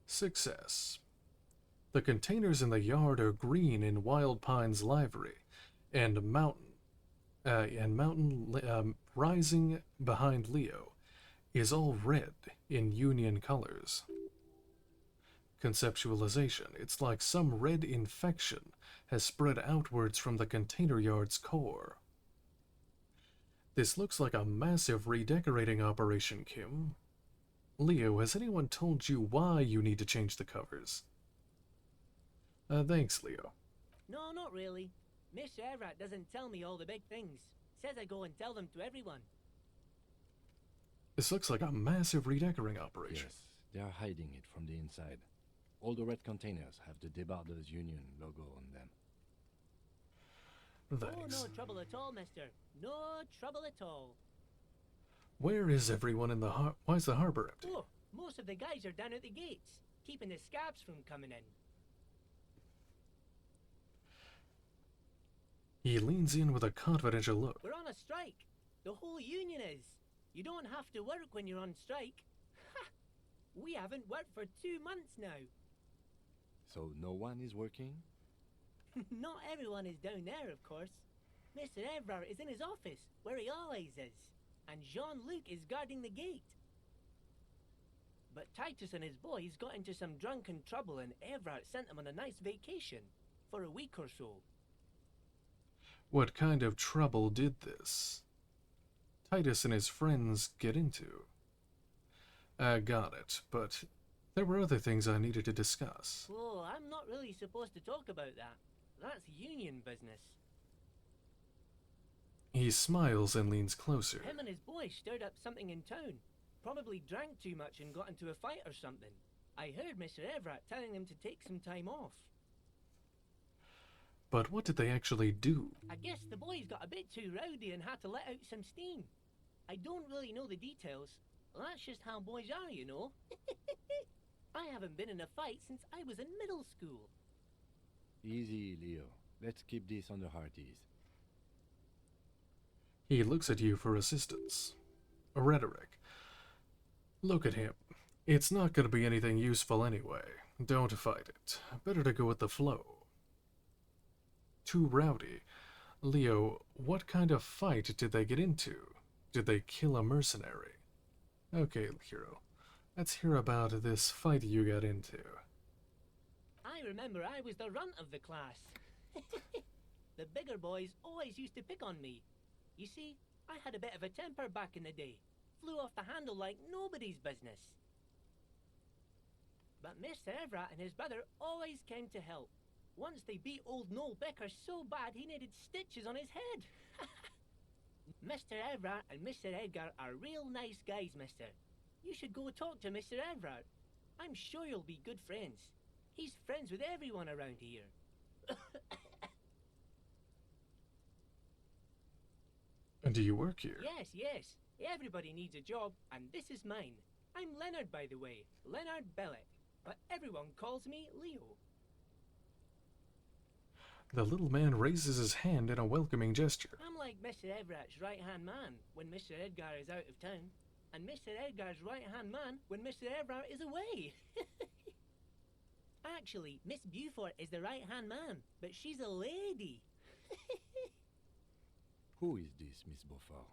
Success. The containers in the yard are green in Wild Pine's livery, and mountain rising behind Leo is all red in Union colors. Conceptualization. It's like some red infection has spread outwards from the container yard's core. This looks like a massive redecorating operation, Kim. Leo, has anyone told you why you need to change the covers? Thanks, Leo. No, not really. Mr. Everett doesn't tell me all the big things. Says I go and tell them to everyone. This looks like a massive redecorating operation. Yes, they are hiding it from the inside. All the red containers have the Debarders Union logo on them. Thanks. Oh, no trouble at all, mister. No trouble at all. Where is everyone in the why is the harbor empty? Oh, most of the guys are down at the gates, keeping the scabs from coming in. He leans in with a confidential look. We're on a strike. The whole union is. You don't have to work when you're on strike. Ha! We haven't worked for 2 months now. So no one is working? Not everyone is down there, of course. Mr. Everard is in his office, where he always is. And Jean-Luc is guarding the gate. But Titus and his boys got into some drunken trouble and Everard sent them on a nice vacation. For a week or so. What kind of trouble did this? Titus and his friends get into? Got it, but there were other things I needed to discuss. Oh, I'm not really supposed to talk about that. That's union business. He smiles and leans closer. Him and his boys stirred up something in town. Probably drank too much and got into a fight or something. I heard Mr. Everett telling them to take some time off. But what did they actually do? I guess the boys got a bit too rowdy and had to let out some steam. I don't really know the details. That's just how boys are, you know. I haven't been in a fight since I was in middle school. Easy, Leo. Let's keep this on the hearties. He looks at you for assistance. Rhetoric. Look at him. It's not going to be anything useful anyway. Don't fight it. Better to go with the flow. Too rowdy. Leo, what kind of fight did they get into? Did they kill a mercenary? Okay, hero. Let's hear about this fight you got into. I remember I was the runt of the class. The bigger boys always used to pick on me. You see, I had a bit of a temper back in the day. Flew off the handle like nobody's business. But Mr. Everett and his brother always came to help. Once they beat old Noel Becker so bad he needed stitches on his head. Mr. Everard and Mr. Edgar are real nice guys, mister. You should go talk to Mr. Everard. I'm sure you'll be good friends. He's friends with everyone around here. And do you work here? Yes, yes. Everybody needs a job, and this is mine. I'm Leonard, by the way. Leonard Bellick. But everyone calls me Leo. The little man raises his hand in a welcoming gesture. I'm like Mr. Everett's right-hand man when Mr. Edgar is out of town, and Mr. Edgar's right-hand man when Mr. Everett is away. Actually, Miss Beaufort is the right-hand man, but she's a lady. Who is this, Miss Beaufort?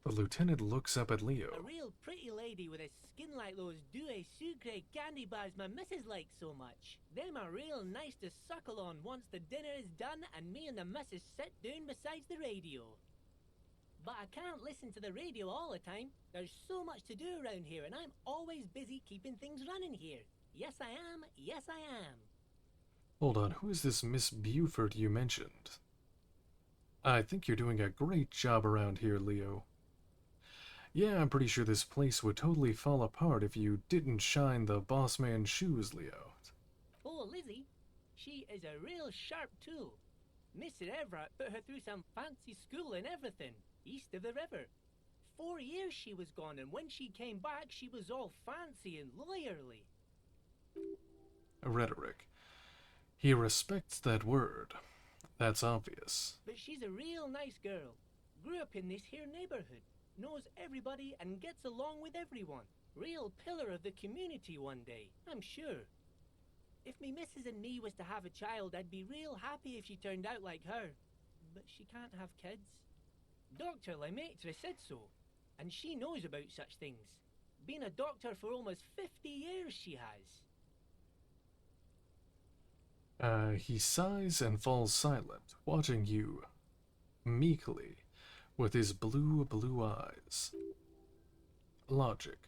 The lieutenant looks up at Leo. A real pretty lady with a skin like those Deuces sucre candy bars my missus likes so much. Them are real nice to suckle on once the dinner is done and me and the missus sit down beside the radio. But I can't listen to the radio all the time. There's so much to do around here and I'm always busy keeping things running here. Yes I am, yes I am. Hold on, who is this Miss Beaufort you mentioned? I think you're doing a great job around here, Leo. Yeah, I'm pretty sure this place would totally fall apart if you didn't shine the boss man's shoes, Leo. Oh, Lizzie, she is a real sharp tool. Mr. Everett put her through some fancy school and everything, east of the river. 4 years she was gone, and when she came back, she was all fancy and lawyerly. Rhetoric. He respects that word. That's obvious. But she's a real nice girl. Grew up in this here neighborhood. Knows everybody and gets along with everyone. Real pillar of the community one day, I'm sure. If me missus and me was to have a child, I'd be real happy if she turned out like her. But she can't have kids. Dr. Lemaitre said so, and she knows about such things. Been a doctor for almost 50 years she has. He sighs and falls silent, watching you, meekly, with his blue eyes. Logic.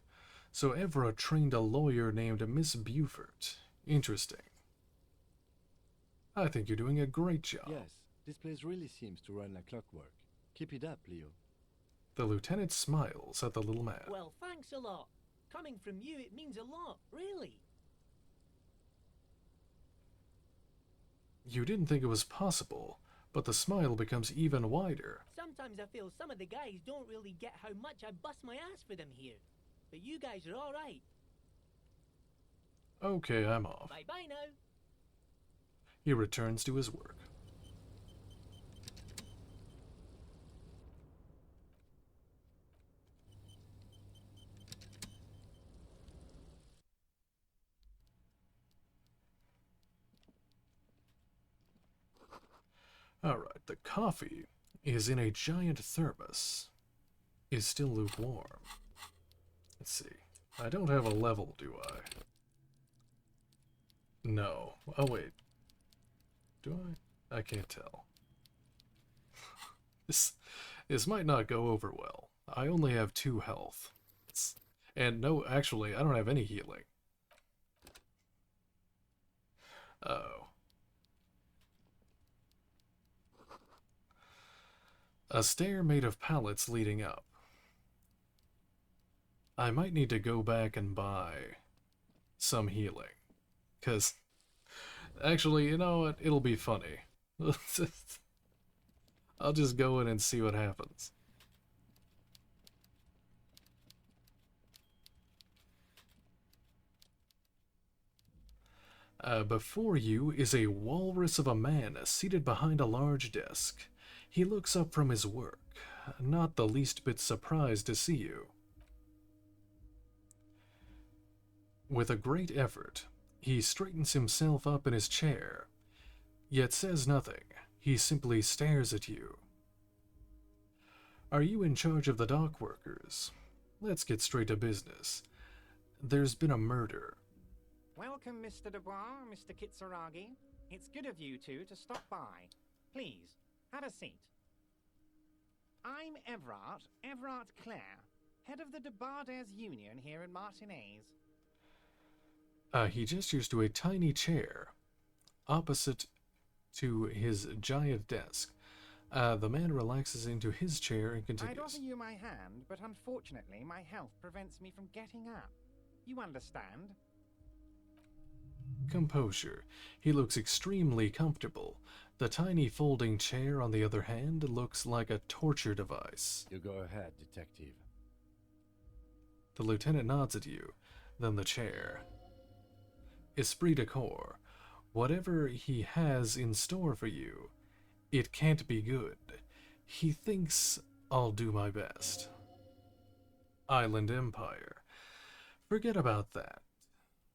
So Evra trained a lawyer named Miss Beaufort. Interesting. I think you're doing a great job. Yes, this place really seems to run like clockwork. Keep it up, Leo. The lieutenant smiles at the little man. Well, thanks a lot. Coming from you, it means a lot, really. You didn't think it was possible, but the smile becomes even wider. Sometimes I feel some of the guys don't really get how much I bust my ass for them here. But you guys are alright. Okay, I'm off. Bye-bye now. He returns to his work. Alright, the coffee is in a giant thermos. Is still lukewarm. Let's see. I don't have a level, do I? No. Oh, wait. Do I? I can't tell. This might not go over well. I only have 2 health. And no, actually, I don't have any healing. Uh-oh. A stair made of pallets leading up. I might need to go back and buy some healing. Because, actually, you know what? It'll be funny. I'll just go in and see what happens. Before you is a walrus of a man seated behind a large desk. He looks up from his work, not the least bit surprised to see you. With a great effort, he straightens himself up in his chair, yet says nothing. He simply stares at you. Are you in charge of the dock workers? Let's get straight to business. There's been a murder. Welcome, Mr. Dubois, Mr. Kitsuragi. It's good of you two to stop by. Please, have a seat. I'm Everett Clare, head of the Debarders Union here in Martinez. He gestures to a tiny chair opposite to his giant desk. The man relaxes into his chair and I'd continues. offer you my hand, but unfortunately my health prevents me from getting up. You understand? Composure. He looks extremely comfortable. The tiny folding chair, on the other hand, looks like a torture device. You go ahead, detective. The lieutenant nods at you, then the chair. Esprit de corps. Whatever he has in store for you, it can't be good. He thinks I'll do my best. Island Empire. Forget about that.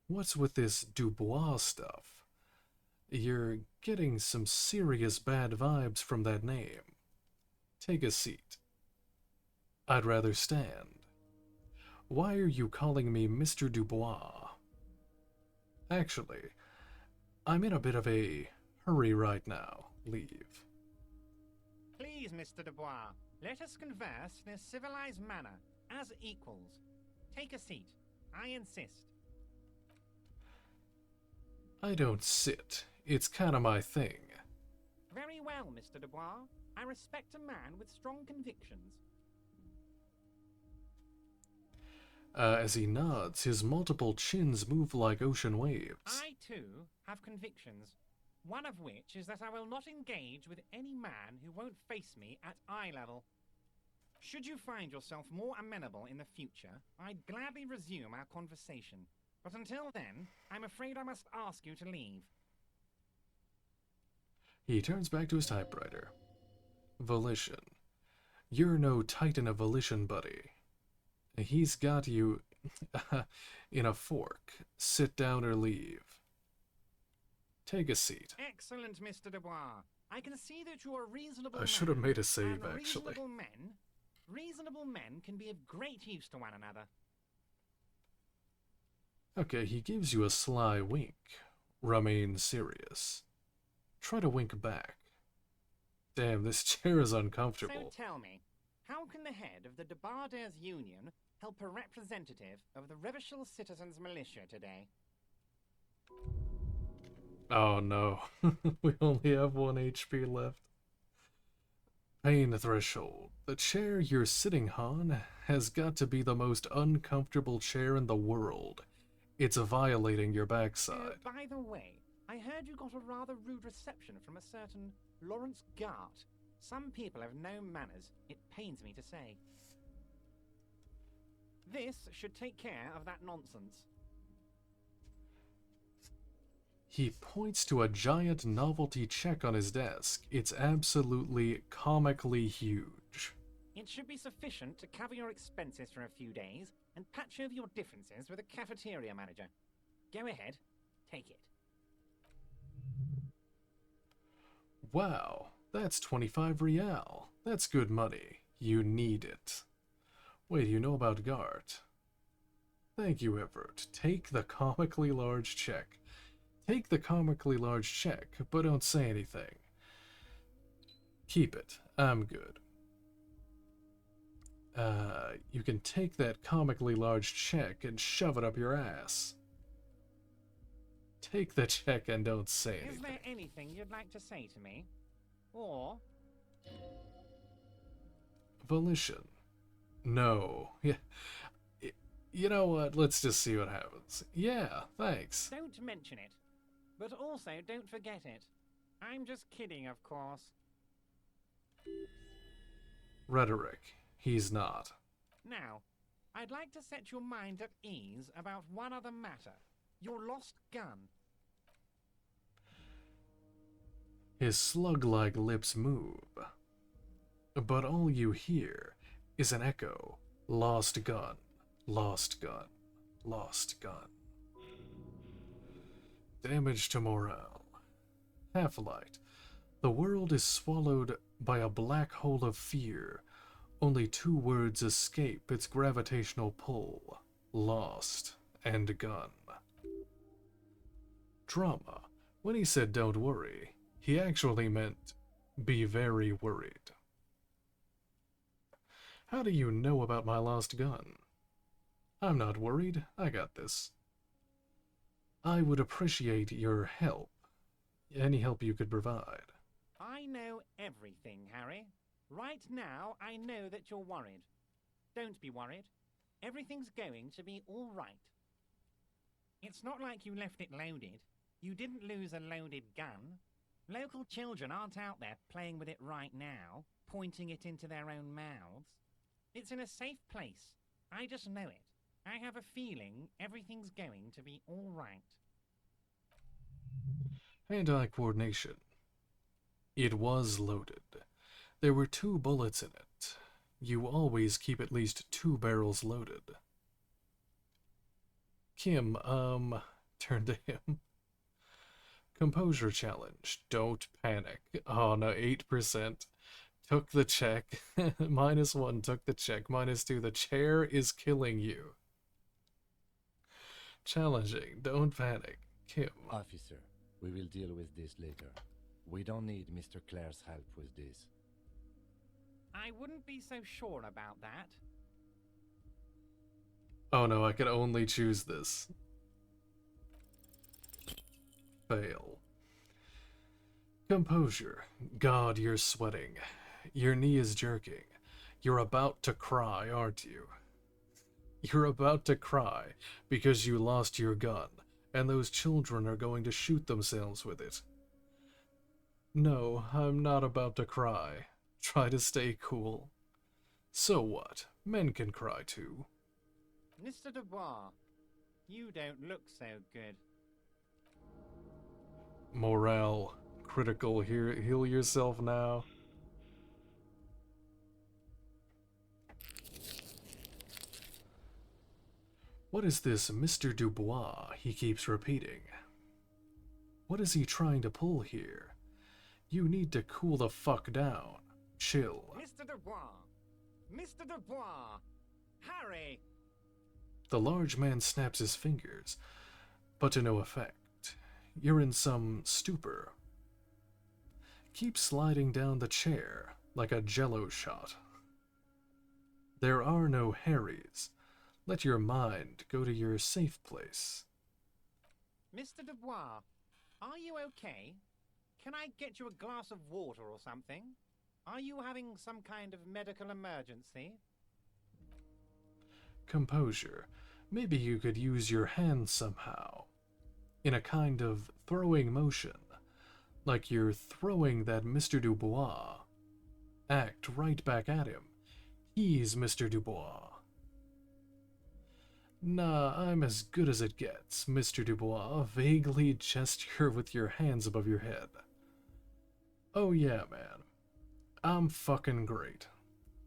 What's with this Dubois stuff? You're getting some serious bad vibes from that name. Take a seat. I'd rather stand. Why are you calling me Mr. Dubois? Actually, I'm in a bit of a hurry right now. Leave. Please, Mr. Dubois, let us converse in a civilized manner, as equals. Take a seat. I insist. I don't sit. It's kind of my thing. Very well, Mr. Dubois. I respect a man with strong convictions. As he nods, his multiple chins move like ocean waves. I, too, have convictions. One of which is that I will not engage with any man who won't face me at eye level. Should you find yourself more amenable in the future, I'd gladly resume our conversation. But until then, I'm afraid I must ask you to leave. He turns back to his typewriter. Volition. You're no titan of volition, buddy. He's got you in a fork. Sit down or leave. Take a seat. Excellent, Mr. Dubois. I can see that you are a reasonable man. I should have made a save, and actually. Reasonable men can be of great use to one another. Okay, he gives you a sly wink. Remain serious. Try to wink back. Damn, this chair is uncomfortable. So tell me, how can the head of the Debarders Union help a representative of the Revachol Citizens Militia today? Oh no, we only have 1 HP left. Pain threshold. The chair you're sitting on has got to be the most uncomfortable chair in the world. It's violating your backside. By the way, I heard you got a rather rude reception from a certain Lawrence Gart. Some people have no manners, it pains me to say. This should take care of that nonsense. He points to a giant novelty check on his desk. It's absolutely comically huge. It should be sufficient to cover your expenses for a few days and patch over your differences with a cafeteria manager. Go ahead, take it. Wow, that's 25 real. That's good money. You need it. Wait, you know about Gart? Thank you, Everett. Take the comically large check. Take the comically large check, but don't say anything. Keep it. I'm good. You can take that comically large check and shove it up your ass. Take the check and don't say anything. Is there anything you'd like to say to me? Or... Volition. No. Yeah. You know what? Let's just see what happens. Yeah, thanks. Don't mention it. But also, don't forget it. I'm just kidding, of course. Rhetoric. He's not. Now, I'd like to set your mind at ease about one other matter. Your lost gun. His slug-like lips move. But all you hear is an echo. Lost gun. Lost gun. Lost gun. Damage to morale. Half-light. The world is swallowed by a black hole of fear. Only 2 words escape its gravitational pull. Lost and gun. Drama. When he said don't worry, he actually meant be very worried. How do you know about my lost gun? I'm not worried. I got this. I would appreciate your help. Any help you could provide. I know everything, Harry. Right now, I know that you're worried. Don't be worried. Everything's going to be all right. It's not like you left it loaded. You didn't lose a loaded gun. Local children aren't out there playing with it right now, pointing it into their own mouths. It's in a safe place. I just know it. I have a feeling everything's going to be all right. Hand-eye coordination. It was loaded. There were 2 bullets in it. You always keep at least 2 barrels loaded. Kim, turn to him. Composure challenge. Don't panic. Oh no, 8%. Took the check. -1 took the check. -2, the chair is killing you. Challenging. Don't panic. Kim. Officer, we will deal with this later. We don't need Mr. Clare's help with this. I wouldn't be so sure about that. Oh no, I can only choose this. Fail. Composure. God, you're sweating. Your knee is jerking. You're about to cry, aren't you? You're about to cry because you lost your gun, and those children are going to shoot themselves with it. No, I'm not about to cry. Try to stay cool. So what? Men can cry too. Mr. Dubois, you don't look so good. Morale. Critical. Here, heal yourself now. What is this Mr. Dubois he keeps repeating? What is he trying to pull here? You need to cool the fuck down. Chill. Mr. Dubois! Mr. Dubois! Harry! The large man snaps his fingers, but to no effect. You're in some stupor. Keep sliding down the chair like a jello shot. There are no Harrys. Let your mind go to your safe place. Mr. Dubois, are you okay? Can I get you a glass of water or something? Are you having some kind of medical emergency? Composure. Maybe you could use your hands somehow. In a kind of throwing motion. Like you're throwing that Mr. Dubois. Act right back at him. He's Mr. Dubois. Nah, I'm as good as it gets, Mr. Dubois. Vaguely gesture with your hands above your head. Oh yeah, man. I'm fucking great.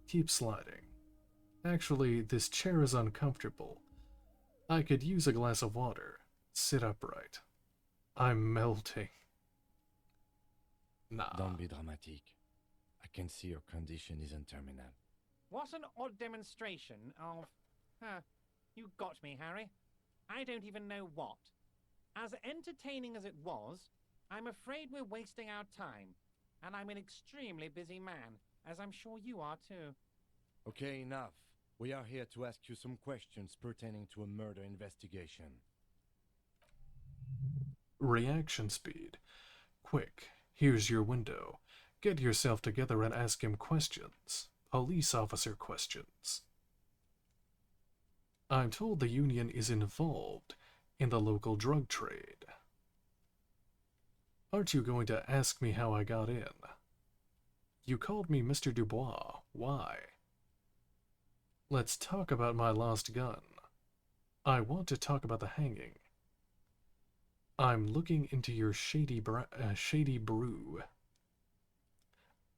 Keep sliding. Actually, this chair is uncomfortable. I could use a glass of water. Sit upright. I'm melting. Nah. Don't be dramatic. I can see your condition isn't terminal. What an odd demonstration of... you got me, Harry. I don't even know what. As entertaining as it was, I'm afraid we're wasting our time. And I'm an extremely busy man, as I'm sure you are too. Okay, enough. We are here to ask you some questions pertaining to a murder investigation. Reaction speed. Quick, here's your window. Get yourself together and ask him questions. Police officer questions. I'm told the union is involved in the local drug trade. Aren't you going to ask me how I got in? You called me Mr. Dubois. Why? Let's talk about my lost gun. I want to talk about the hanging. I'm looking into your shady brew.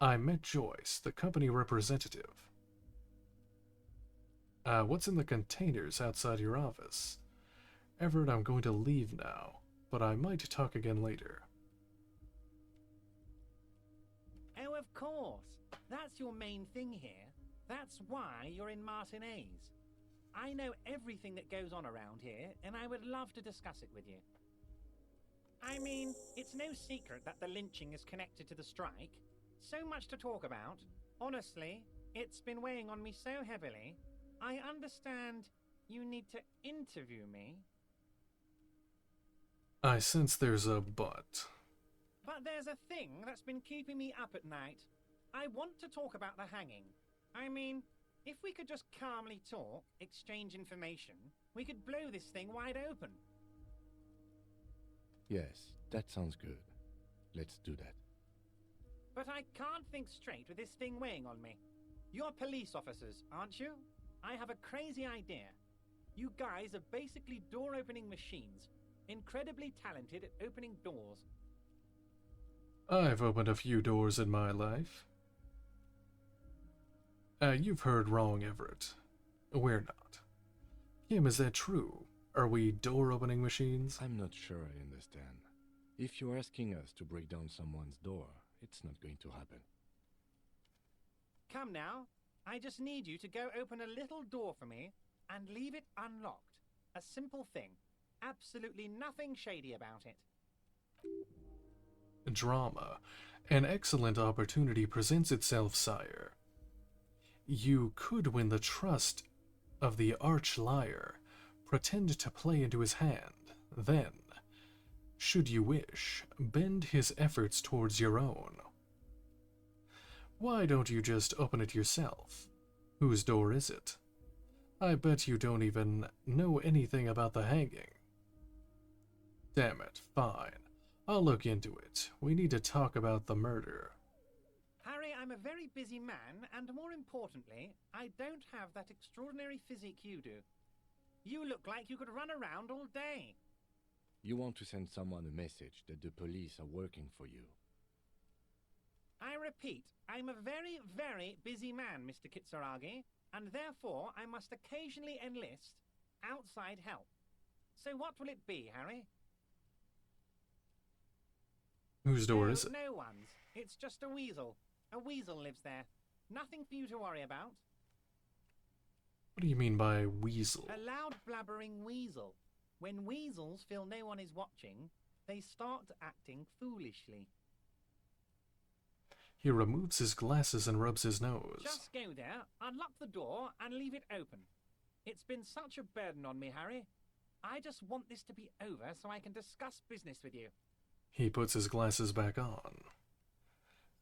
I met Joyce, the company representative. What's in the containers outside your office? Everett, I'm going to leave now, but I might talk again later. Oh, of course. That's your main thing here. That's why you're in Martinez. I know everything that goes on around here, and I would love to discuss it with you. I mean, it's no secret that the lynching is connected to the strike. So much to talk about. Honestly, it's been weighing on me so heavily. I understand you need to interview me. I sense there's a but. But there's a thing that's been keeping me up at night. I want to talk about the hanging. I mean, if we could just calmly talk, exchange information, we could blow this thing wide open. Yes, that sounds good. Let's do that. But I can't think straight with this thing weighing on me. You're police officers, aren't you? I have a crazy idea. You guys are basically door-opening machines, incredibly talented at opening doors. I've opened a few doors in my life. You've heard wrong, Everett. We're not. Kim, is that true? Are we door-opening machines? I'm not sure I understand. If you're asking us to break down someone's door, it's not going to happen. Come now. I just need you to go open a little door for me and leave it unlocked. A simple thing. Absolutely nothing shady about it. Drama. An excellent opportunity presents itself, sire. You could win the trust of the arch-liar, pretend to play into his hand, then, should you wish, bend his efforts towards your own. Why don't you just open it yourself? Whose door is it? I bet you don't even know anything about the hanging. Damn it, fine. I'll look into it. We need to talk about the murder. Harry, I'm a very busy man, and more importantly, I don't have that extraordinary physique you do. You look like you could run around all day. You want to send someone a message that the police are working for you. I repeat, I'm a very, very busy man, Mr. Kitsuragi, and therefore I must occasionally enlist outside help. So what will it be, Harry? Whose door is it? No one's. It's just a weasel. A weasel lives there. Nothing for you to worry about. What do you mean by weasel? A loud blabbering weasel. When weasels feel no one is watching, they start acting foolishly. He removes his glasses and rubs his nose. Just go there, unlock the door, and leave it open. It's been such a burden on me, Harry. I just want this to be over so I can discuss business with you. He puts his glasses back on.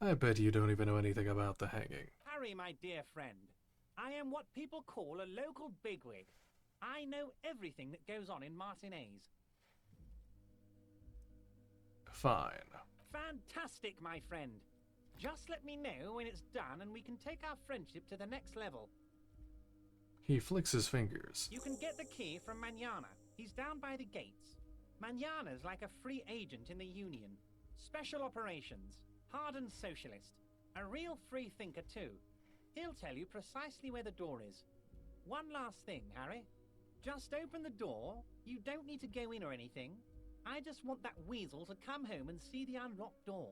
I bet you don't even know anything about the hanging. Harry, my dear friend, I am what people call a local bigwig. I know everything that goes on in Martinez. Fine. Fantastic, my friend. Just let me know when it's done and we can take our friendship to the next level. He flicks his fingers. You can get the key from Manana. He's down by the gates. Manana's like a free agent in the Union. Special operations. Hardened socialist. A real free thinker too. He'll tell you precisely where the door is. One last thing, Harry. Just open the door. You don't need to go in or anything. I just want that weasel to come home and see the unlocked door.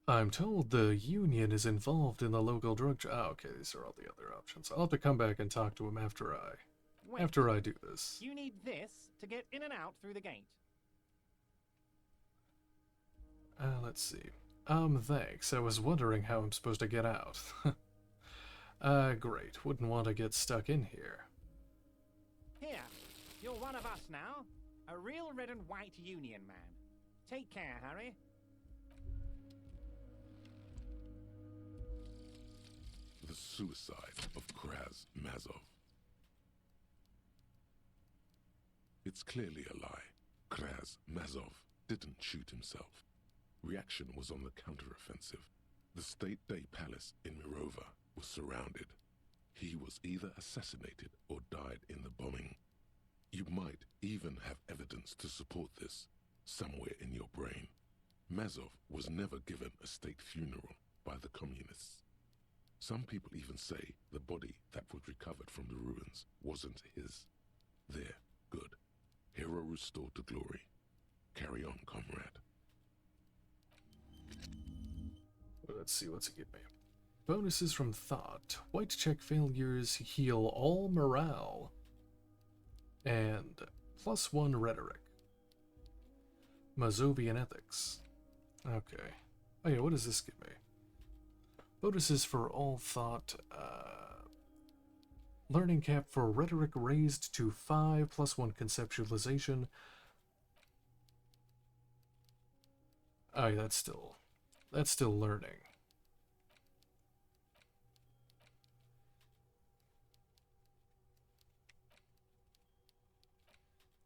I'm told the Union is involved in the local drug... okay, these are all the other options. I'll have to come back and talk to him after I do this. You need this to get in and out through the gate. Let's see. Thanks. I was wondering how I'm supposed to get out. Great. Wouldn't want to get stuck in here. Here, you're one of us now. A real red and white Union man. Take care, Harry. The suicide of Kraz Mazov. It's clearly a lie. Kraz Mazov didn't shoot himself. Reaction was on the counteroffensive. The State Day Palace in Mirova was surrounded. He was either assassinated or died in the bombing. You might even have evidence to support this, somewhere in your brain. Mazov was never given a state funeral by the communists. Some people even say the body that was recovered from the ruins wasn't his. There, good. Hero restored to glory. Carry on, comrade. Let's see, what's it give me? Bonuses from thought. White check failures heal all morale. And +1 rhetoric. Mazovian ethics. Okay. Oh yeah, what does this give me? Bonuses for all thought. Learning cap for rhetoric raised to 5, +1 conceptualization. Aye, that's still learning.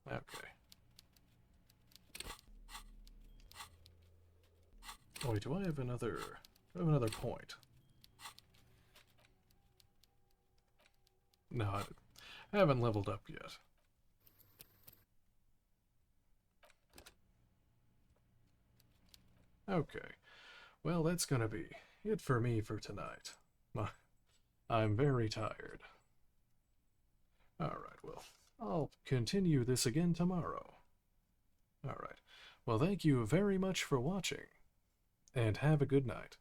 Okay. Oh wait, do I have another point? No, I haven't leveled up yet. Okay. Well, that's gonna be it for me for tonight. I'm very tired. Alright, well, I'll continue this again tomorrow. Alright. Well, thank you very much for watching, and have a good night.